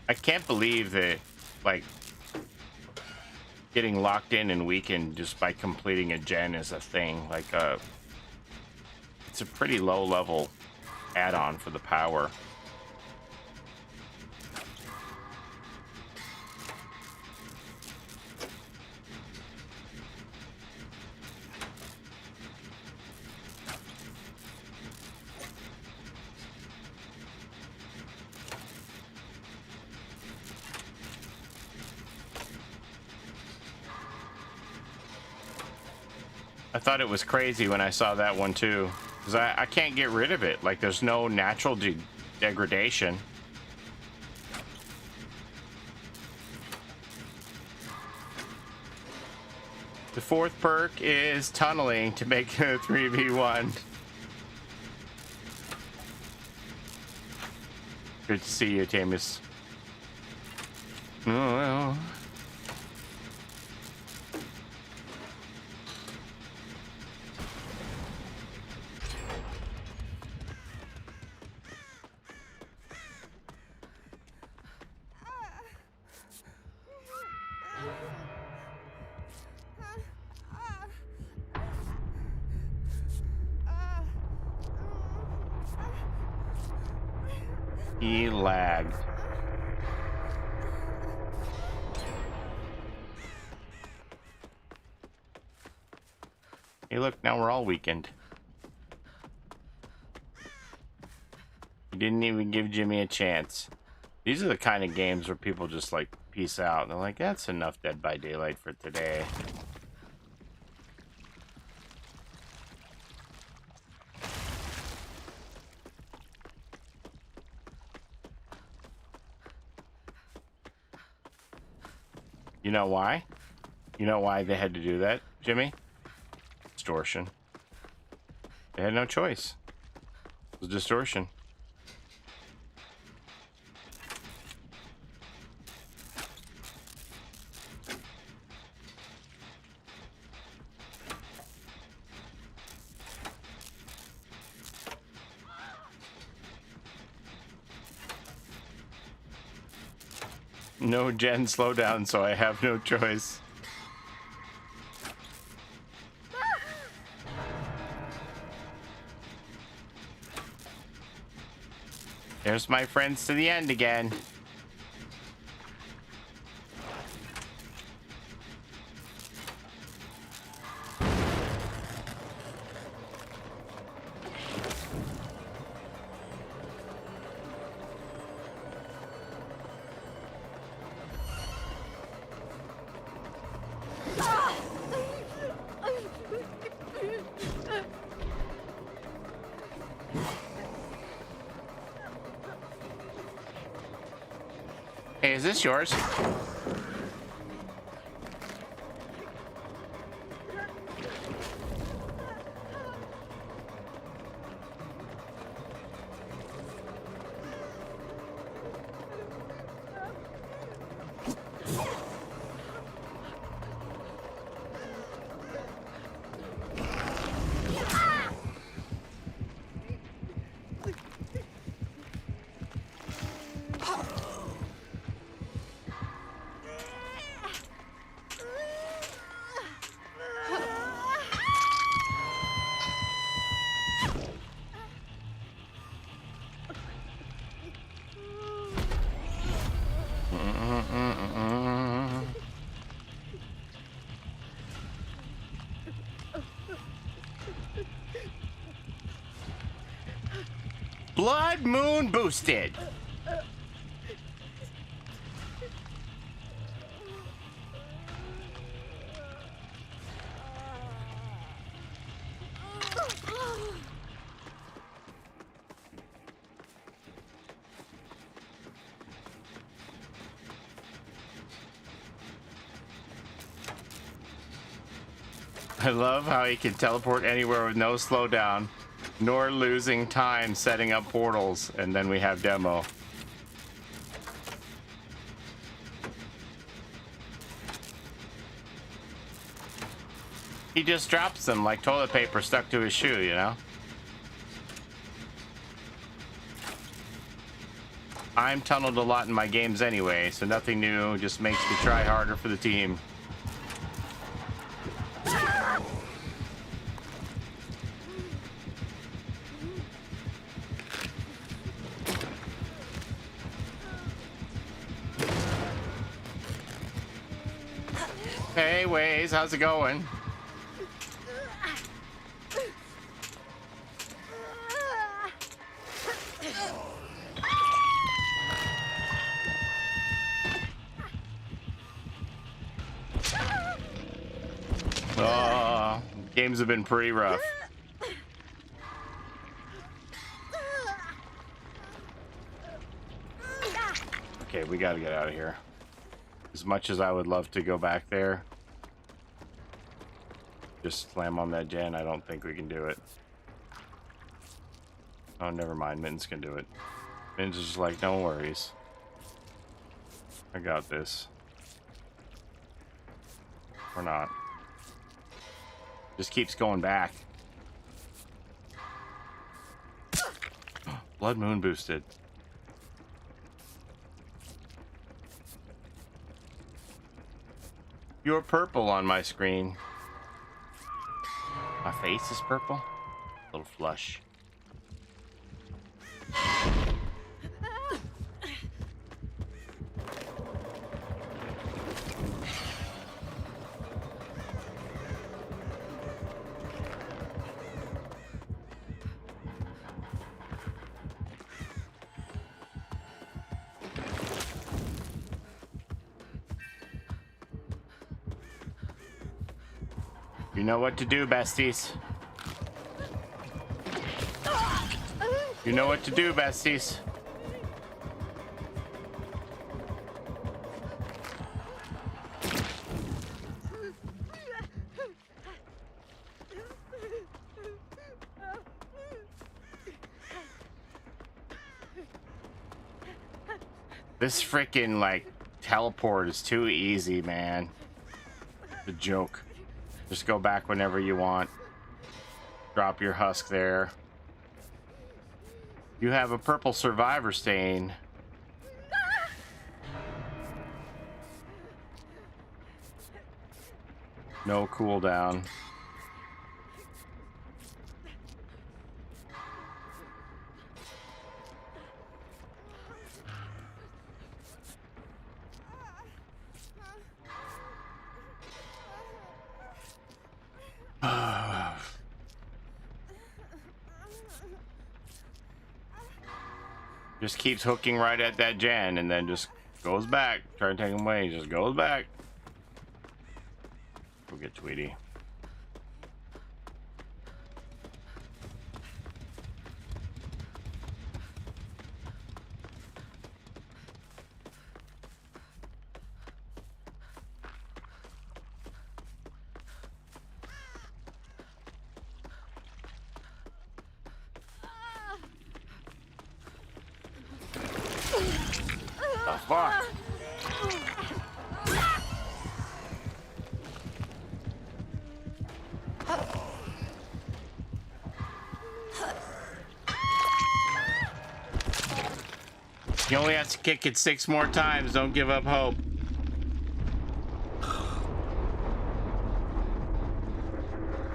I can't believe that, like, getting locked in weakened just by completing a gen is a thing. Like, it's a pretty low level add-on for the power. I thought it was crazy when I saw that one too, because I can't get rid of it. Like, there's no natural degradation. The fourth perk is tunneling to make a 3v1. Good to see you, Tamus. Oh, well. He lagged. Hey, look, now we're all weakened. You didn't even give Jimmy a chance. These are the kind of games where people just, like, peace out. They're like, that's enough Dead by Daylight for today. You know why? You know why they had to do that, Jimmy? Extortion. They had no choice. The distortion. No gen slowdown, so I have no choice. There's my friends to the end again. Hey, is this yours? Blood Moon boosted. I love how he can teleport anywhere with no slowdown, nor losing time setting up portals, and then we have demo. He just drops them like toilet paper stuck to his shoe, you know? I'm tunneled a lot in my games anyway, so nothing new, just makes me try harder for the team. Hey, Waze, how's it going? Oh, games have been pretty rough. Okay, we gotta get out of here. As much as I would love to go back there, just slam on that gen, I don't think we can do it. Oh, never mind. Mittens can do it. Mittens is just like, no worries. I got this. Or not. Just keeps going back. Blood Moon boosted. You're purple on my screen. My face is purple. A little flush. You know what to do, besties. You know what to do, besties. This freaking like teleport is too easy, man. The joke. Just go back whenever you want. Drop your husk there. You have a purple survivor stain. No cooldown. Just keeps hooking right at that gen and then just goes back. Try to take him away. He just goes back. Go get Tweety. The fuck? You only have to kick it 6 more times. Don't give up hope.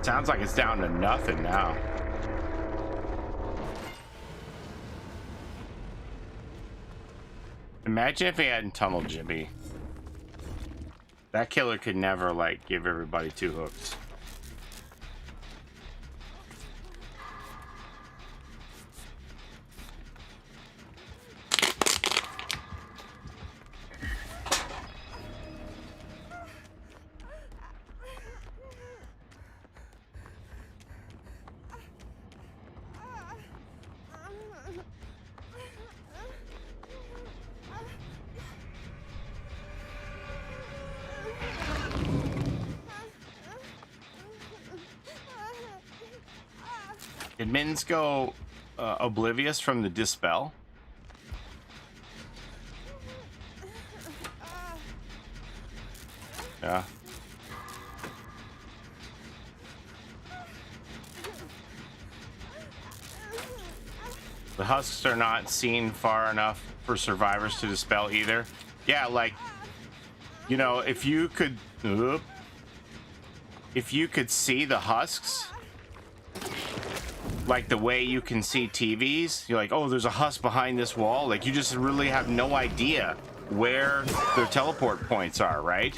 Sounds like it's down to nothing now. Imagine if he hadn't tunneled Jimmy. That killer could never, like, give everybody 2 hooks. Did Mittens go oblivious from the dispel? Yeah. The husks are not seen far enough for survivors to dispel either. Yeah, like, you know, if you could see the husks, like the way you can see TVs, you're like, oh, there's a husk behind this wall. Like, you just really have no idea where their teleport points are, right?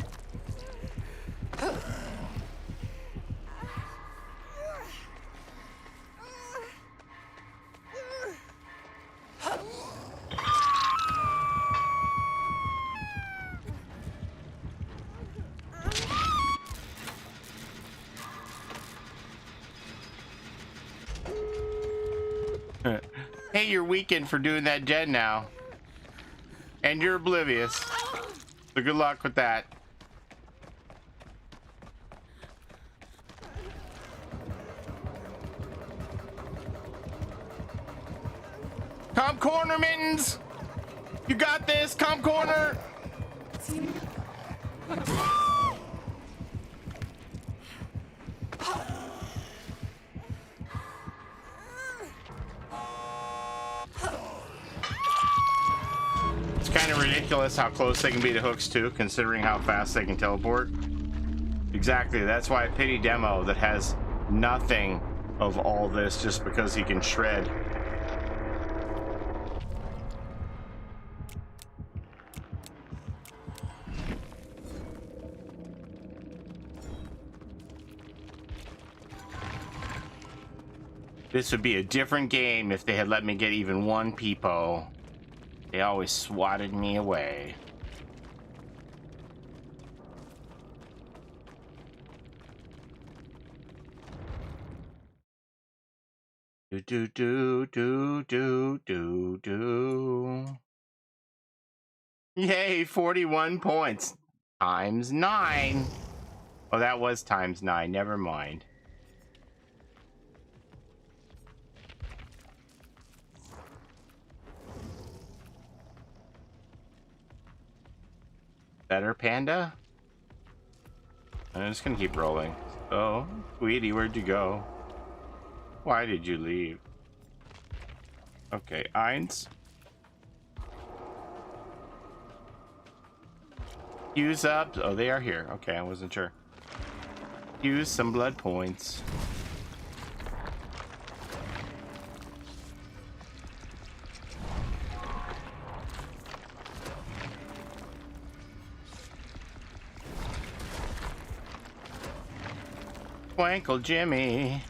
Hey, you're weakened for doing that gen now. And you're oblivious. So good luck with that. Come corner, Mittens! You got this! Come corner! It's kind of ridiculous how close they can be to hooks too, considering how fast they can teleport. Exactly, that's why I pity Demo that has nothing of all this just because he can shred. This would be a different game if they had let me get even 1 peepo. They always swatted me away. Do do do do do do do. Yay, 41 points. Times 9. Oh, that was times 9. Never mind. Better panda? I'm just gonna keep rolling. Oh, sweetie, where'd you go? Why did you leave? Okay, Eins. Use up. Oh, they are here. Okay, I wasn't sure. Use some blood points. Twinkle Jimmy.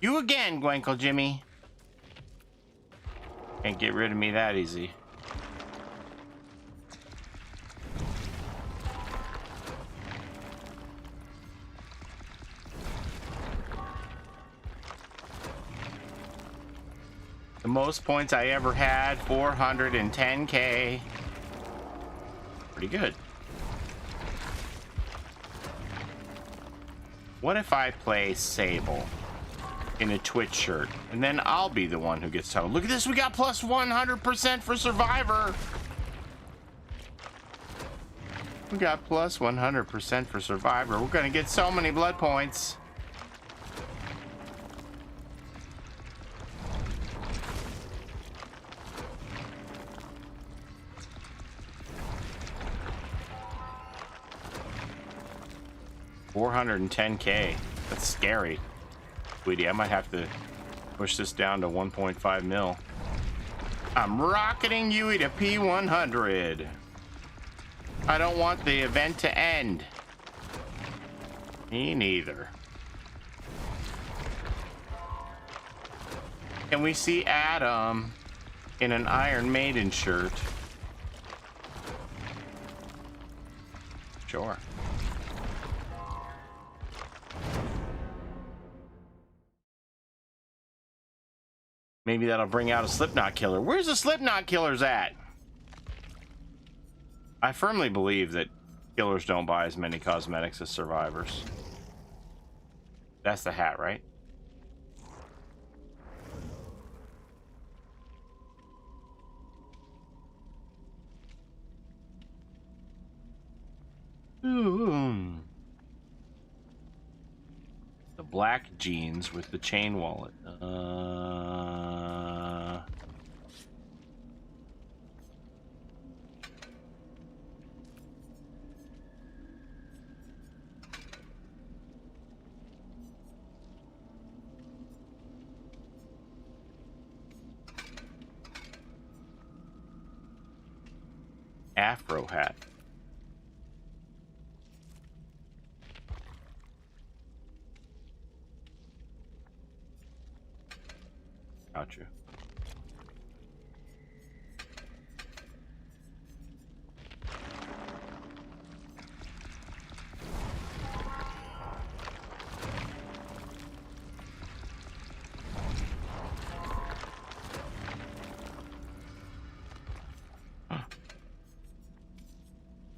You again, Gwinkle Jimmy. Can't get rid of me that easy. The most points I ever had, 410k. Pretty good. What if I play Sable in a Twitch shirt, and then I'll be the one who gets told, look at this, we got plus 100% for Survivor. We got plus 100% for Survivor. We're gonna get so many blood points. $410k. That's scary. Sweetie, I might have to push this down to 1.5 mil. I'm rocketing Yui to P100. I don't want the event to end. Me neither. Can we see Adam in an Iron Maiden shirt? Sure. Maybe that'll bring out a Slipknot killer. Where's the Slipknot killers at? I firmly believe that killers don't buy as many cosmetics as survivors. That's the hat, right? Ooh. The black jeans with the chain wallet. Afro hat. Got you.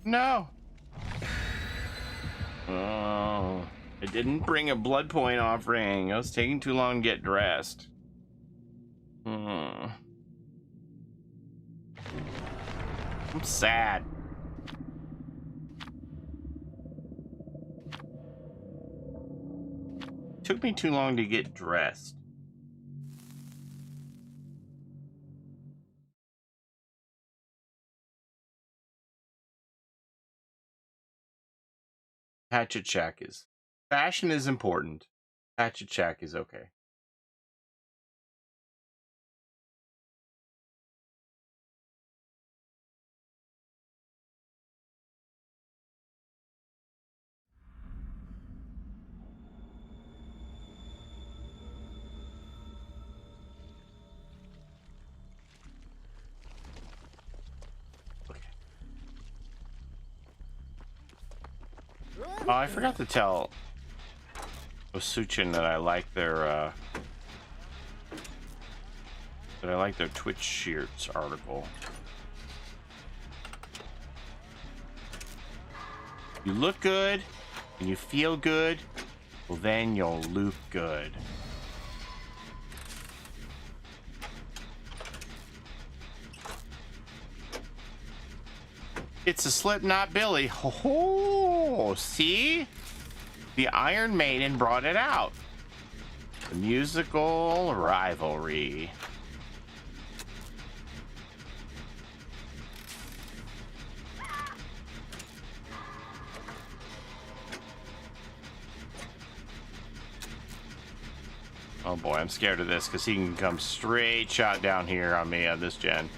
No. Oh, I didn't bring a blood point offering. I was taking too long to get dressed. I'm sad. Took me too long to get dressed. Hatchet Shack is. Fashion is important. Hatchet Shack is okay. Oh, I forgot to tell Osuchin that I like their Twitch shirts article. You look good, and you feel good, well then you'll loot good. It's a Slipknot Billy. Oh, see? The Iron Maiden brought it out. The musical rivalry. Oh boy, I'm scared of this because he can come straight shot down here on me on this gen.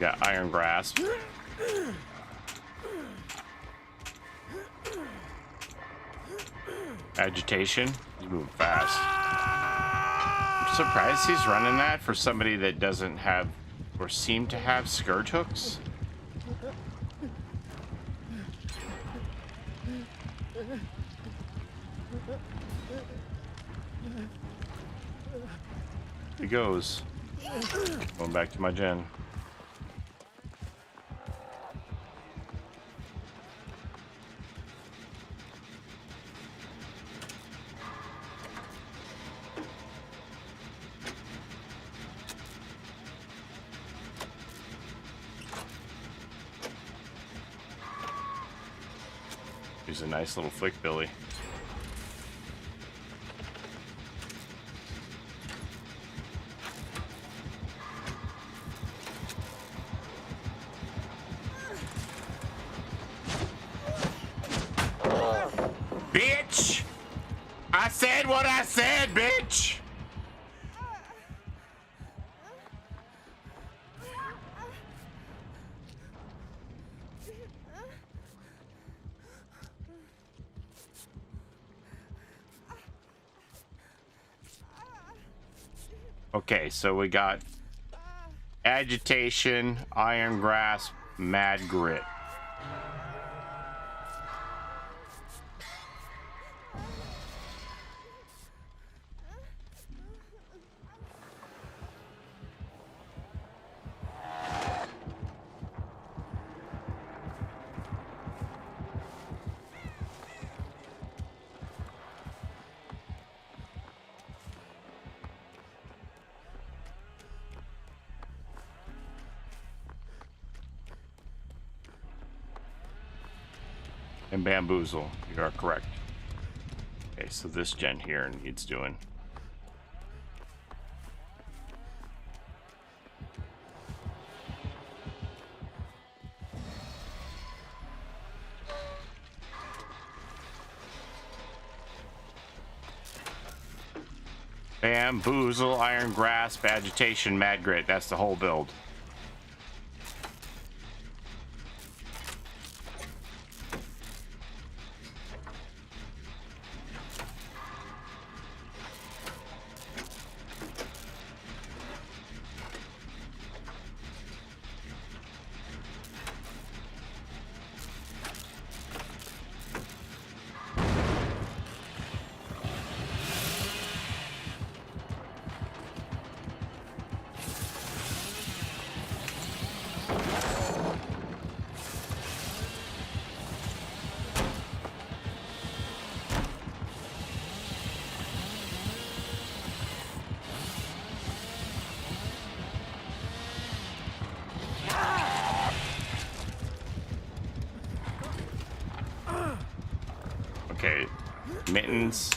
Got Iron Grasp. Agitation. He's moving fast. I'm surprised he's running that for somebody that doesn't have or seem to have scourge hooks. He goes. Going back to my gen. He's a nice little flick Billy. Bitch! I said what I said, bitch! Okay, so we got Agitation, Iron Grasp, Mad Grit. And Bamboozle, you are correct. Okay, so this gen here needs doing. Bamboozle, Iron Grasp, Agitation, Mad Grit. That's the whole build. Okay, Mittens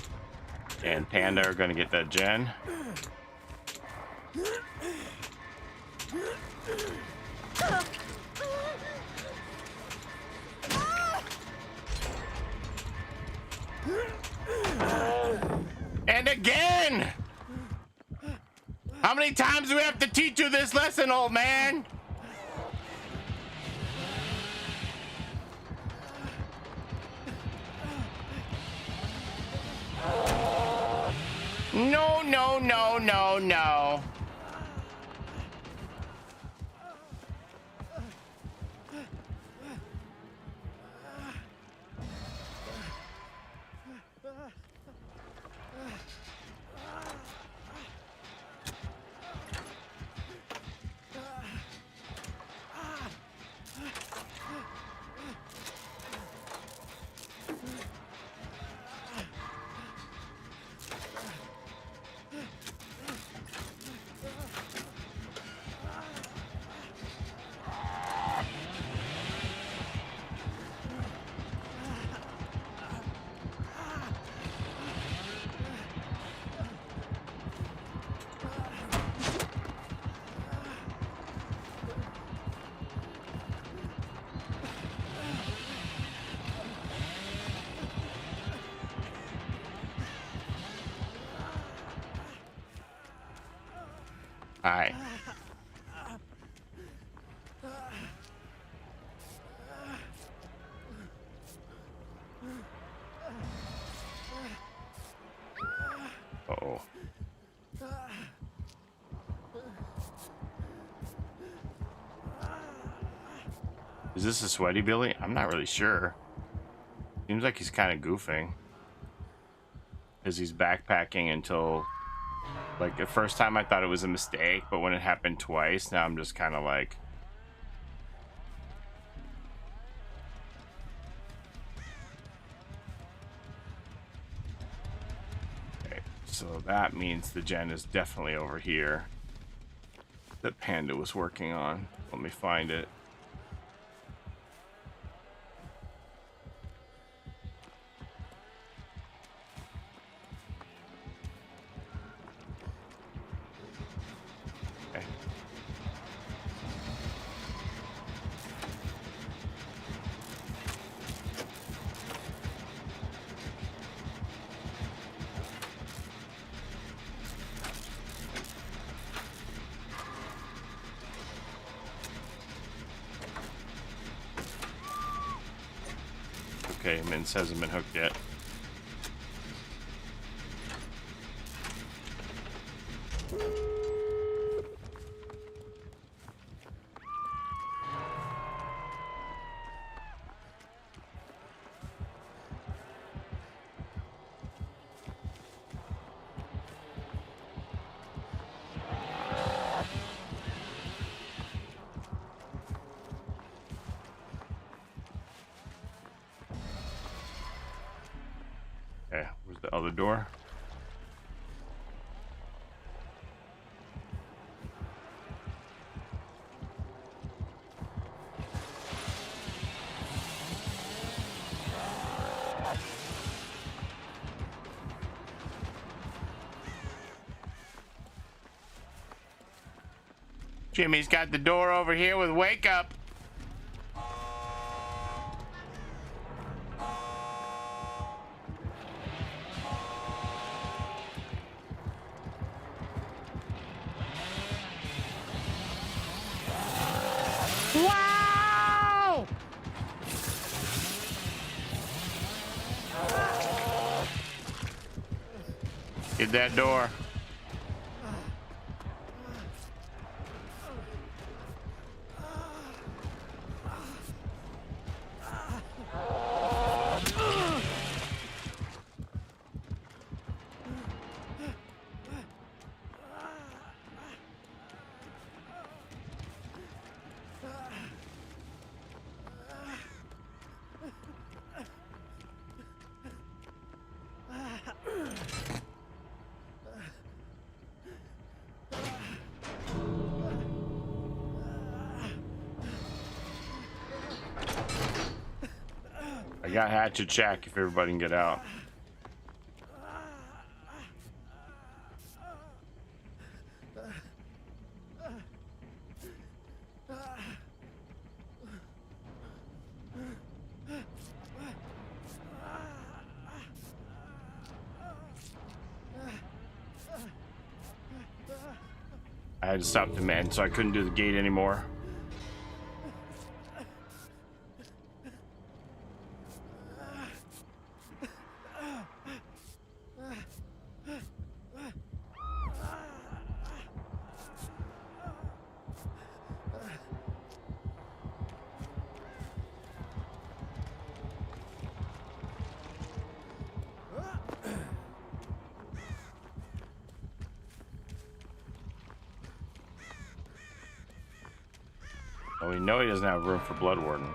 and Panda are gonna get that gen. And again! How many times do we have to teach you this lesson, old man? No, no, no, no, no. All right. Uh-oh. Is this a sweaty Billy? I'm not really sure. Seems like he's kind of goofing. Because he's backpacking until... Like, the first time I thought it was a mistake, but when it happened twice, now I'm just kind of like... Okay, so that means the gen is definitely over here. That Panda was working on. Let me find it. Okay. Okay, Mince hasn't been hooked yet. Okay, where's the other door? Jimmy's got the door over here with wake up. Wow! Get that door. got hatchet shack if everybody can get out. I had to stop the man, so I couldn't do the gate anymore. Oh, we know he doesn't have room for Blood Warden.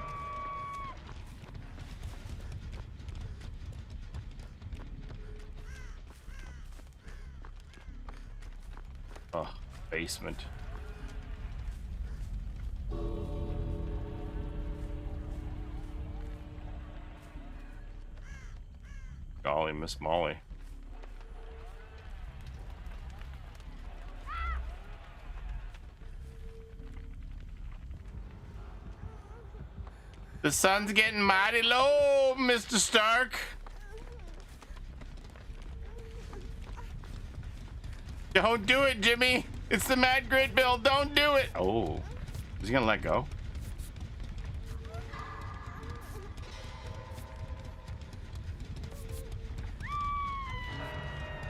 Oh, basement. Golly, Miss Molly. The sun's getting mighty low, Mr. Stark. Don't do it, Jimmy. It's the Mad Grid Bill. Don't do it. Oh, is he gonna let go?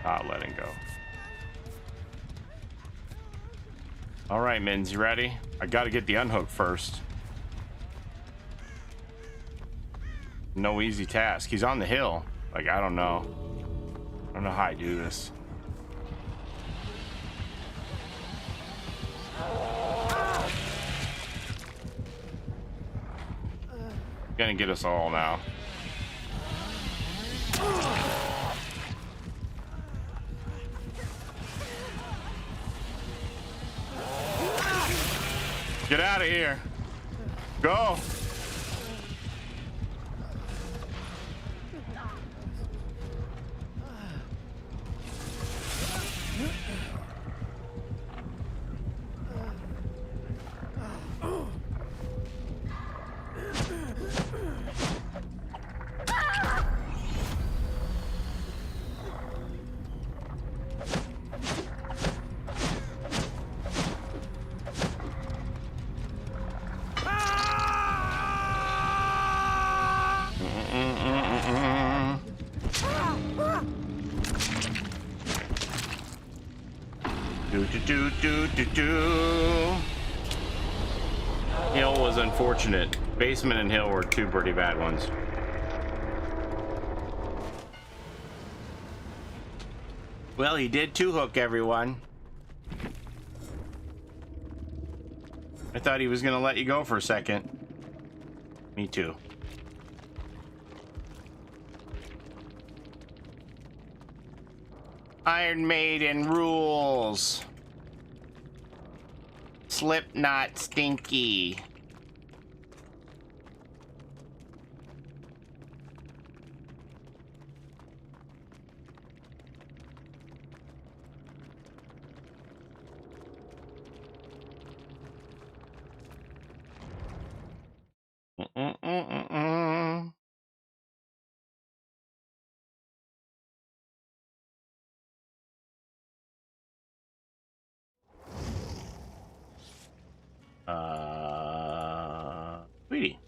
Not letting go. All right, Mins, you ready? I gotta get the unhook first. No easy task. He's on the hill. Like, I don't know. I don't know how I do this. Gonna get us all now. Get out of here. Go. Hill was unfortunate. Basement and Hill were two pretty bad ones. Well, he did two hook everyone. I thought he was gonna let you go for a second. Me too. Iron Maiden rules. Slipknot stinky. Sweetie.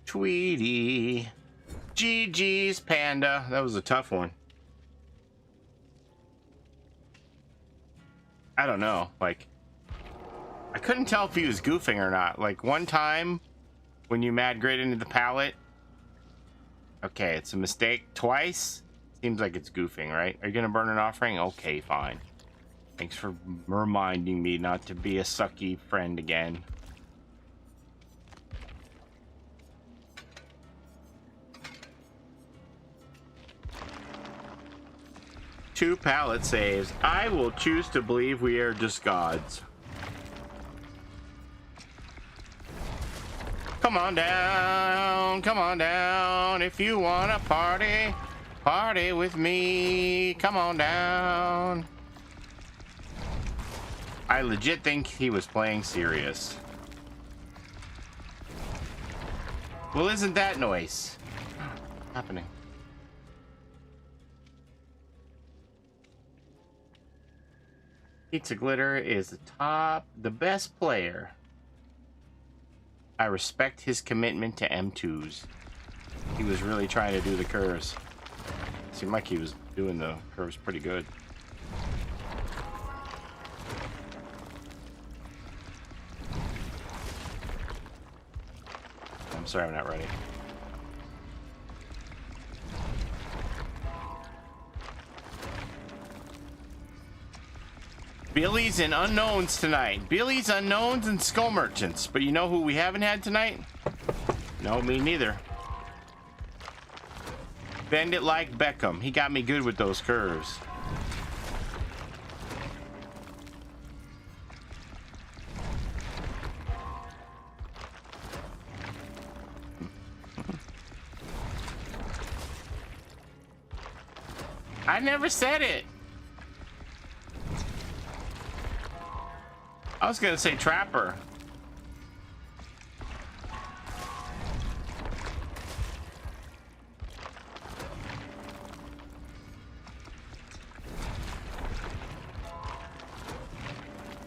Tweety. GG's, Panda. That was a tough one. I don't know. Like, I couldn't tell if he was goofing or not. Like, one time when you mad grid into the pallet. Okay, it's a mistake. Twice? Seems like it's goofing, right? Are you gonna burn an offering? Okay, fine. Thanks for reminding me not to be a sucky friend again. 2 pallet saves. I will choose to believe we are just gods. Come on down if you want to party with me. Come on down. I legit think he was playing serious. Well, isn't that noise happening? Pizza Glitter is the best player. I respect his commitment to M2s. He was really trying to do the curves. Seemed like he was doing the curves pretty good. I'm sorry, I'm not ready. Billy's and Unknowns tonight. Billy's, Unknowns, and Skull Merchants. But you know who we haven't had tonight? No, me neither. Bend it like Beckham. He got me good with those curves. I never said it. I was gonna say Trapper.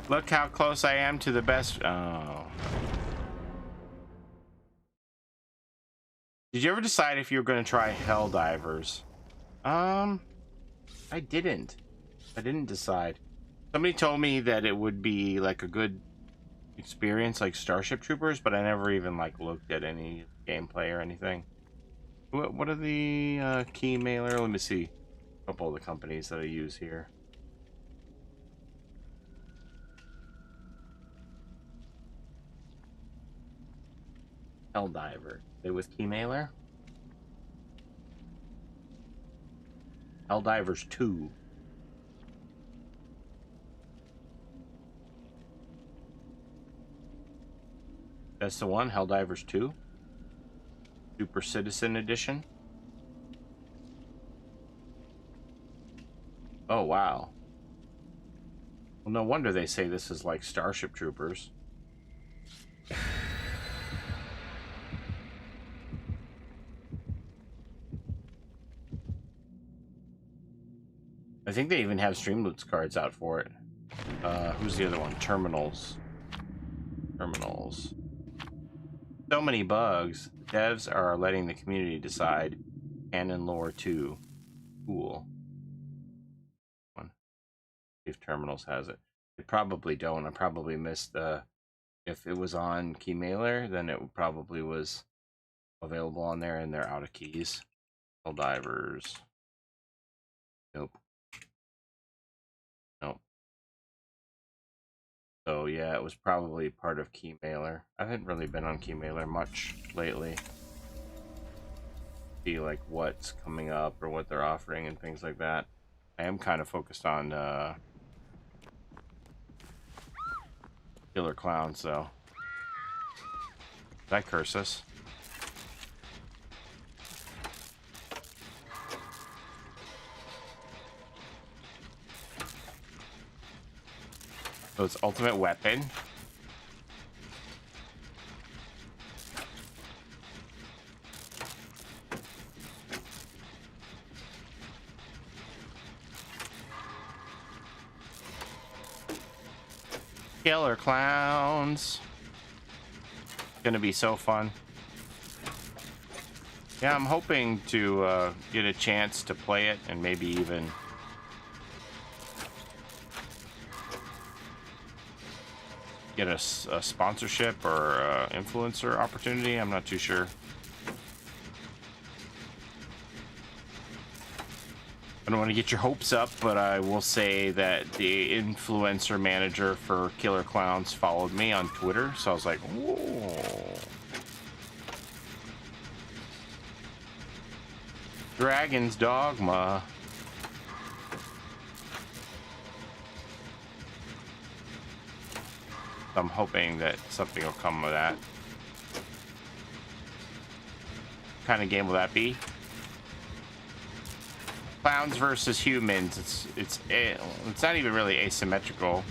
Look how close I am to the best. Oh. Did you ever decide if you were going to try Helldivers? I didn't. I didn't decide. Somebody told me that it would be like a good experience like Starship Troopers, but I never even like looked at any gameplay or anything. What are the key mailer? Let me see a couple of the companies that I use here. Helldiver. They with key mailer? Helldivers 2. That's the one, Helldivers 2. Super Citizen Edition. Oh, wow. Well, no wonder they say this is like Starship Troopers. I think they even have Streamloots cards out for it. Who's the other one? Terminals. Terminals. So many bugs. Devs are letting the community decide. Canon lore 2. Cool. One. See if Terminals has it. They probably don't. I probably missed the... If it was on Keymailer, then it probably was available on there and they're out of keys. Helldivers. Nope. Nope. So yeah, it was probably part of Keymailer. I haven't really been on Keymailer much lately. See like what's coming up or what they're offering and things like that. I am kind of focused on Killer Clowns though. Did I curse us? So it's ultimate weapon. Killer Clowns. Gonna be so fun. Yeah, I'm hoping to get a chance to play it and maybe even get a sponsorship or influencer opportunity. I'm not too sure. I don't want to get your hopes up, but I will say that the influencer manager for Killer Clowns followed me on Twitter, so I was like, whoa. Dragon's Dogma. I'm hoping that something will come of that. What kind of game will that be? Clowns versus humans. It's not even really asymmetrical.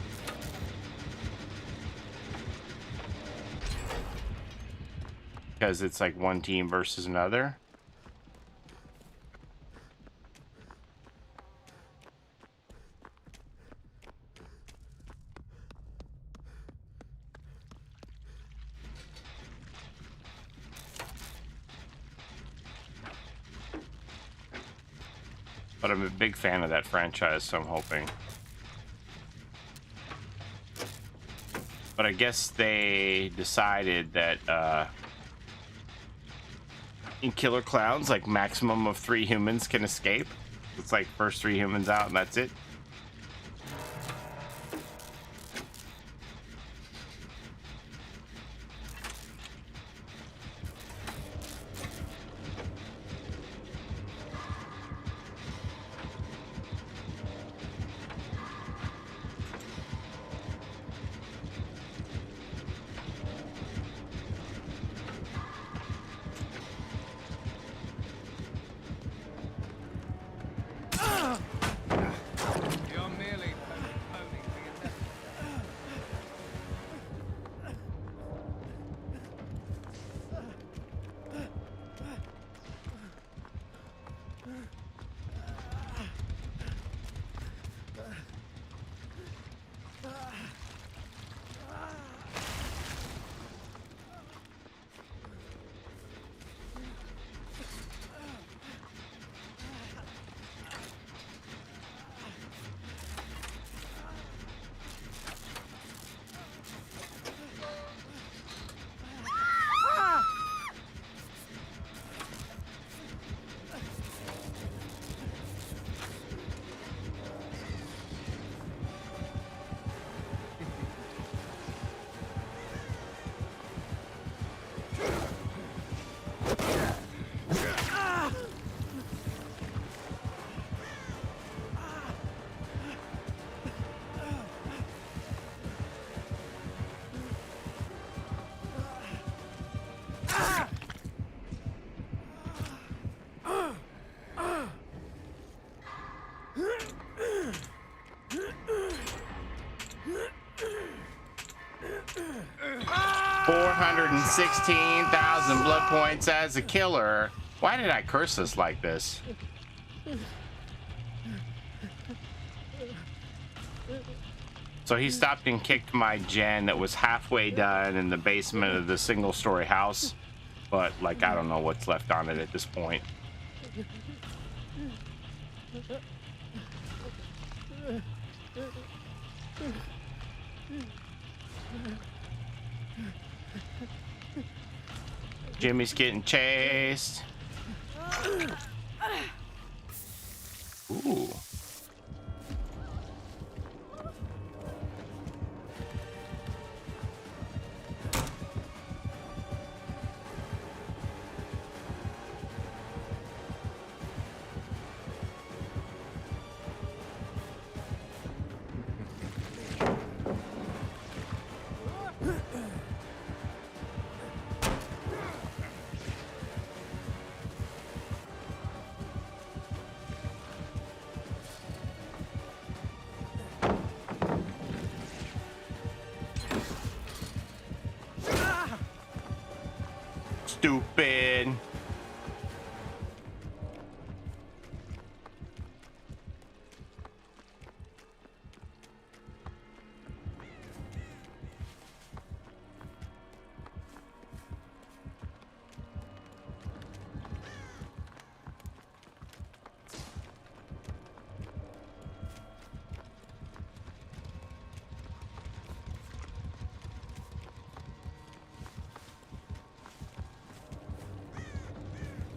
Because it's like one team versus another. But I'm a big fan of that franchise, so I'm hoping. But I guess they decided that in Killer Clowns, like maximum of 3 humans can escape. It's like first 3 humans out and that's it. You're merely postponing the inevitable. 416,000 blood points as a killer. Why did I curse us like this? So he stopped and kicked my gen that was halfway done in the basement of the single-story house, but like I don't know what's left on it at this point. Jimmy's getting chased. Ooh. Stupid.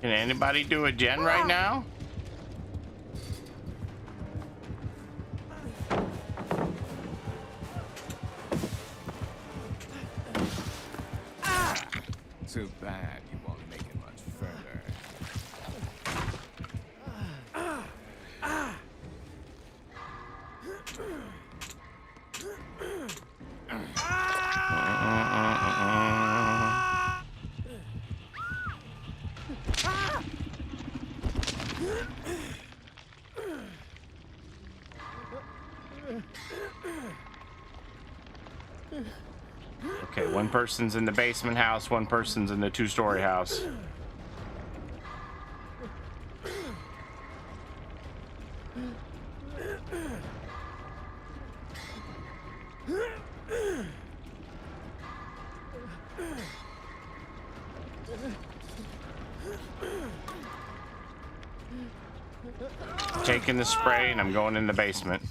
Can anybody do a gen right now? Too bad you won't make it much further. Okay, one person's in the basement house, one person's in the two-story house. I'm taking the spray and I'm going in the basement.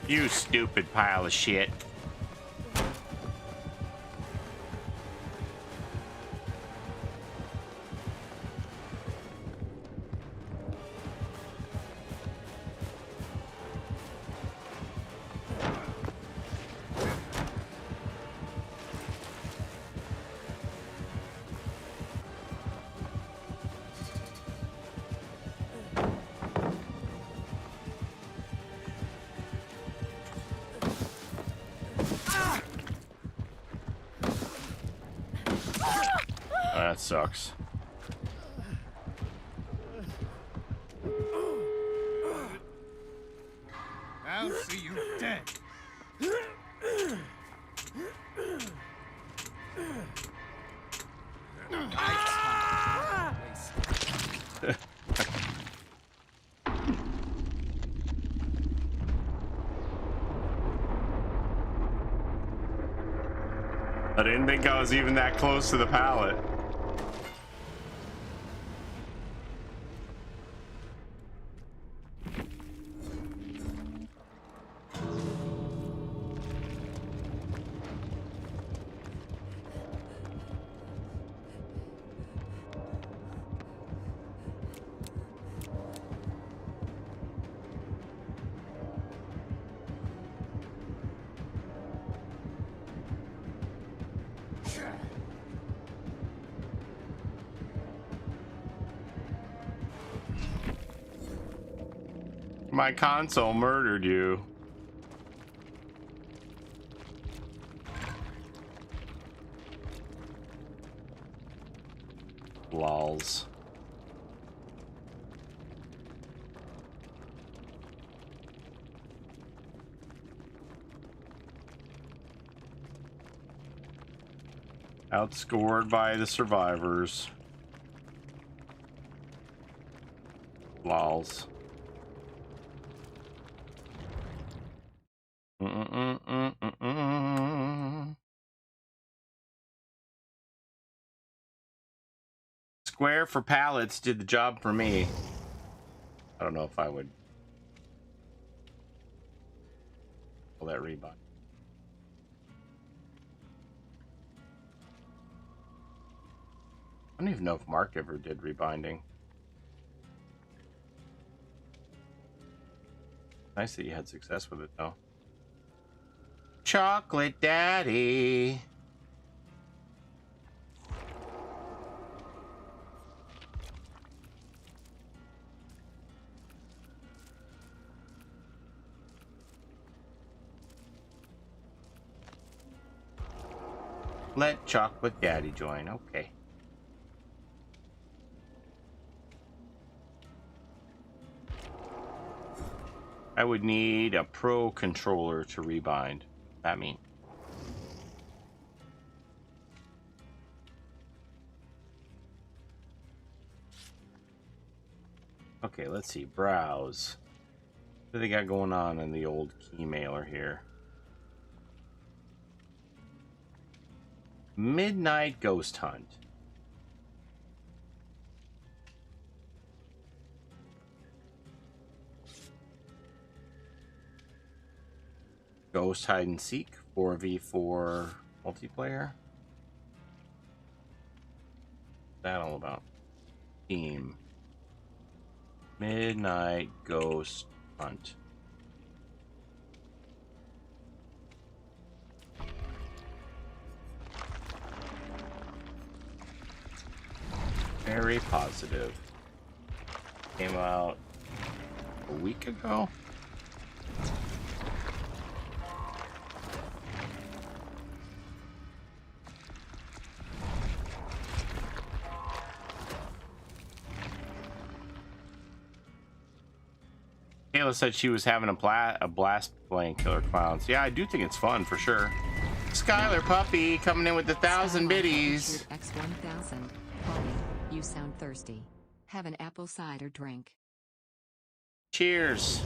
You stupid pile of shit. That sucks. I'll see you dead. I didn't think I was even that close to the pallet. My console murdered you. Lols. Outscored by the survivors. Lols. Square for pallets did the job for me. I don't know if I would pull that rebind. I don't even know if Mark ever did rebinding. Nice that you had success with it though. Chocolate Daddy. Let Chocolate Daddy join. Okay. I would need a pro controller to rebind. That means. Okay, let's see. Browse. What do they got going on in the old key mailer here? Midnight Ghost Hunt. Ghost Hide and Seek 4v4 multiplayer. What's that all about? Team. Midnight Ghost Hunt. Very positive. Came out a week ago. Kayla said she was having a blast playing Killer Clowns. Yeah, I do think it's fun for sure. Skylar Puppy coming in with 1,000 biddies. X1000. Paulie, you sound thirsty. Have an apple cider drink. Cheers.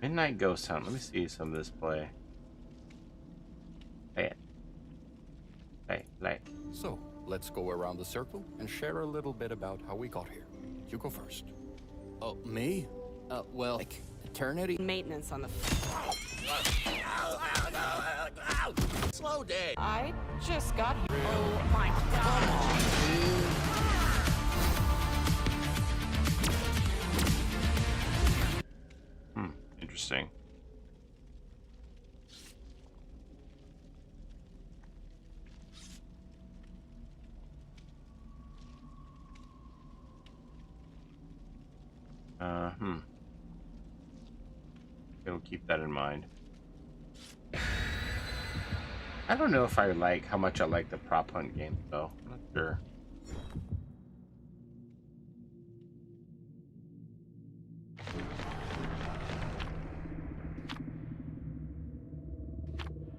Midnight Ghost Hunt. Let me see some of this play. Play it. Play. So, let's go around the circle and share a little bit about how we got here. You go first. Oh, me? Well, like eternity? Maintenance on the Slow day. I just got here. Oh my god. Interesting. We'll keep that in mind. I don't know if I like how much I like the prop hunt game though. I'm not sure.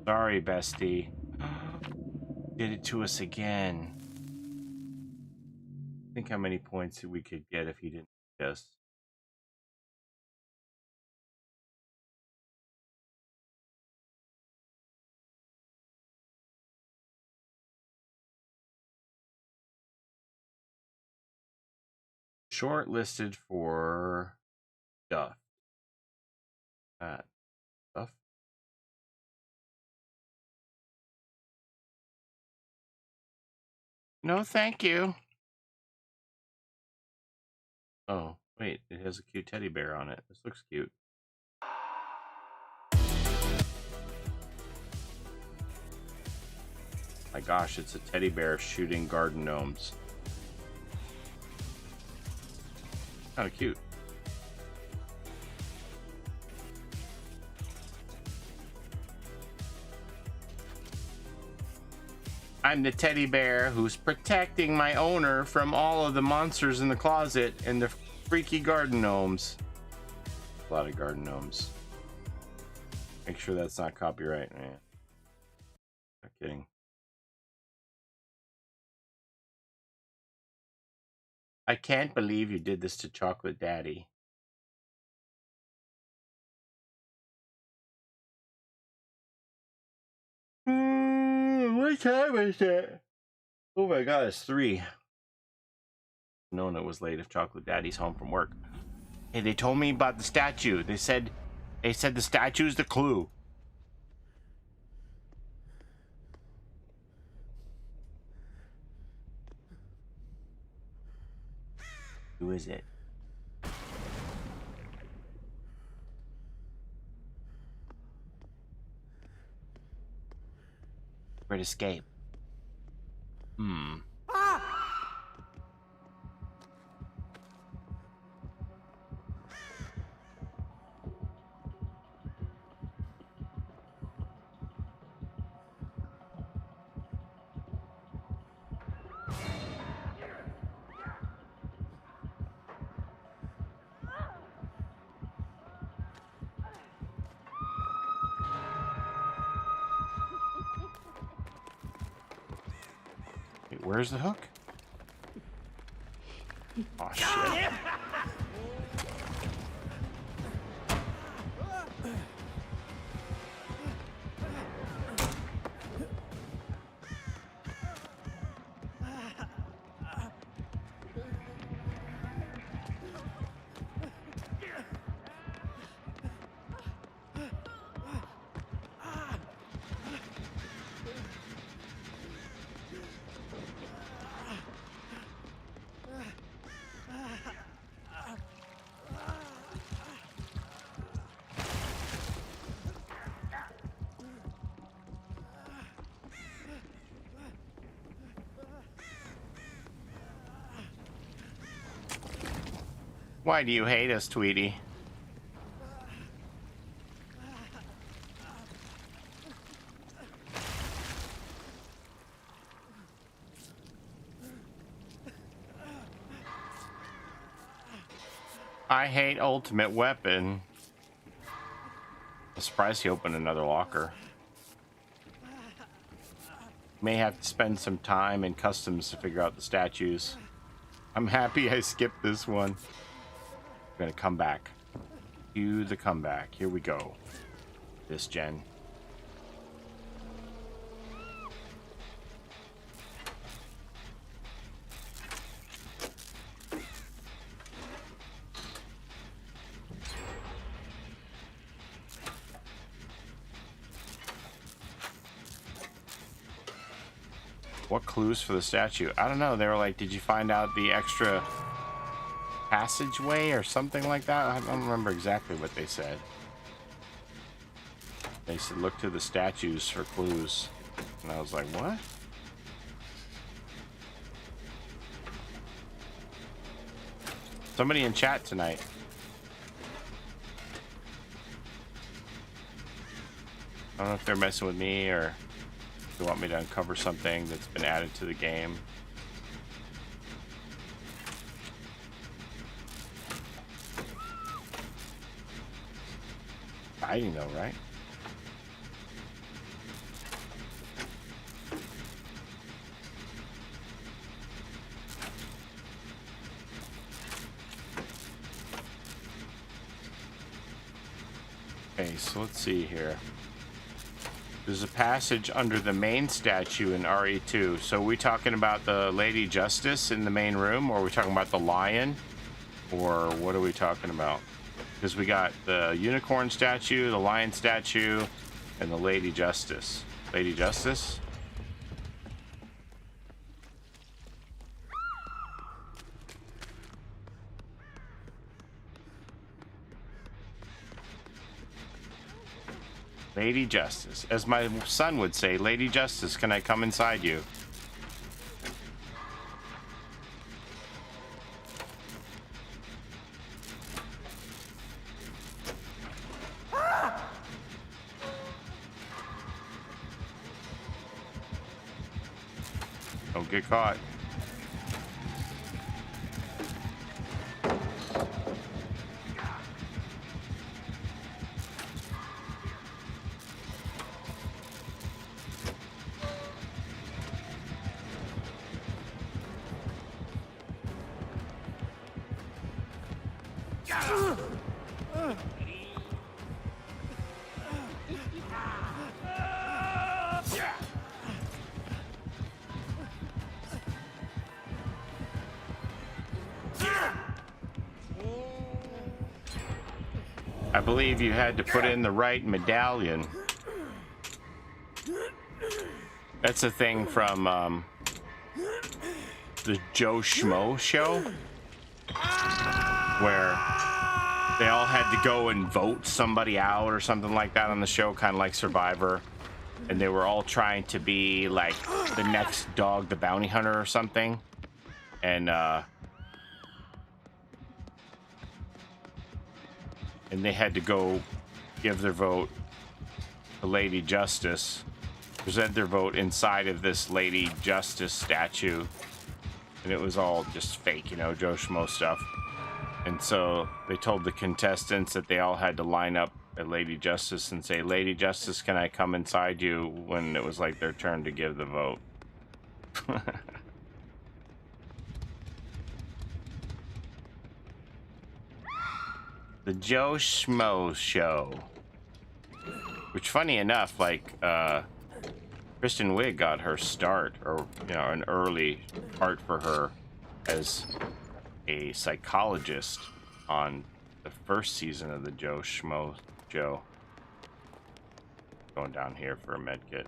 Sorry, bestie. Did it to us again. Think how many points we could get if he didn't hit us. Shortlisted for stuff. Stuff. No, thank you. Oh, wait, it has a cute teddy bear on it. This looks cute. My gosh, it's a teddy bear shooting garden gnomes. Kind of cute. I'm the teddy bear who's protecting my owner from all of the monsters in the closet and the freaky garden gnomes. A lot of garden gnomes. Make sure that's not copyright, man. Not kidding. I can't believe you did this to Chocolate Daddy. What time is it? Oh my god, it's 3. Knowing it was late if Chocolate Daddy's home from work. Hey, they told me about the statue. They said the statue's the clue. Who is it? Where'd escape? Wait, where's the hook? Oh shit. Why do you hate us, Tweety? I hate Ultimate Weapon. I'm surprised he opened another locker. May have to spend some time in customs to figure out the statues. I'm happy I skipped this one. I'm gonna come back. Cue the comeback. Here we go. This gen. What clues for the statue? I don't know. They were like, did you find out the extra passageway or something like that? I don't remember exactly what they said. They said, look to the statues for clues. And I was like, what? Somebody in chat tonight. I don't know if they're messing with me or they want me to uncover something that's been added to the game. Exciting though, right? Okay, so let's see here. There's a passage under the main statue in RE2. So are we talking about the Lady Justice in the main room, or are we talking about the lion? Or what are we talking about? Because we got the unicorn statue, the lion statue, and the Lady Justice. Lady Justice? Lady Justice. As my son would say, Lady Justice, can I come inside you? Don't get caught. I believe you had to put in the right medallion. That's a thing from the Joe Schmo show, where they all had to go and vote somebody out or something like that on the show, kind of like Survivor. And they were all trying to be like the next Dog the Bounty Hunter or something. And they had to go give their vote to Lady Justice, present their vote inside of this Lady Justice statue. And it was all just fake, you know, Joe Schmo stuff. And so they told the contestants that they all had to line up at Lady Justice and say, Lady Justice, can I come inside you, when it was like their turn to give the vote. The Joe Schmo show. Which, funny enough, like, Kristen Wiig got her start, or, you know, an early part for her as a psychologist on the first season of the Joe Schmo show. Going down here for a med kit.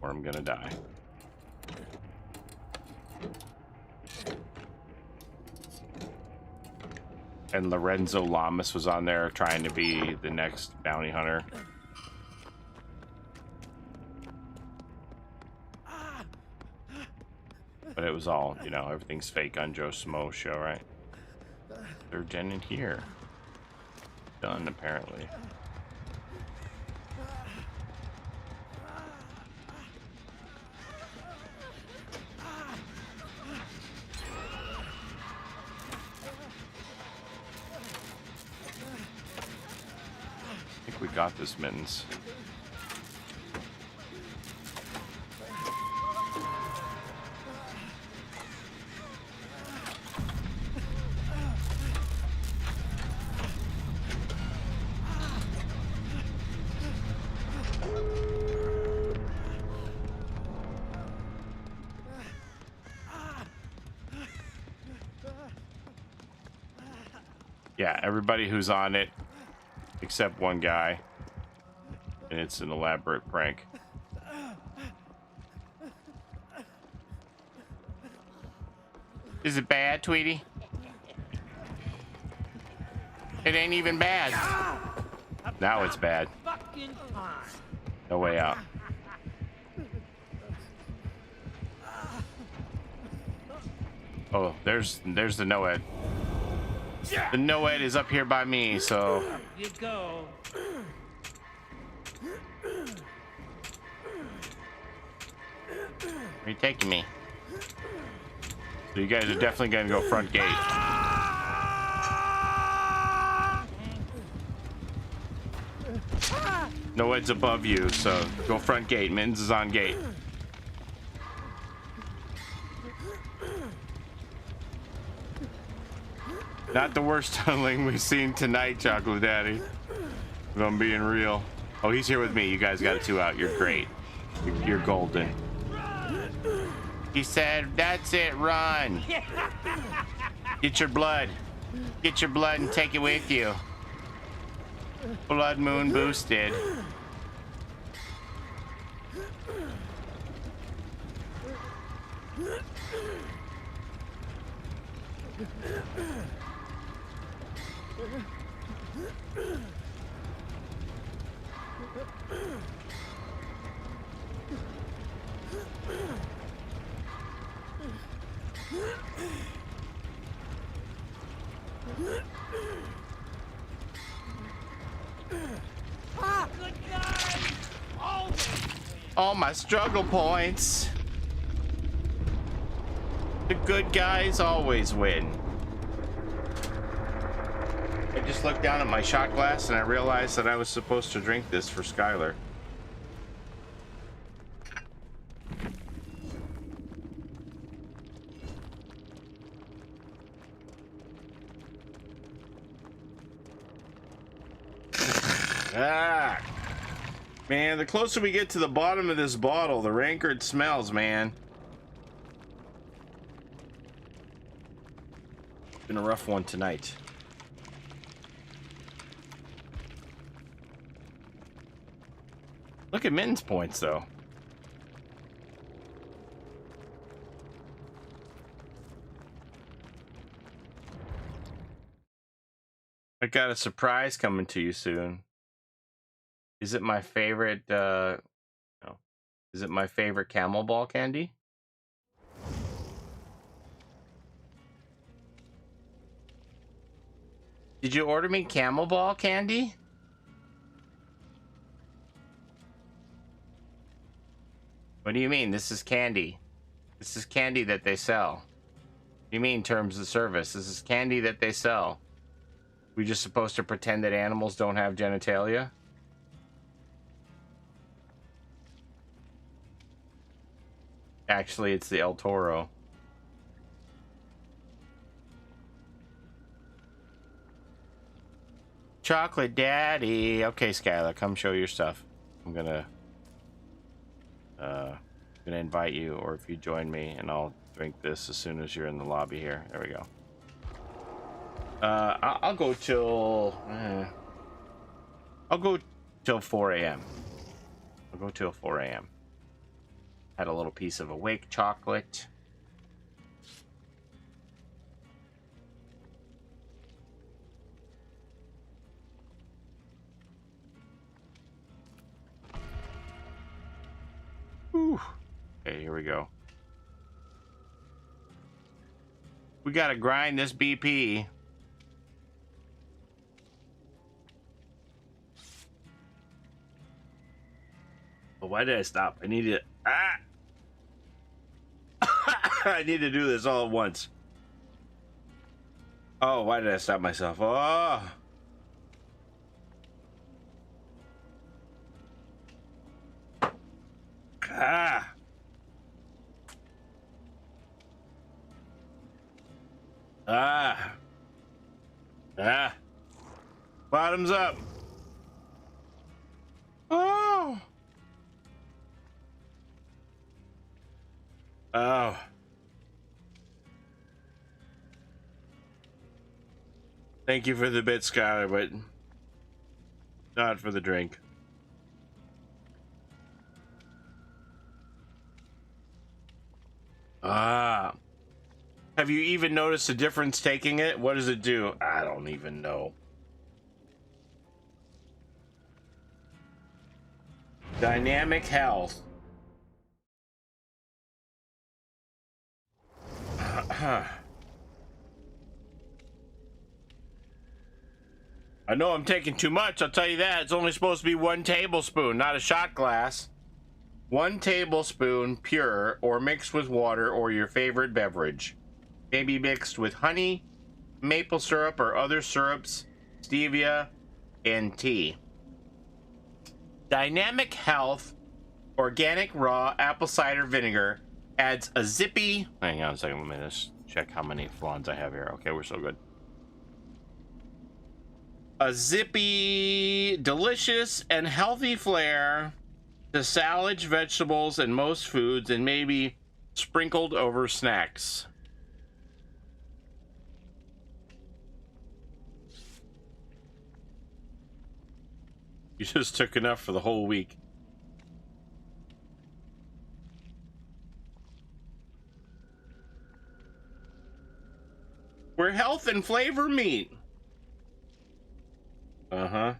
Or I'm gonna die. And Lorenzo Lamas was on there trying to be the next bounty hunter. was all, you know, everything's fake on Joe Smo show, right? Third gen in here. Done, apparently. I think we got this, Mittens. Yeah, everybody who's on it, except one guy, and it's an elaborate prank. Is it bad, Tweety? It ain't even bad. Now it's bad. No way out. Oh, there's the Noed. The Noed is up here by me, so. You go. Where are you taking me? So you guys are definitely gonna go front gate. Noed's above you, so go front gate. Mittens is on gate. Not the worst tunneling we've seen tonight, Chocolate Daddy. If I'm being real. Oh, he's here with me. You guys got it 2 out. You're great. You're golden. He said, that's it, run. Get your blood. Get your blood and take it with you. Blood moon boosted. Good guys. Always. All my struggle points. The good guys always win. I just looked down at my shot glass and I realized that I was supposed to drink this for Skylar. Ah, man, the closer we get to the bottom of this bottle, the ranker it smells, man. Been a rough one tonight. Look at Mittens' points, though. I got a surprise coming to you soon. Is it my favorite, no. Is it my favorite camel ball candy? Did you order me camel ball candy? What do you mean? This is candy. This is candy that they sell. What do you mean terms of service? This is candy that they sell. We just supposed to pretend that animals don't have genitalia? Actually, it's the El Toro. Chocolate Daddy. Okay, Skylar, come show your stuff. I'm gonna invite you, or if you join me, and I'll drink this as soon as you're in the lobby here. There we go. I'll go till 4 a.m. I'll go till 4 a.m. Had a little piece of awake chocolate. Whew. Okay, here we go. We gotta grind this BP. But why did I stop? I need to. I need to do this all at once. Oh, why did I stop myself? Oh. Ah. Ah. Ah. Bottoms up. Oh. Oh. Thank you for the bit, Skylar, but not for the drink. Ah. Have you even noticed a difference taking it? What does it do? I don't even know. Dynamic health. I know I'm taking too much, I'll tell you that. It's only supposed to be 1 tablespoon, not a shot glass. 1 tablespoon pure or mixed with water or your favorite beverage. Maybe mixed with honey, maple syrup or other syrups, stevia, and tea. Dynamic Health Organic Raw Apple Cider Vinegar adds a zippy... Hang on a second, let me just check how many flawns I have here. Okay, we're so good. A zippy, delicious, and healthy flair to salads, vegetables, and most foods, and maybe sprinkled over snacks. You just took enough for the whole week. Where health and flavor meet. Uh-huh.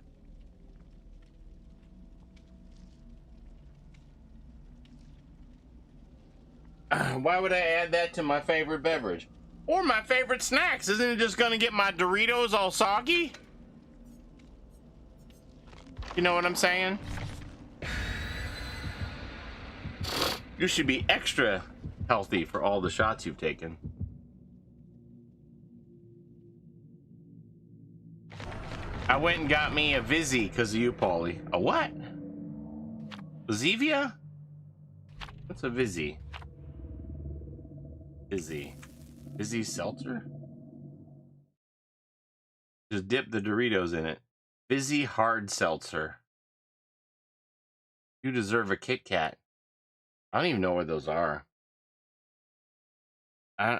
Why would I add that to my favorite beverage? Or my favorite snacks? Isn't it just gonna get my Doritos all soggy? You know what I'm saying? You should be extra healthy for all the shots you've taken. I went and got me a Vizzy because of you, Paulie. A what? A Zevia? What's a Vizzy? Vizzy seltzer? Just dip the Doritos in it. Vizzy hard seltzer. You deserve a Kit Kat. I don't even know where those are.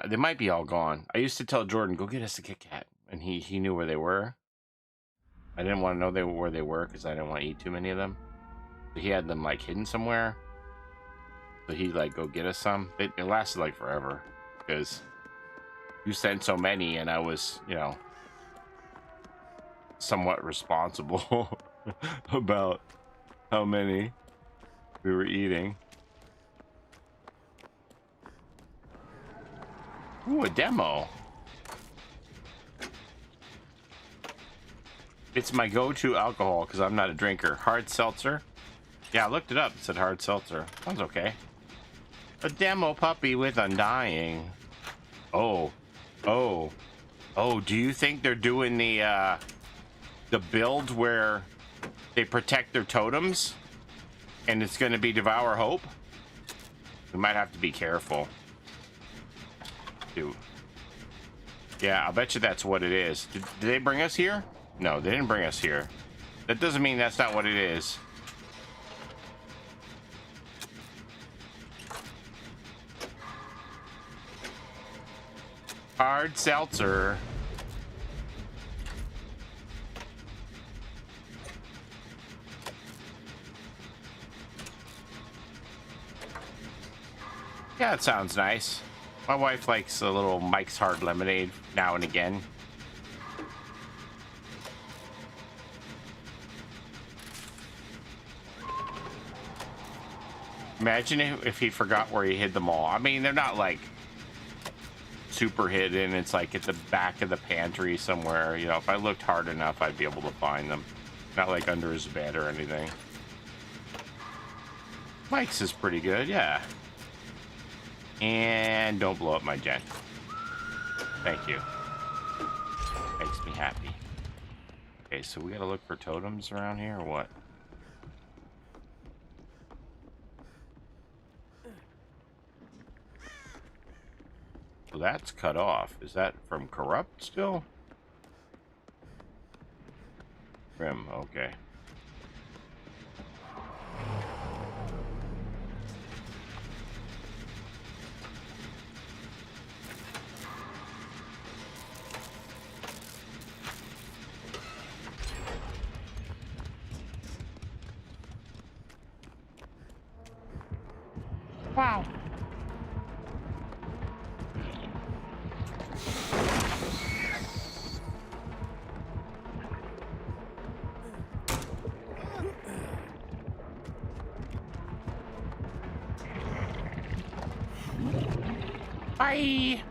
They might be all gone. I used to tell Jordan, go get us a Kit Kat. And he knew where they were. I didn't want to know where they were because I didn't want to eat too many of them. But he had them like hidden somewhere. So he'd like go get us some. It lasted like forever because you sent so many and I was, you know, somewhat responsible about how many we were eating. Ooh, a demo. It's my go-to alcohol because I'm not a drinker. Hard seltzer. Yeah, I looked it up. It said hard seltzer. Sounds okay. A demo puppy with undying. Oh. Do you think they're doing the build where they protect their totems and it's going to be Devour Hope? We might have to be careful. Dude. Yeah, I'll bet you that's what it is. Did they bring us here? No, they didn't bring us here. That doesn't mean that's not what it is. Hard seltzer. Yeah, it sounds nice. My wife likes a little Mike's Hard Lemonade now and again. Imagine if he forgot where he hid them all. I mean, they're not like super hidden. It's like at the back of the pantry somewhere. You know, if I looked hard enough, I'd be able to find them. Not like under his bed or anything. Mike's is pretty good, yeah. And don't blow up my gen. Thank you. Makes me happy. Okay, so we gotta look for totems around here or what? Well, that's cut off. Is that from corrupt still? Grim, okay. Wow. Bye.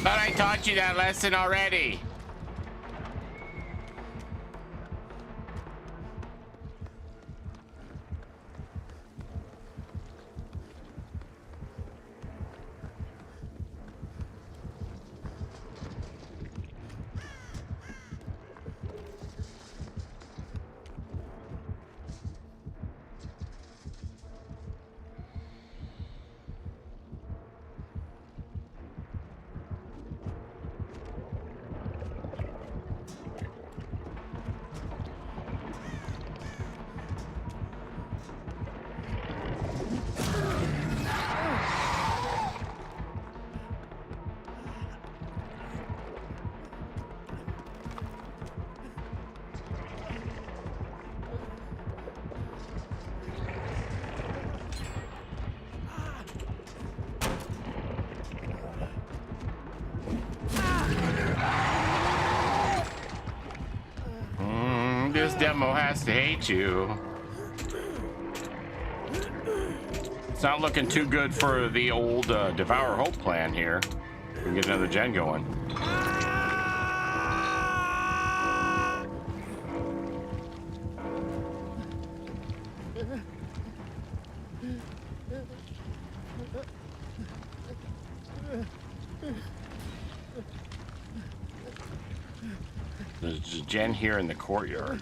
Thought I taught you that lesson already. This demo has to hate you. It's not looking too good for the old Devour Hope plan here. We can get another gen going. There's a gen here in the courtyard.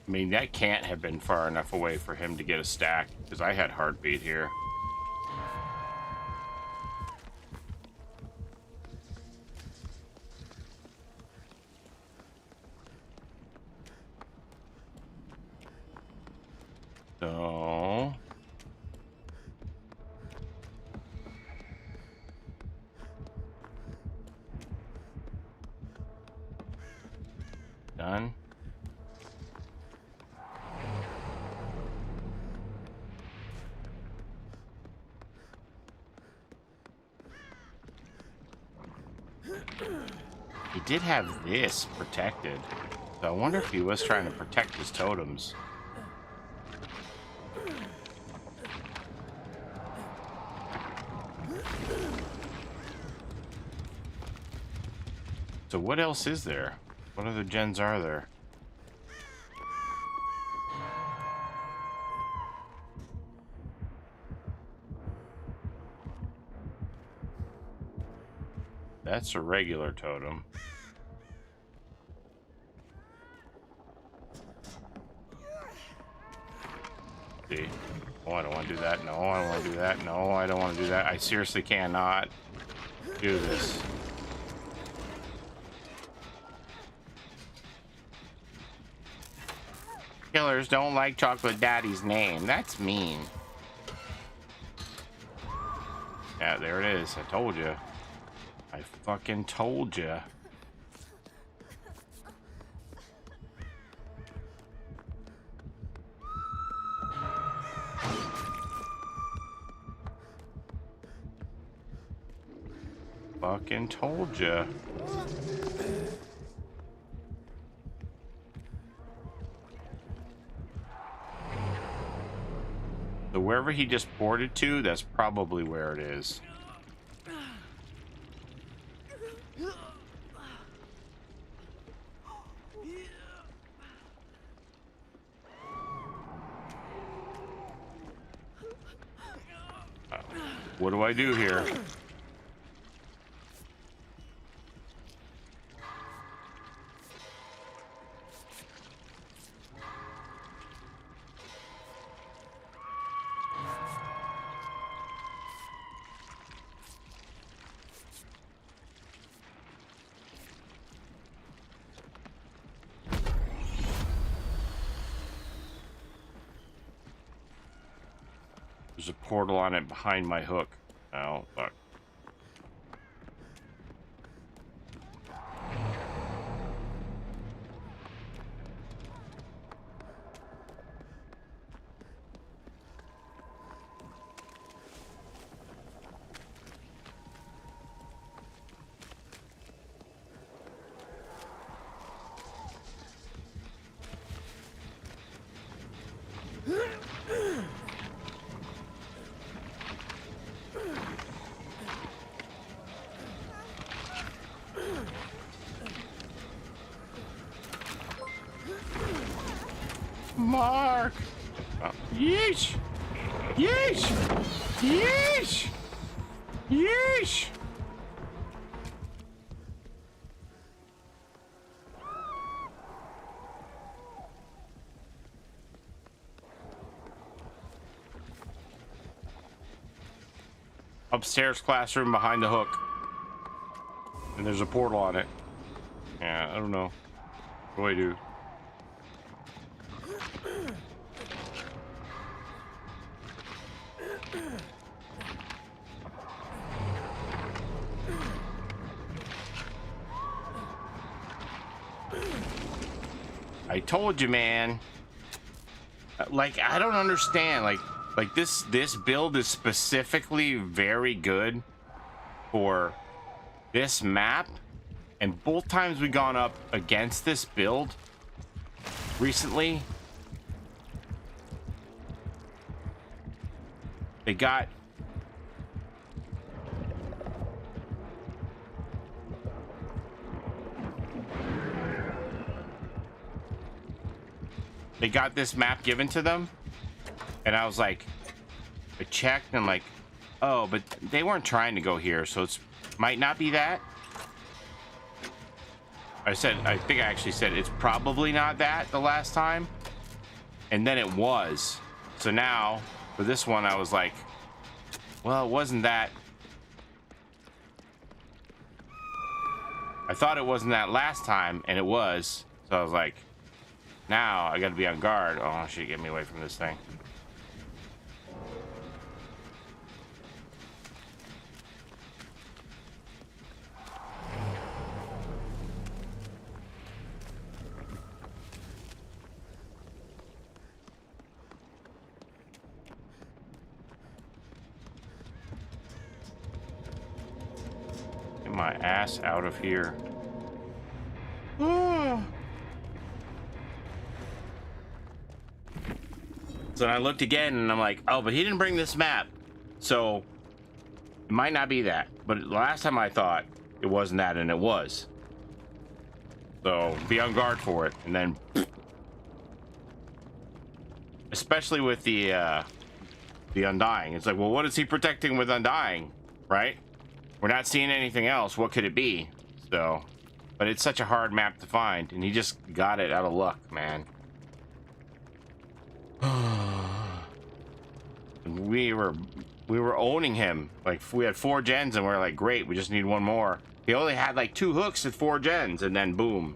I mean, that can't have been far enough away for him to get a stack, because I had heartbeat here. So... done. He did have this protected, so I wonder if he was trying to protect his totems. So what else is there? What other gens are there? That's a regular totem. See? Oh, I don't want to do that. No, I don't want to do that. No, I don't want to do that. I seriously cannot do this. Killers don't like Chocolate Daddy's name. That's mean. Yeah, there it is. I told you. I fucking told you. Fucking told you. So wherever he just ported to, that's probably where it is. What do I do here? There's a portal on it behind my hook. Oh, fuck. Mark! Oh. Yeesh! Yeesh! Yeesh! Yeesh! Upstairs classroom behind the hook. And there's a portal on it. Yeah, I don't know. What do I do? I told you, man. Like, I don't understand. Like this build is specifically very good for this map, and both times we gone up against this build recently, they got this map given to them, and I was like, I checked and I'm like, oh, but they weren't trying to go here, so it's might not be that. I think I actually said it's probably not that the last time, and then it was. So now for this one I was like, well, it wasn't that. I thought it wasn't that last time, and it was. So I was like, now I gotta be on guard. Oh shit, get me away from this thing. Get my ass out of here. So I looked again and I'm like, oh, but he didn't bring this map. So it might not be that. But last time I thought it wasn't that, and it was. So be on guard for it. And then, especially with the Undying. It's like, well, what is he protecting with Undying? Right? We're not seeing anything else. What could it be? So, but it's such a hard map to find, and he just got it out of luck, man. We were owning him. Like, we had 4 gens, and we're like, great, we just need one more. He only had like 2 hooks at 4 gens, and then boom,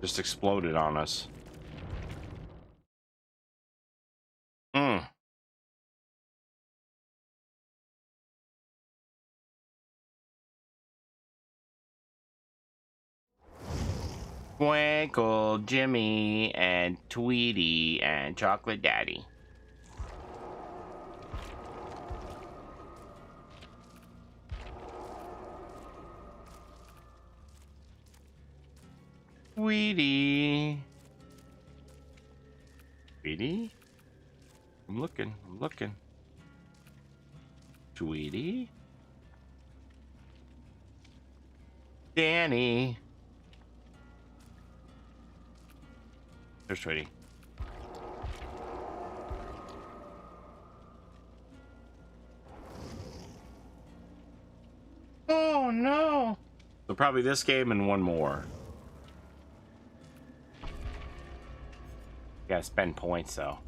just exploded on us. Twinkle, Jimmy, and Tweety, and Chocolate Daddy. Tweety. Tweety? I'm looking. Tweety? Danny. There's Tweety. Oh no! So probably this game and one more. Gotta spend points though.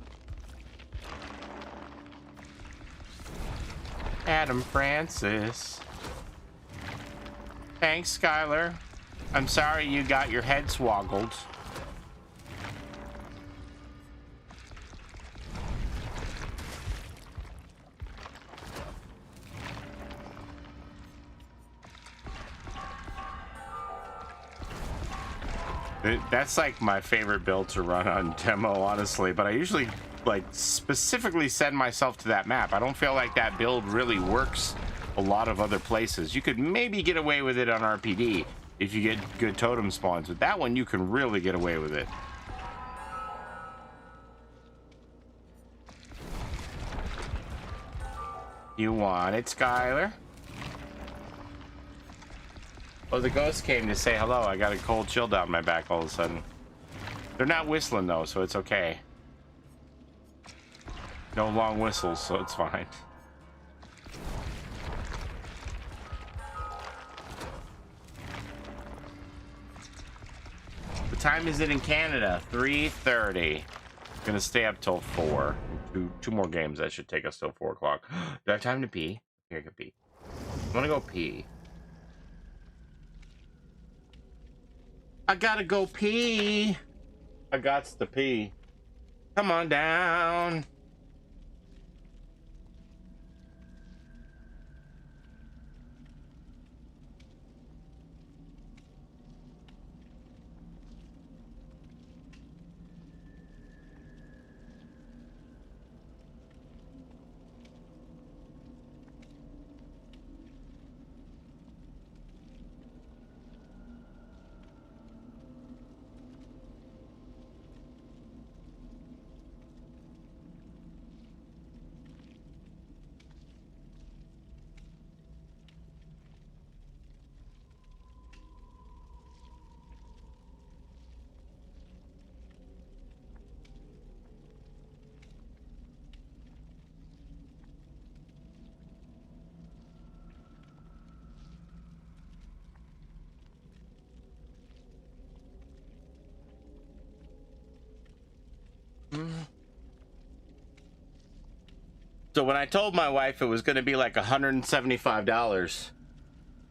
Adam Francis. Thanks, Skylar. I'm sorry you got your head swoggled. That's like my favorite build to run on demo, honestly, but I usually like specifically send myself to that map. I don't feel like that build really works a lot of other places. You could maybe get away with it on RPD if you get good totem spawns, but that one you can really get away with it. You want it, Skylar? Oh, the ghost came to say hello. I got a cold chill down my back all of a sudden. They're not whistling though, so it's okay. No long whistles, so it's fine. What time is it in Canada? 3:30. Gonna stay up till 4. Two more games that should take us till 4 o'clock. Do I have time to pee? Here, I can pee. I wanna go pee. I gotta go pee. I gots to pee. Come on down. So when I told my wife it was going to be like $175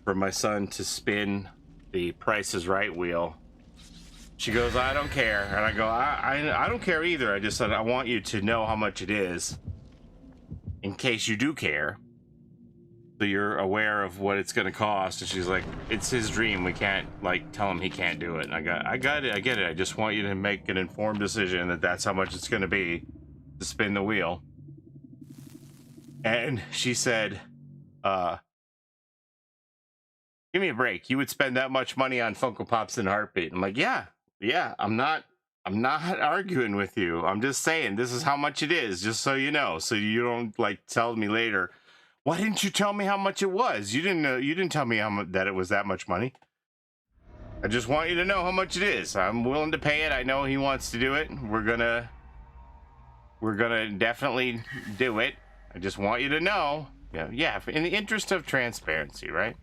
for my son to spin the Price is Right wheel, she goes, I don't care. And I go, I don't care either. I just said, I want you to know how much it is in case you do care. So you're aware of what it's going to cost. And she's like, it's his dream. We can't like tell him he can't do it. And I got it. I get it. I just want you to make an informed decision that that's how much it's going to be to spin the wheel. And she said, give me a break. You would spend that much money on Funko Pops in a heartbeat. I'm like, yeah, I'm not arguing with you. I'm just saying this is how much it is, just so you know. So you don't like tell me later, why didn't you tell me how much it was? You didn't know, you didn't tell me how much that it was that much money. I just want you to know how much it is. I'm willing to pay it. I know he wants to do it. We're gonna definitely do it. I just want you to know. Yeah, in the interest of transparency, right?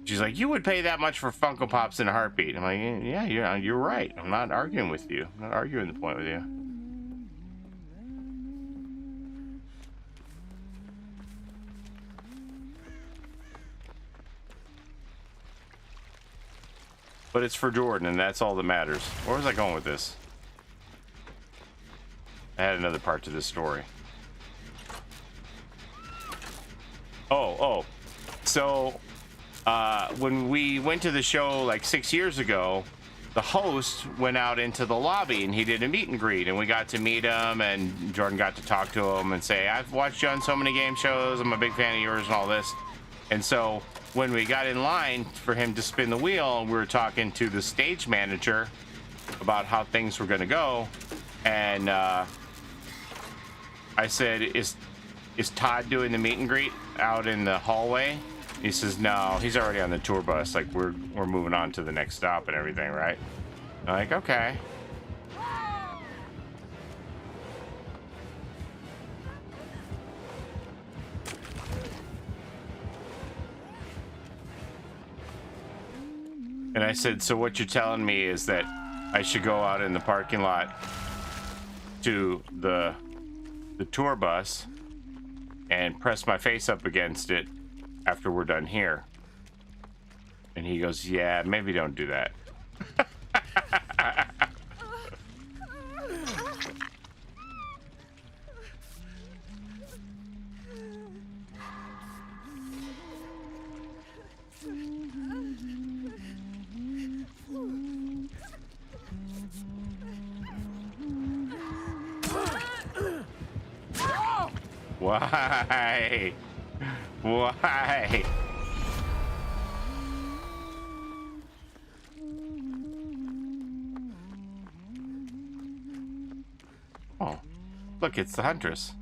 She's like, you would pay that much for Funko Pops in a heartbeat. I'm like, yeah, you're right. I'm not arguing with you. I'm not arguing the point with you. But it's for Jordan, and that's all that matters. Where was I going with this? I had another part to this story. Oh. So when we went to the show like 6 years ago, the host went out into the lobby and he did a meet and greet, and we got to meet him, and Jordan got to talk to him and say, I've watched you on so many game shows, I'm a big fan of yours and all this. And so when we got in line for him to spin the wheel, we were talking to the stage manager about how things were going to go, and I said, is Todd doing the meet and greet out in the hallway? He says, no, he's already on the tour bus. Like, we're moving on to the next stop and everything, right? I'm like, okay. And I said, so what you're telling me is that I should go out in the parking lot to the tour bus and press my face up against it after we're done here. And he goes, yeah, maybe don't do that. Why? Why? Oh, look, it's the Huntress.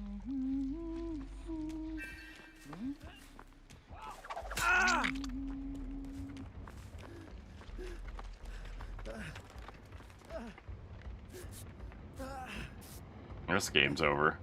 This game's over.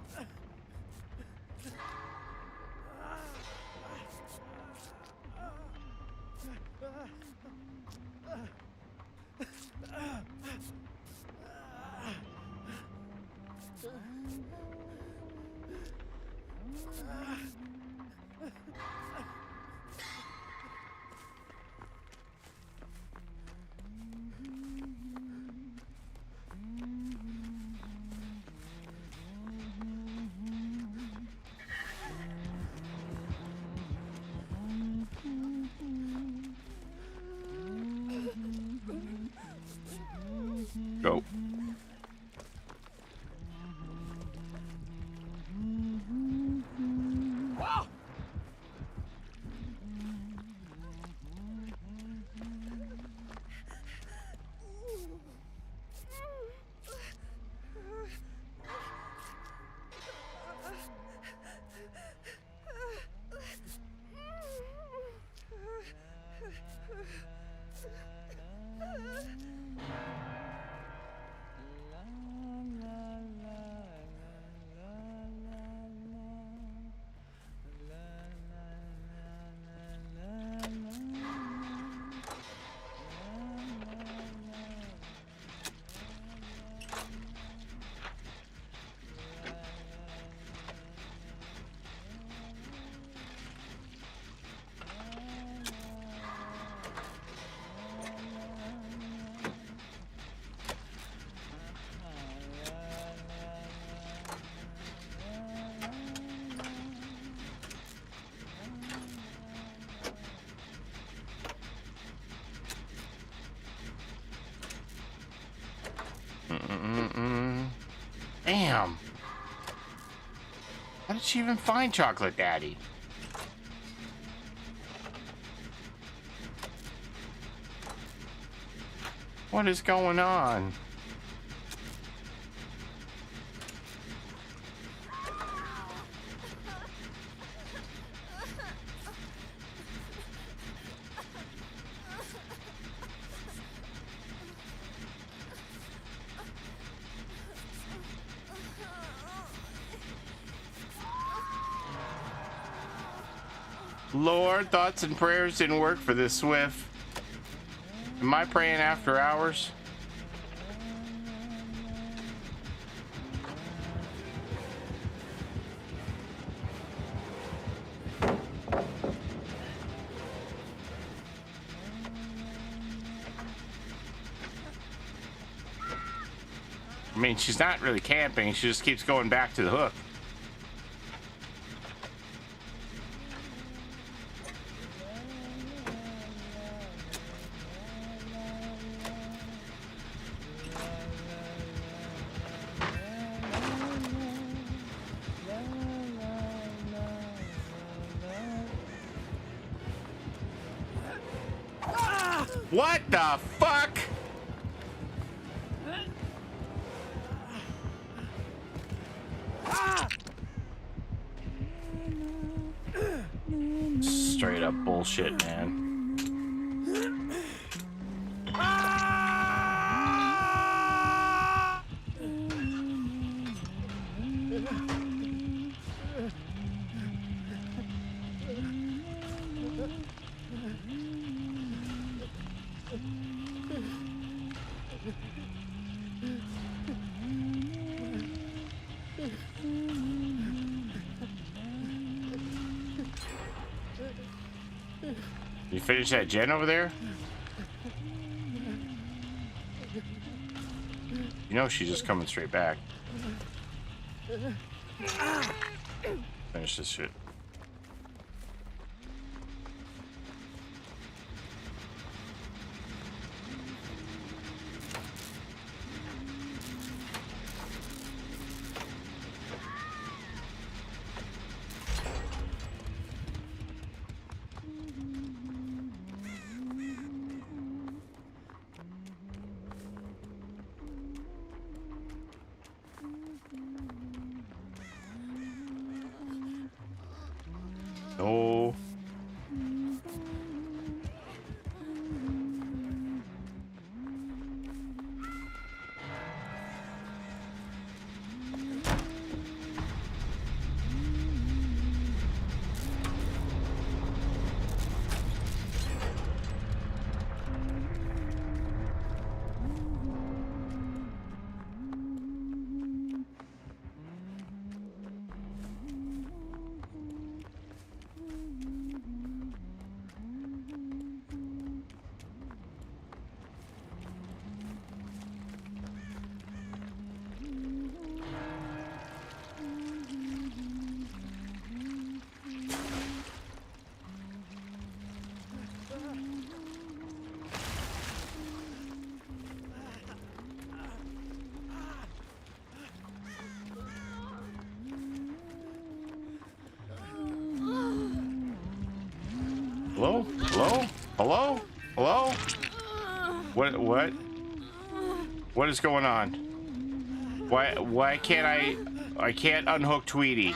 Go. Damn. How did she even find Chocolate Daddy? What is going on? Lord, thoughts and prayers didn't work for this Swift. Am I praying after hours? I mean, she's not really camping. She just keeps going back to the hook. What the fuck? Straight up bullshit, man. You finish that gen over there? You know she's just coming straight back. Finish this shit. No. Hello? Hello? Hello? Hello? What? What is going on? Why can't I can't unhook Tweety?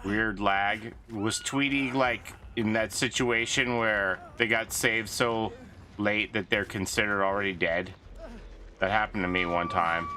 Weird lag. Was Tweety like in that situation where they got saved so late that they're considered already dead? That happened to me one time.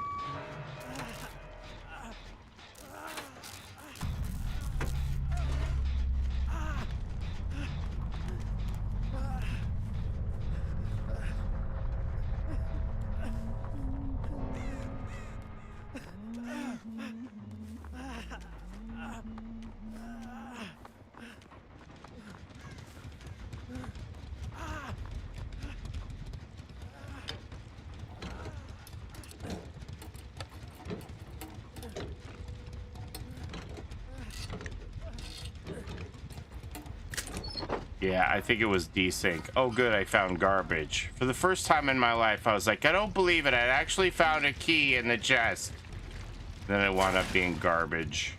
Yeah, I think it was desync. Oh, good, I found garbage. For the first time in my life, I was like, I don't believe it. I actually found a key in the chest. Then it wound up being garbage.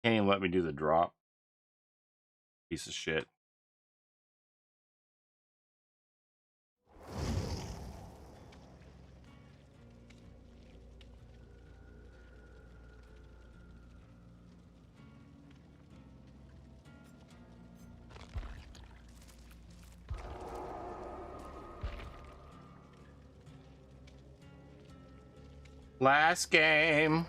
Can't even let me do the drop. Piece of shit. Last game.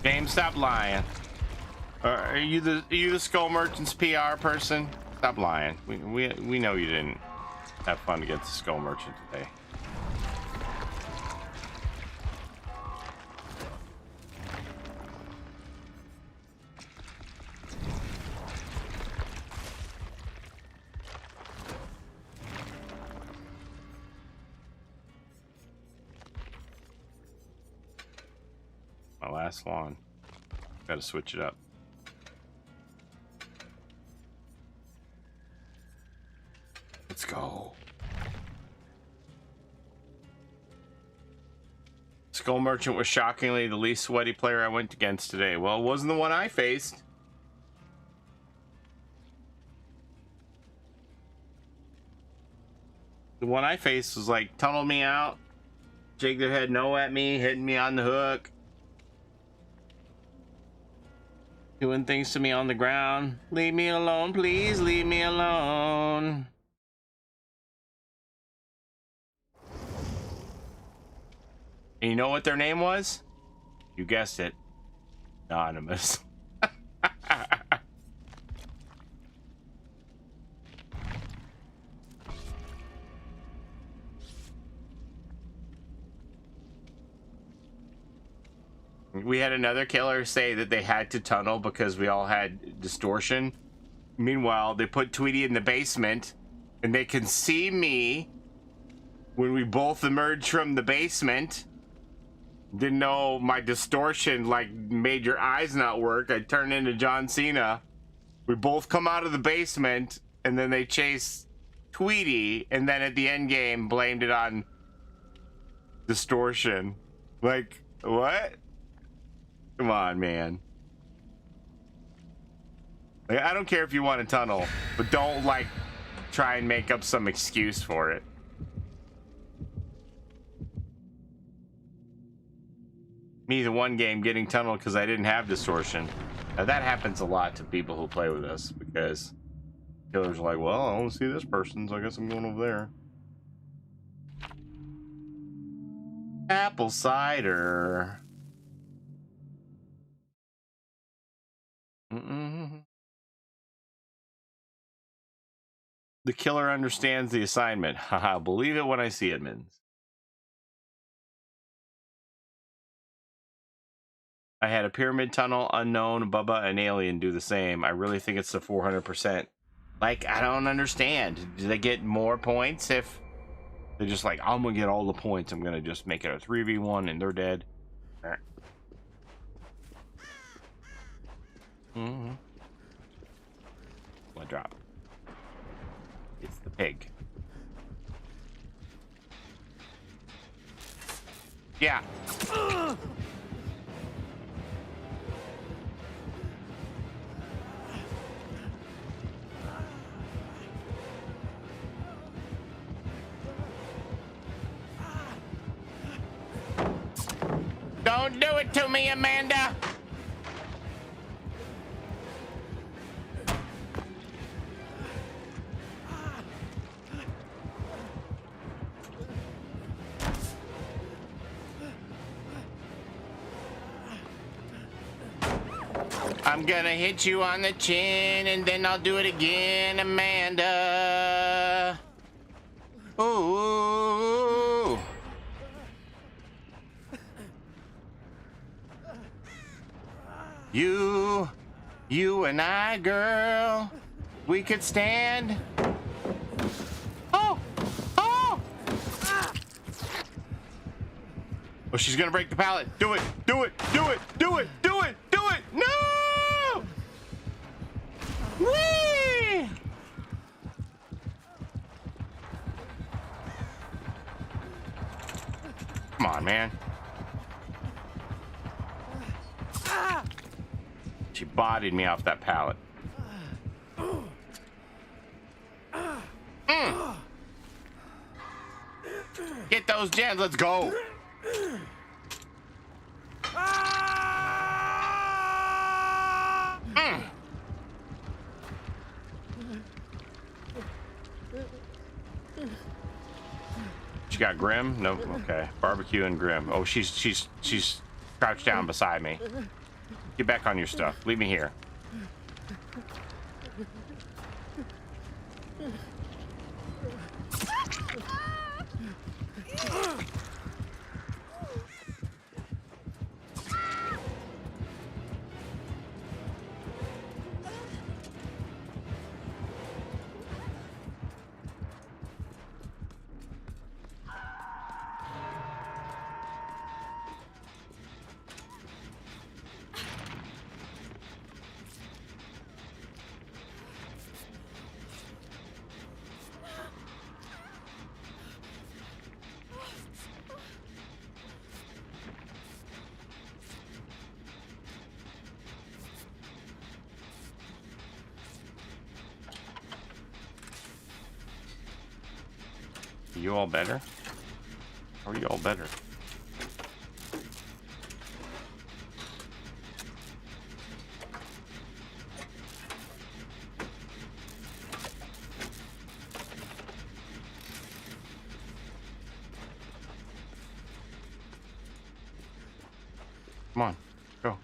James, stop lying. Are you the Skull Merchant's PR person? Stop lying. We know you didn't have fun against the Skull Merchant today. My last one. Gotta switch it up. Let's go. Skull Merchant was shockingly the least sweaty player I went against today. Well, it wasn't the one I faced. The one I faced was like, tunnel me out, shake their head no at me, hitting me on the hook. Doing things to me on the ground. Leave me alone, please. Leave me alone. And you know what their name was? You guessed it. Anonymous. We had another killer say that they had to tunnel because we all had distortion. Meanwhile, they put Tweety in the basement and they can see me when we both emerged from the basement. Didn't know my distortion like made your eyes not work. I turned into John Cena. We both come out of the basement and then they chase Tweety and then at the end game blamed it on distortion. Like, what? Come on, man. Like, I don't care if you want to tunnel, but don't like try and make up some excuse for it. Me, the one game getting tunneled because I didn't have distortion. Now, that happens a lot to people who play with us because killers are like, well, I want to see this person, so I guess I'm going over there. Apple cider. The killer understands the assignment. Haha, believe it when I see it, Mins. I had a pyramid tunnel, unknown, Bubba, and alien do the same. I really think it's the 400%. Like, I don't understand. Do they get more points if they're just like, I'm gonna get all the points. I'm gonna just make it a 3v1 and they're dead. What drop? It's the pig. Yeah. Don't do it to me, Amanda. I'm gonna hit you on the chin and then I'll do it again, Amanda. Ooh. You and I, girl, we could stand. Oh. Oh, she's gonna break the pallet. Do it. No! Whee! Come on, man. She bodied me off that pallet. Get those gens, let's go. She got Grim? No, okay. Barbecue and Grim. Oh, she's crouched down beside me. Get back on your stuff. Leave me here. Are you all better? How are you all better? Come on, go.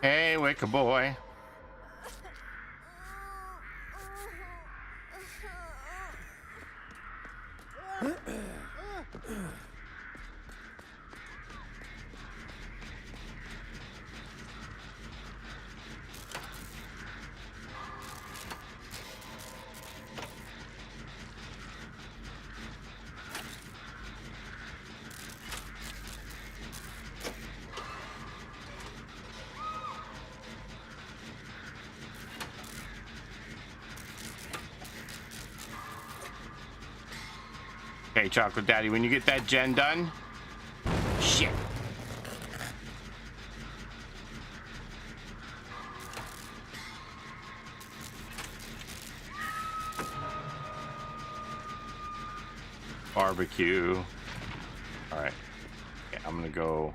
Hey, Wicked boy. Okay, Chocolate Daddy, when you get that gen done, shit. Barbecue. All right. Okay, I'm gonna go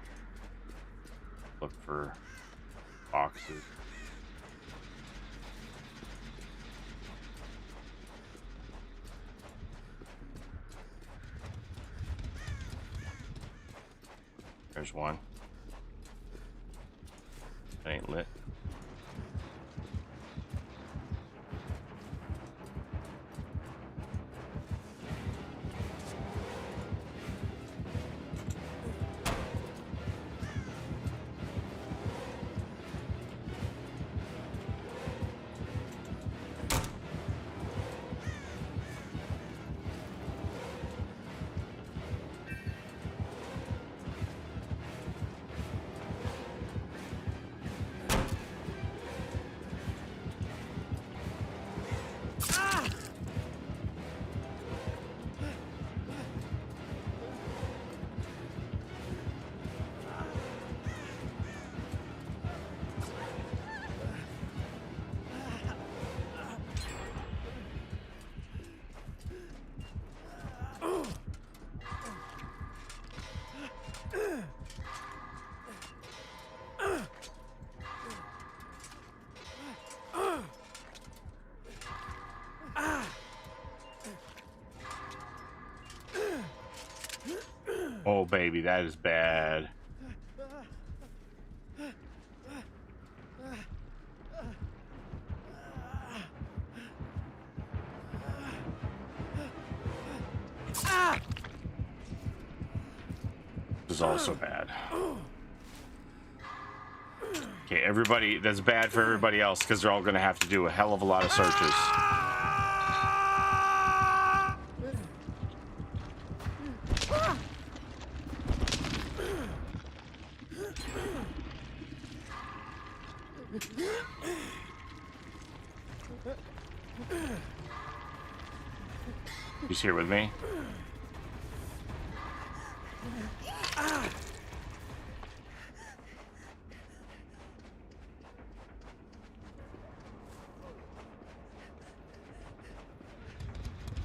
look for boxes. There's one. It ain't lit. Oh, baby, that is bad. This is also bad. Okay, everybody, that's bad for everybody else because they're all going to have to do a hell of a lot of searches. He's here with me.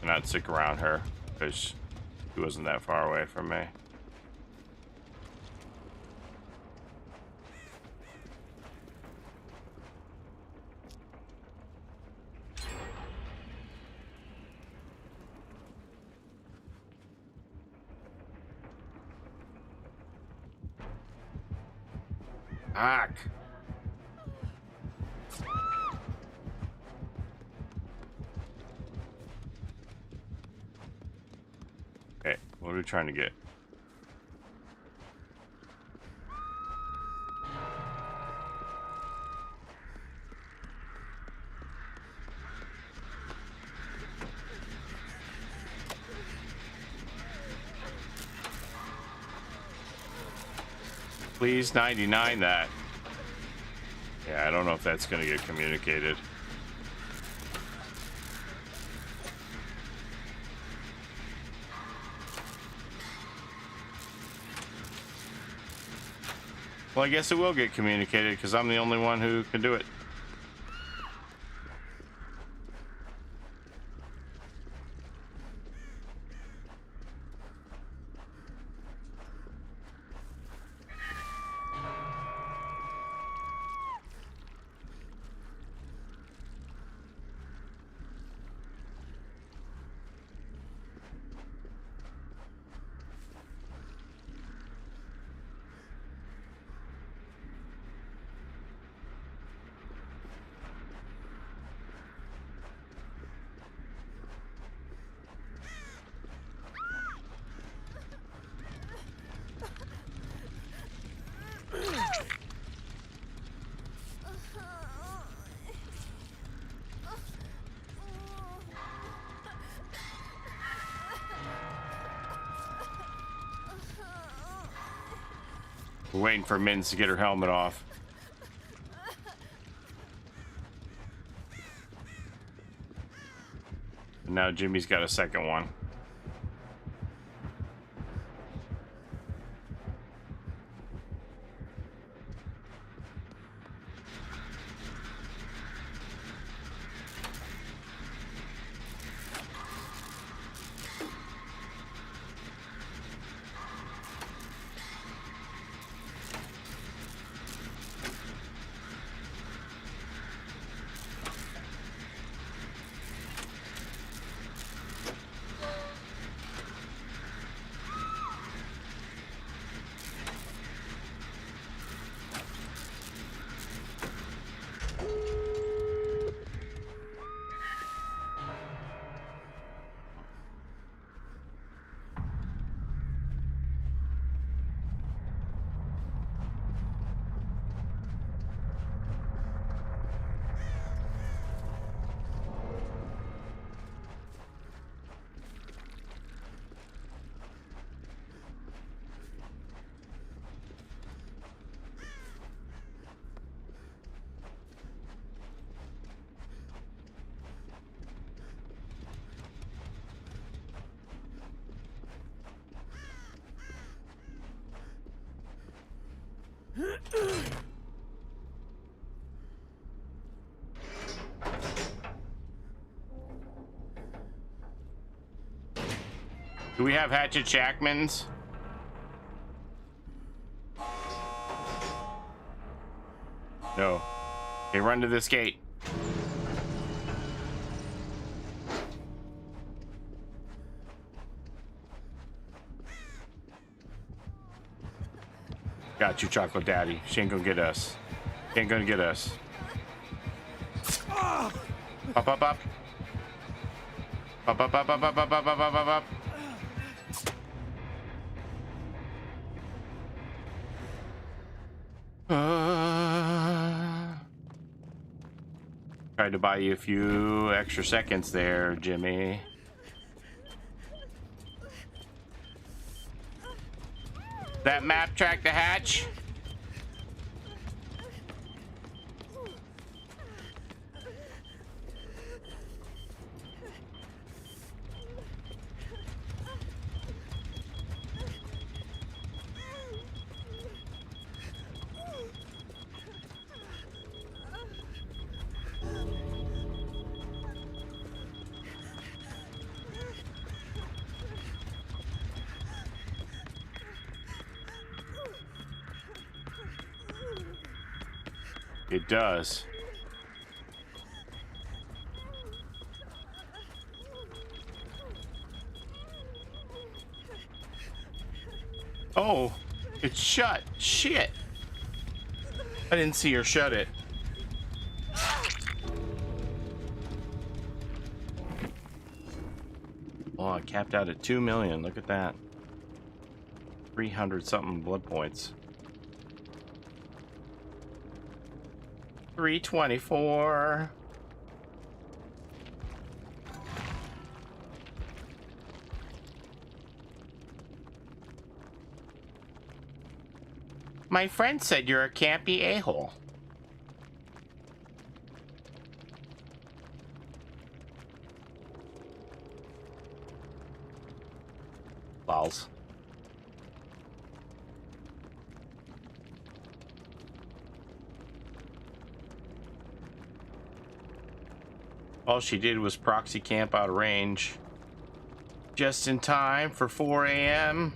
Not stick around her because she wasn't that far away from me. Fuck. Okay, what are we trying to get? Please 99 that. Yeah, I don't know if that's gonna get communicated. Well, I guess it will get communicated because I'm the only one who can do it. We're waiting for Minz to get her helmet off. And now Jimmy's got a second one. Do we have Hatchet Jackmans? No. Okay, run to this gate. Got you, Chocolate Daddy. She ain't gonna get us. She ain't gonna get us. Up, up, up. Up, up, up, up, up, up, up, up, up, up, up. Tried to buy you a few extra seconds there, Jimmy. That map track the hatch? It does. Oh, it's shut. Shit. I didn't see her shut it. Oh, I capped out at 2 million. Look at that. 300 something blood points. 324. My friend said you're a campy a-hole. Balls. All she did was proxy camp out of range. Just in time for 4 a.m.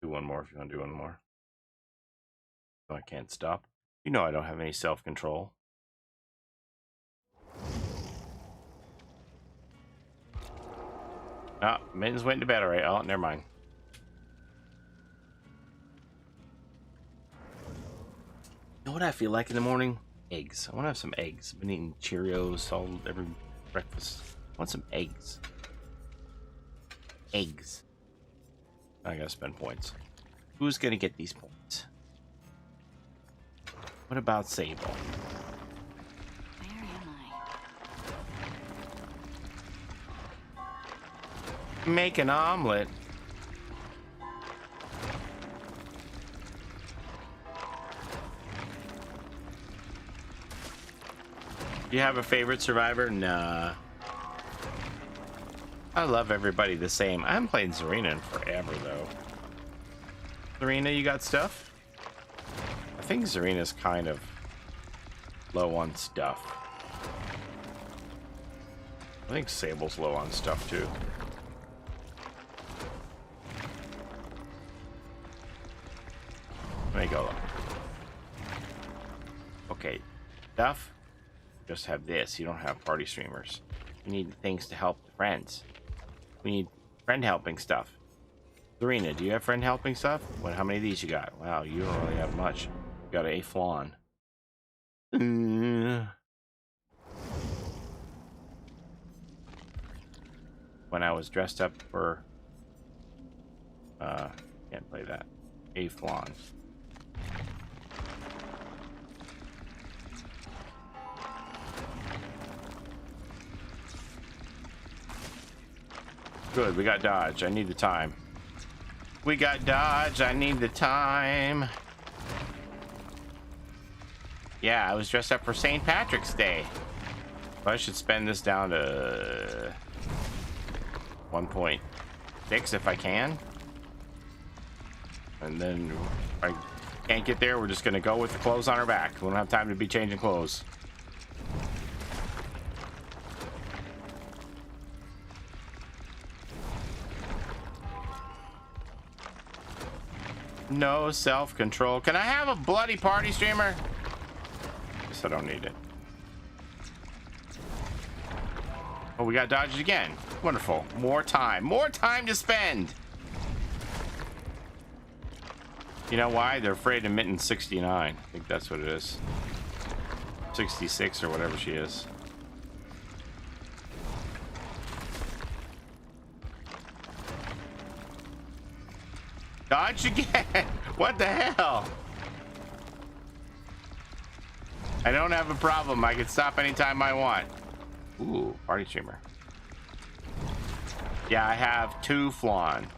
Do one more if you want to do one more. No, I can't stop. You know I don't have any self-control. Ah, Mittens went to bed already. Oh, never mind. You know what I feel like in the morning? Eggs. I want to have some eggs. I've been eating Cheerios all every breakfast. I want some eggs. Eggs. I gotta spend points. Who's gonna get these points? What about Sable? Where am I? Make an omelet. Do you have a favorite survivor? Nah. I love everybody the same. I haven't played Zarina in forever, though. Zarina, you got stuff? I think Zarina's kind of low on stuff. I think Sable's low on stuff, too. Let me go. Okay, stuff. Just have this. You don't have party streamers. You need things to help the friends. We need friend helping stuff. Serena, do you have friend helping stuff? What? How many of these you got? Wow, you don't really have much. You got a flan. When I was dressed up for can't play that. A flan. Good, we got dodge. I need the time. We got dodge. I need the time. Yeah, I was dressed up for St. Patrick's Day. I should spend this down to 1.6 if I can. And then if I can't get there, we're just gonna go with the clothes on our back. We don't have time to be changing clothes. No self-control. Can I have a bloody party streamer? Guess I don't need it. Oh, we got dodged again. Wonderful. More time. More time to spend. You know why? They're afraid of Mitten 69. I think that's what it is. 66 or whatever she is. Dodge again! What the hell? I don't have a problem. I can stop anytime I want. Ooh, party streamer. Yeah, I have 2 flan.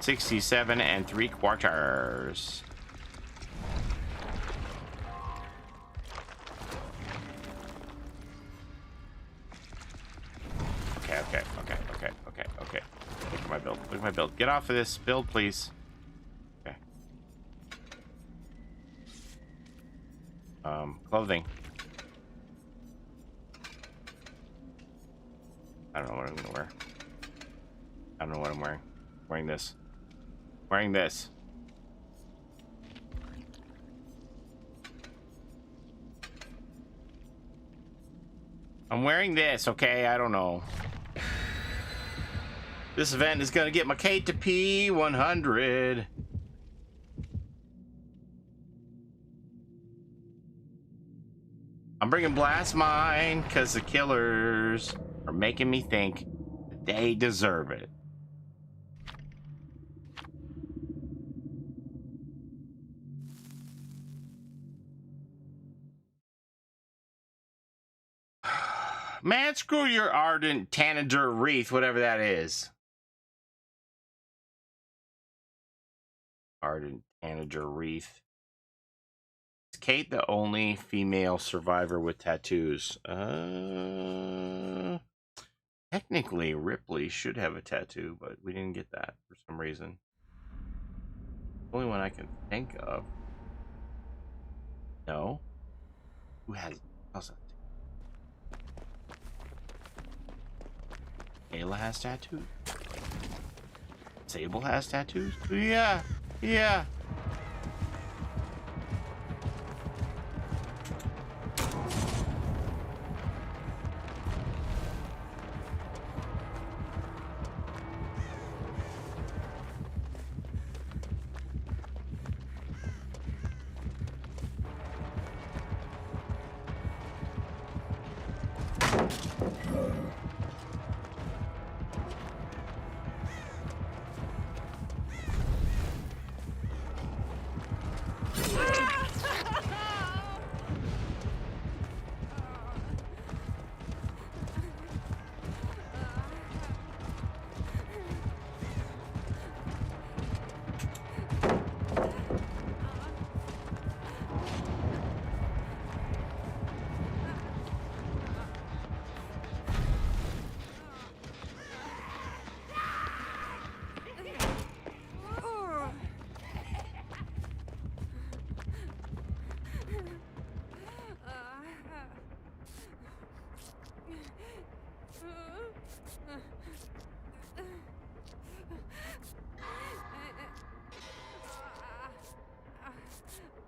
$67 3/4. Okay. Look at my build. Look at my build. Get off of this build, please. Okay. Clothing. I don't know what I'm gonna wear. I don't know what I'm wearing. Wearing this. Wearing this. I'm wearing this, okay? I don't know. This event is gonna get my Kate to P100. I'm bringing Blast Mine because the killers are making me think that they deserve it. Man, screw your ardent tanager wreath, whatever that is. Ardent tanager wreath. Is Kate the only female survivor with tattoos? Technically, Ripley should have a tattoo, but we didn't get that for some reason. Only one I can think of. No. Who has? How's that? Ayla has tattoos. Sable has tattoos. Yeah.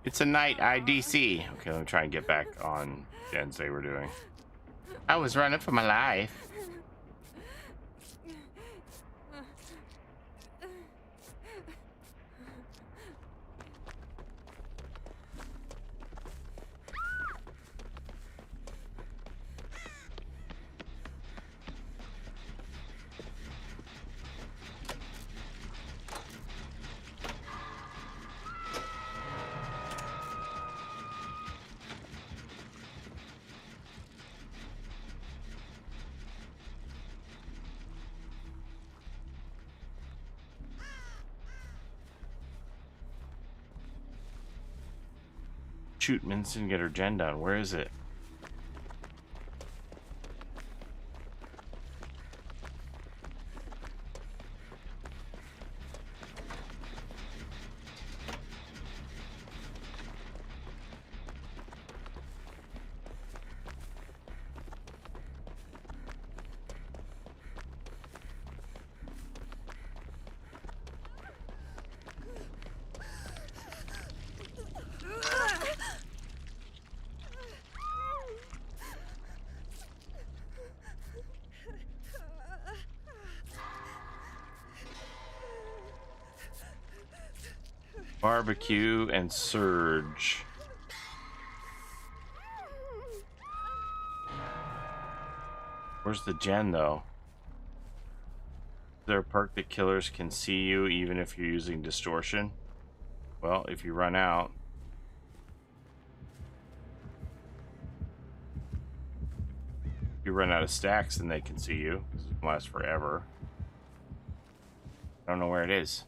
It's a night IDC. Okay, let me try and get back on gens they were doing. I was running for my life. Shoot, Mince didn't get her gen done. Where is it? Barbecue and surge. Where's the gen though? Is there a perk that killers can see you even if you're using distortion? Well, if you run out. If you run out of stacks, then they can see you. This will last forever. I don't know where it is.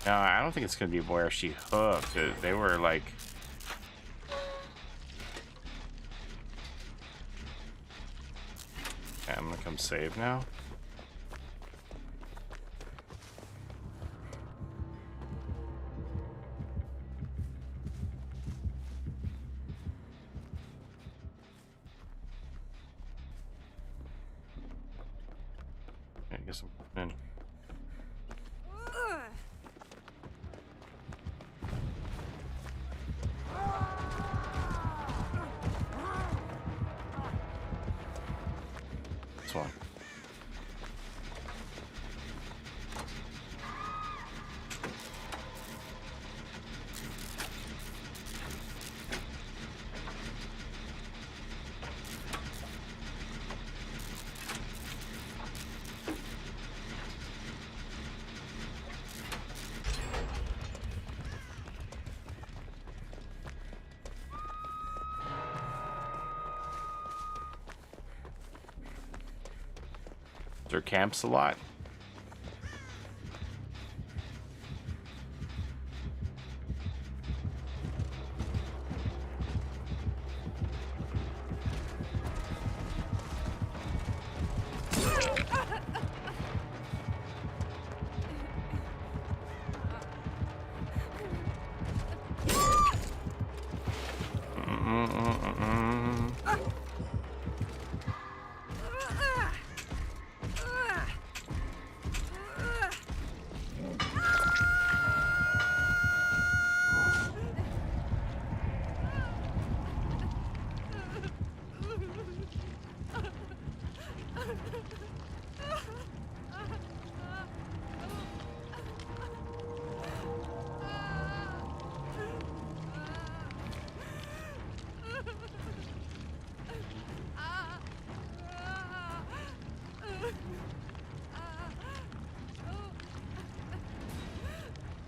No, I don't think it's going to be where she hooked. They were like... Okay, I'm going to come save now. I guess I'm putting in. This one. There camps a lot.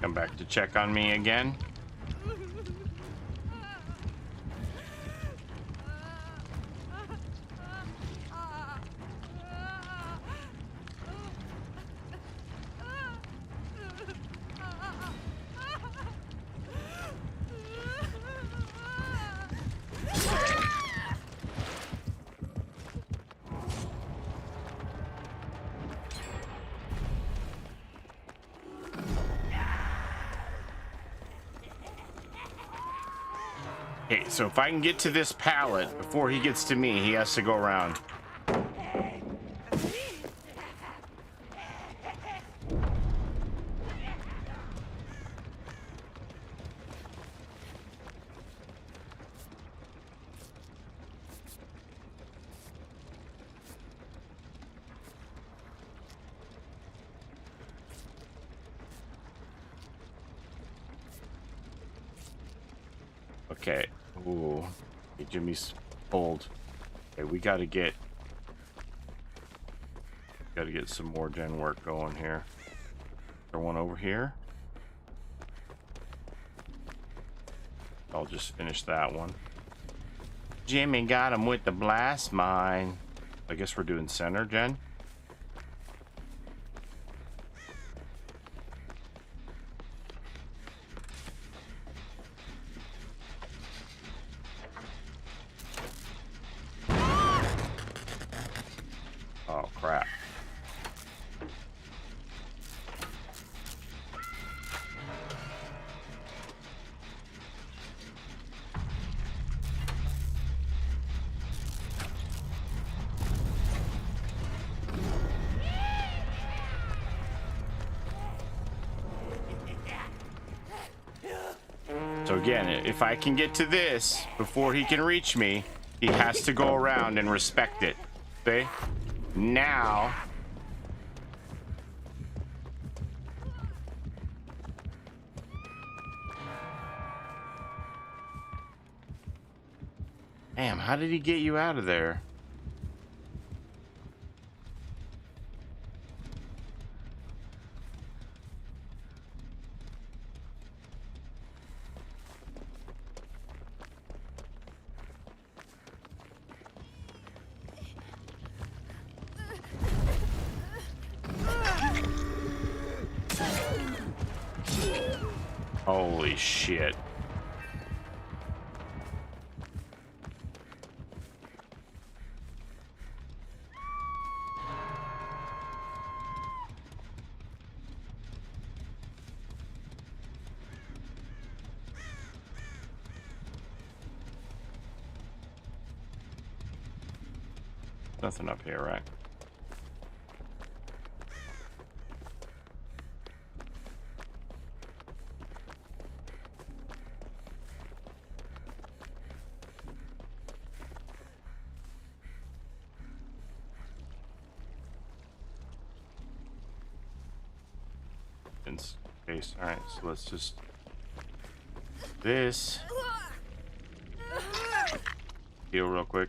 Come back to check on me again. Okay, so if I can get to this pallet before he gets to me, he has to go around. Okay. Ooh. Okay, Jimmy's pulled. Okay, we gotta get some more gen work going here. There one over here. I'll just finish that one. Jimmy got him with the blast mine. I guess we're doing center gen. Oh, crap. So again, if I can get to this before he can reach me, he has to go around and respect it. See? Now Damn, how did he get you out of there? Holy shit. Nothing up here, right? In case, all right. So let's just this heal real quick.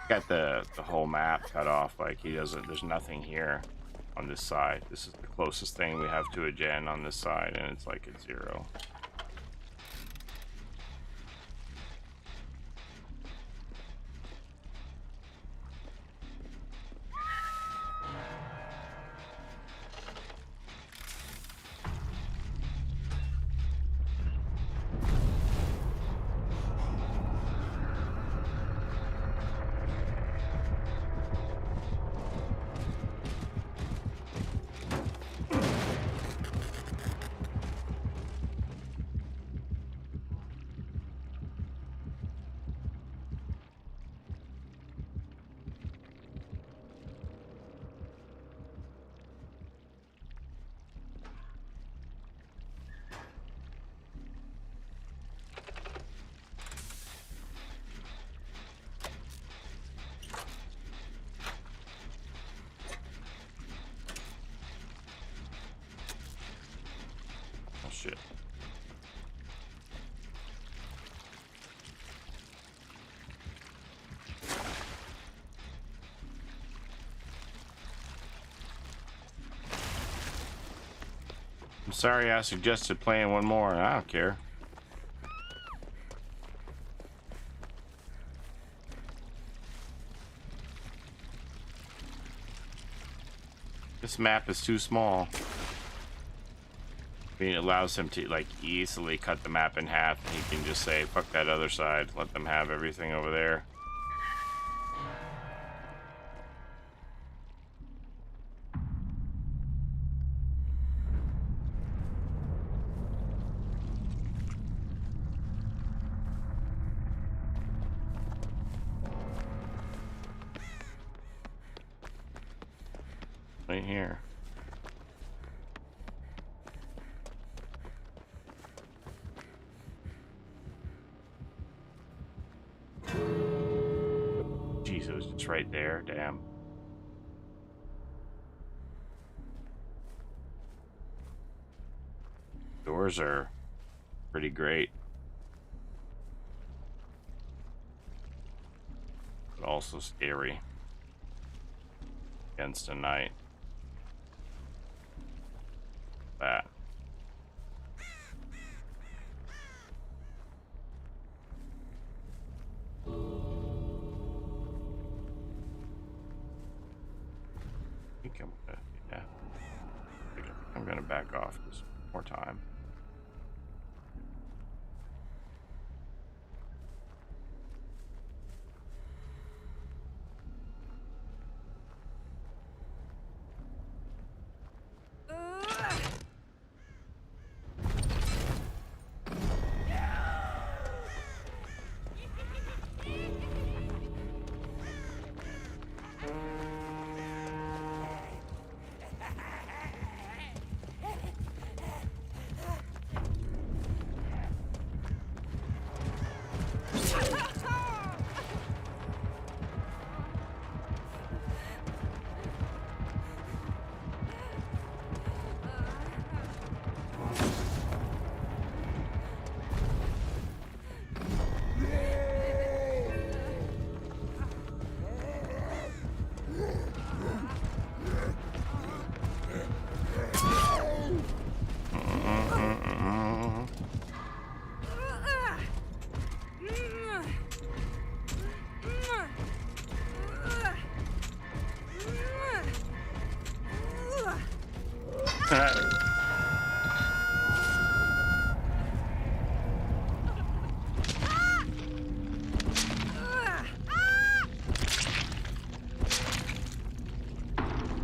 Got the whole map cut off. Like he doesn't. There's nothing here on this side. This is the closest thing we have to a gen on this side, and it's like at 0. Oh shit. I'm sorry I suggested playing one more, and I don't care. This map is too small. I mean, it allows him to like easily cut the map in half, and he can just say, fuck that other side, let them have everything over there. Right here. Jeez, it was just right there. Damn. Doors are pretty great. But also scary. Against a night. That. I think I'm gonna back off just more time.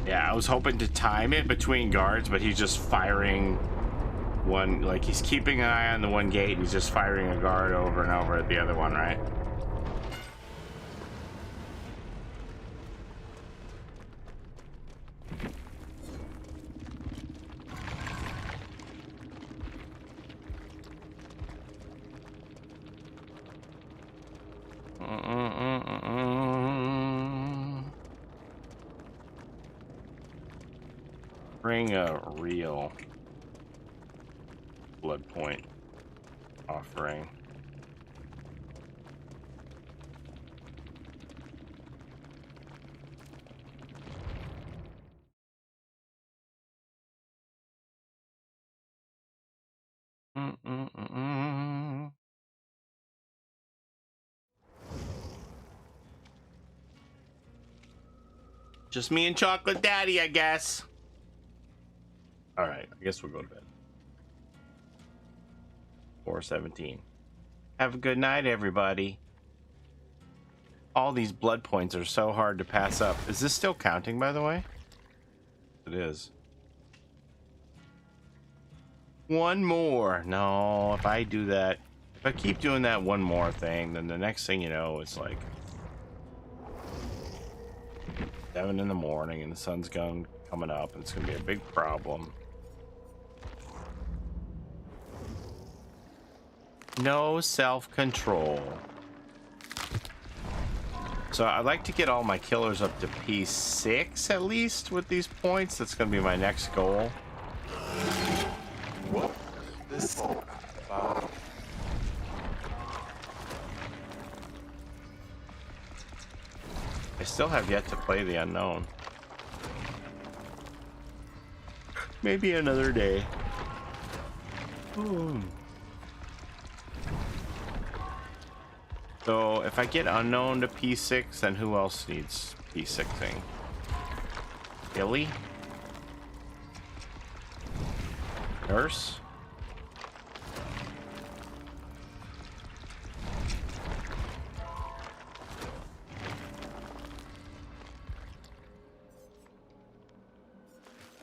Yeah, I was hoping to time it between guards, but he's just firing one, like he's keeping an eye on the one gate and he's just firing a guard over and over at the other one, right? Bring a real Bloodpoint offering. Just me and Chocolate Daddy, I guess. All right, I guess we'll go to bed. 4:17. Have a good night, everybody. All these blood points are so hard to pass up. Is this still counting, by the way? It is. One more. No, if I do that, if I keep doing that one more thing, then the next thing you know, it's like 7 in the morning and the sun's coming up and it's gonna be a big problem. No self-control. So I'd like to get all my killers up to P6 at least with these points. That's gonna be my next goal. What? This. I still have yet to play the unknown. Maybe another day. So if I get unknown to P6, then who else needs P6ing? Billy? Nurse?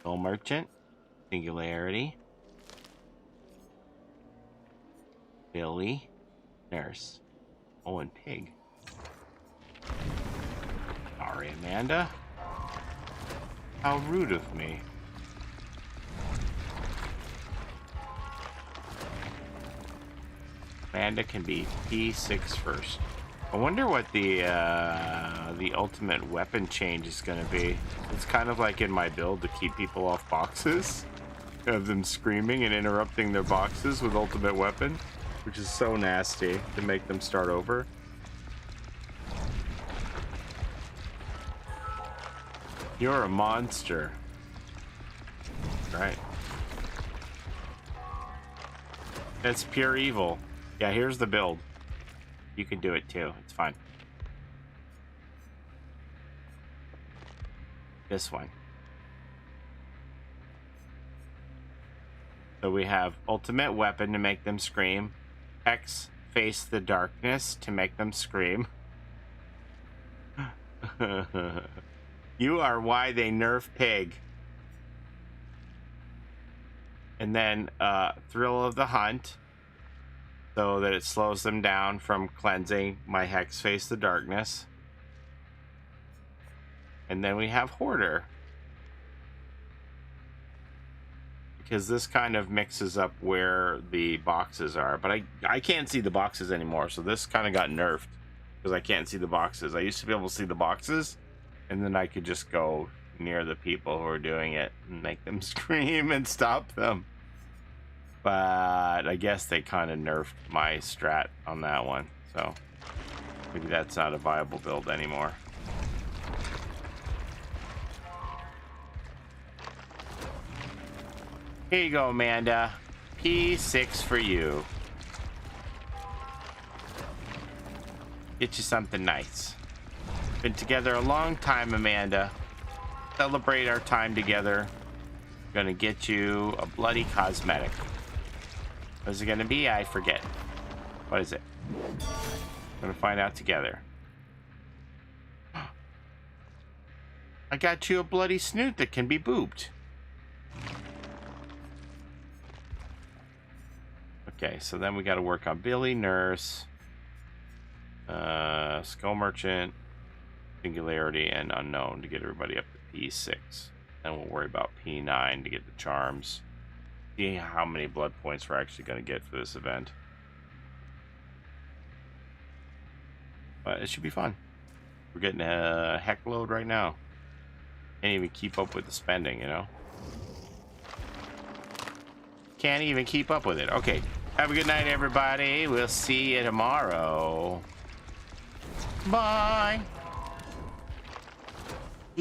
No merchant? Singularity? Billy? Nurse? Oh, and Pig. Sorry, Amanda. How rude of me. Amanda can be P6 first. I wonder what the ultimate weapon change is going to be. It's kind of like in my build to keep people off boxes. Have them screaming and interrupting their boxes with ultimate weapon, which is so nasty to make them start over. You're a monster. Right. That's pure evil. Yeah, here's the build. You can do it too. It's fine. This one. So we have ultimate weapon to make them scream. X face the darkness to make them scream. You are why they nerf Pig. And then Thrill of the Hunt, so that it slows them down from cleansing my Hex Face the Darkness. And then we have Hoarder, because this kind of mixes up where the boxes are, but I can't see the boxes anymore, so this kind of got nerfed because I can't see the boxes. I used to be able to see the boxes, and then I could just go near the people who are doing it and make them scream and stop them. But I guess they kind of nerfed my strat on that one, so maybe that's not a viable build anymore. Here you go, Amanda. P6 for you. Get you something nice. Been together a long time, Amanda. Celebrate our time together. Gonna get you a bloody cosmetic. What is it gonna be? I forget. What is it? Gonna find out together. I got you a bloody snoot that can be booped. Okay, so then we got to work on Billy, Nurse, Skull Merchant, Singularity, and Unknown to get everybody up to P6. And we'll worry about P9 to get the charms. See how many blood points we're actually going to get for this event. But it should be fun. We're getting a heck load right now. Can't even keep up with the spending, you know? Can't even keep up with it. Okay. Have a good night, everybody. We'll see you tomorrow. Bye.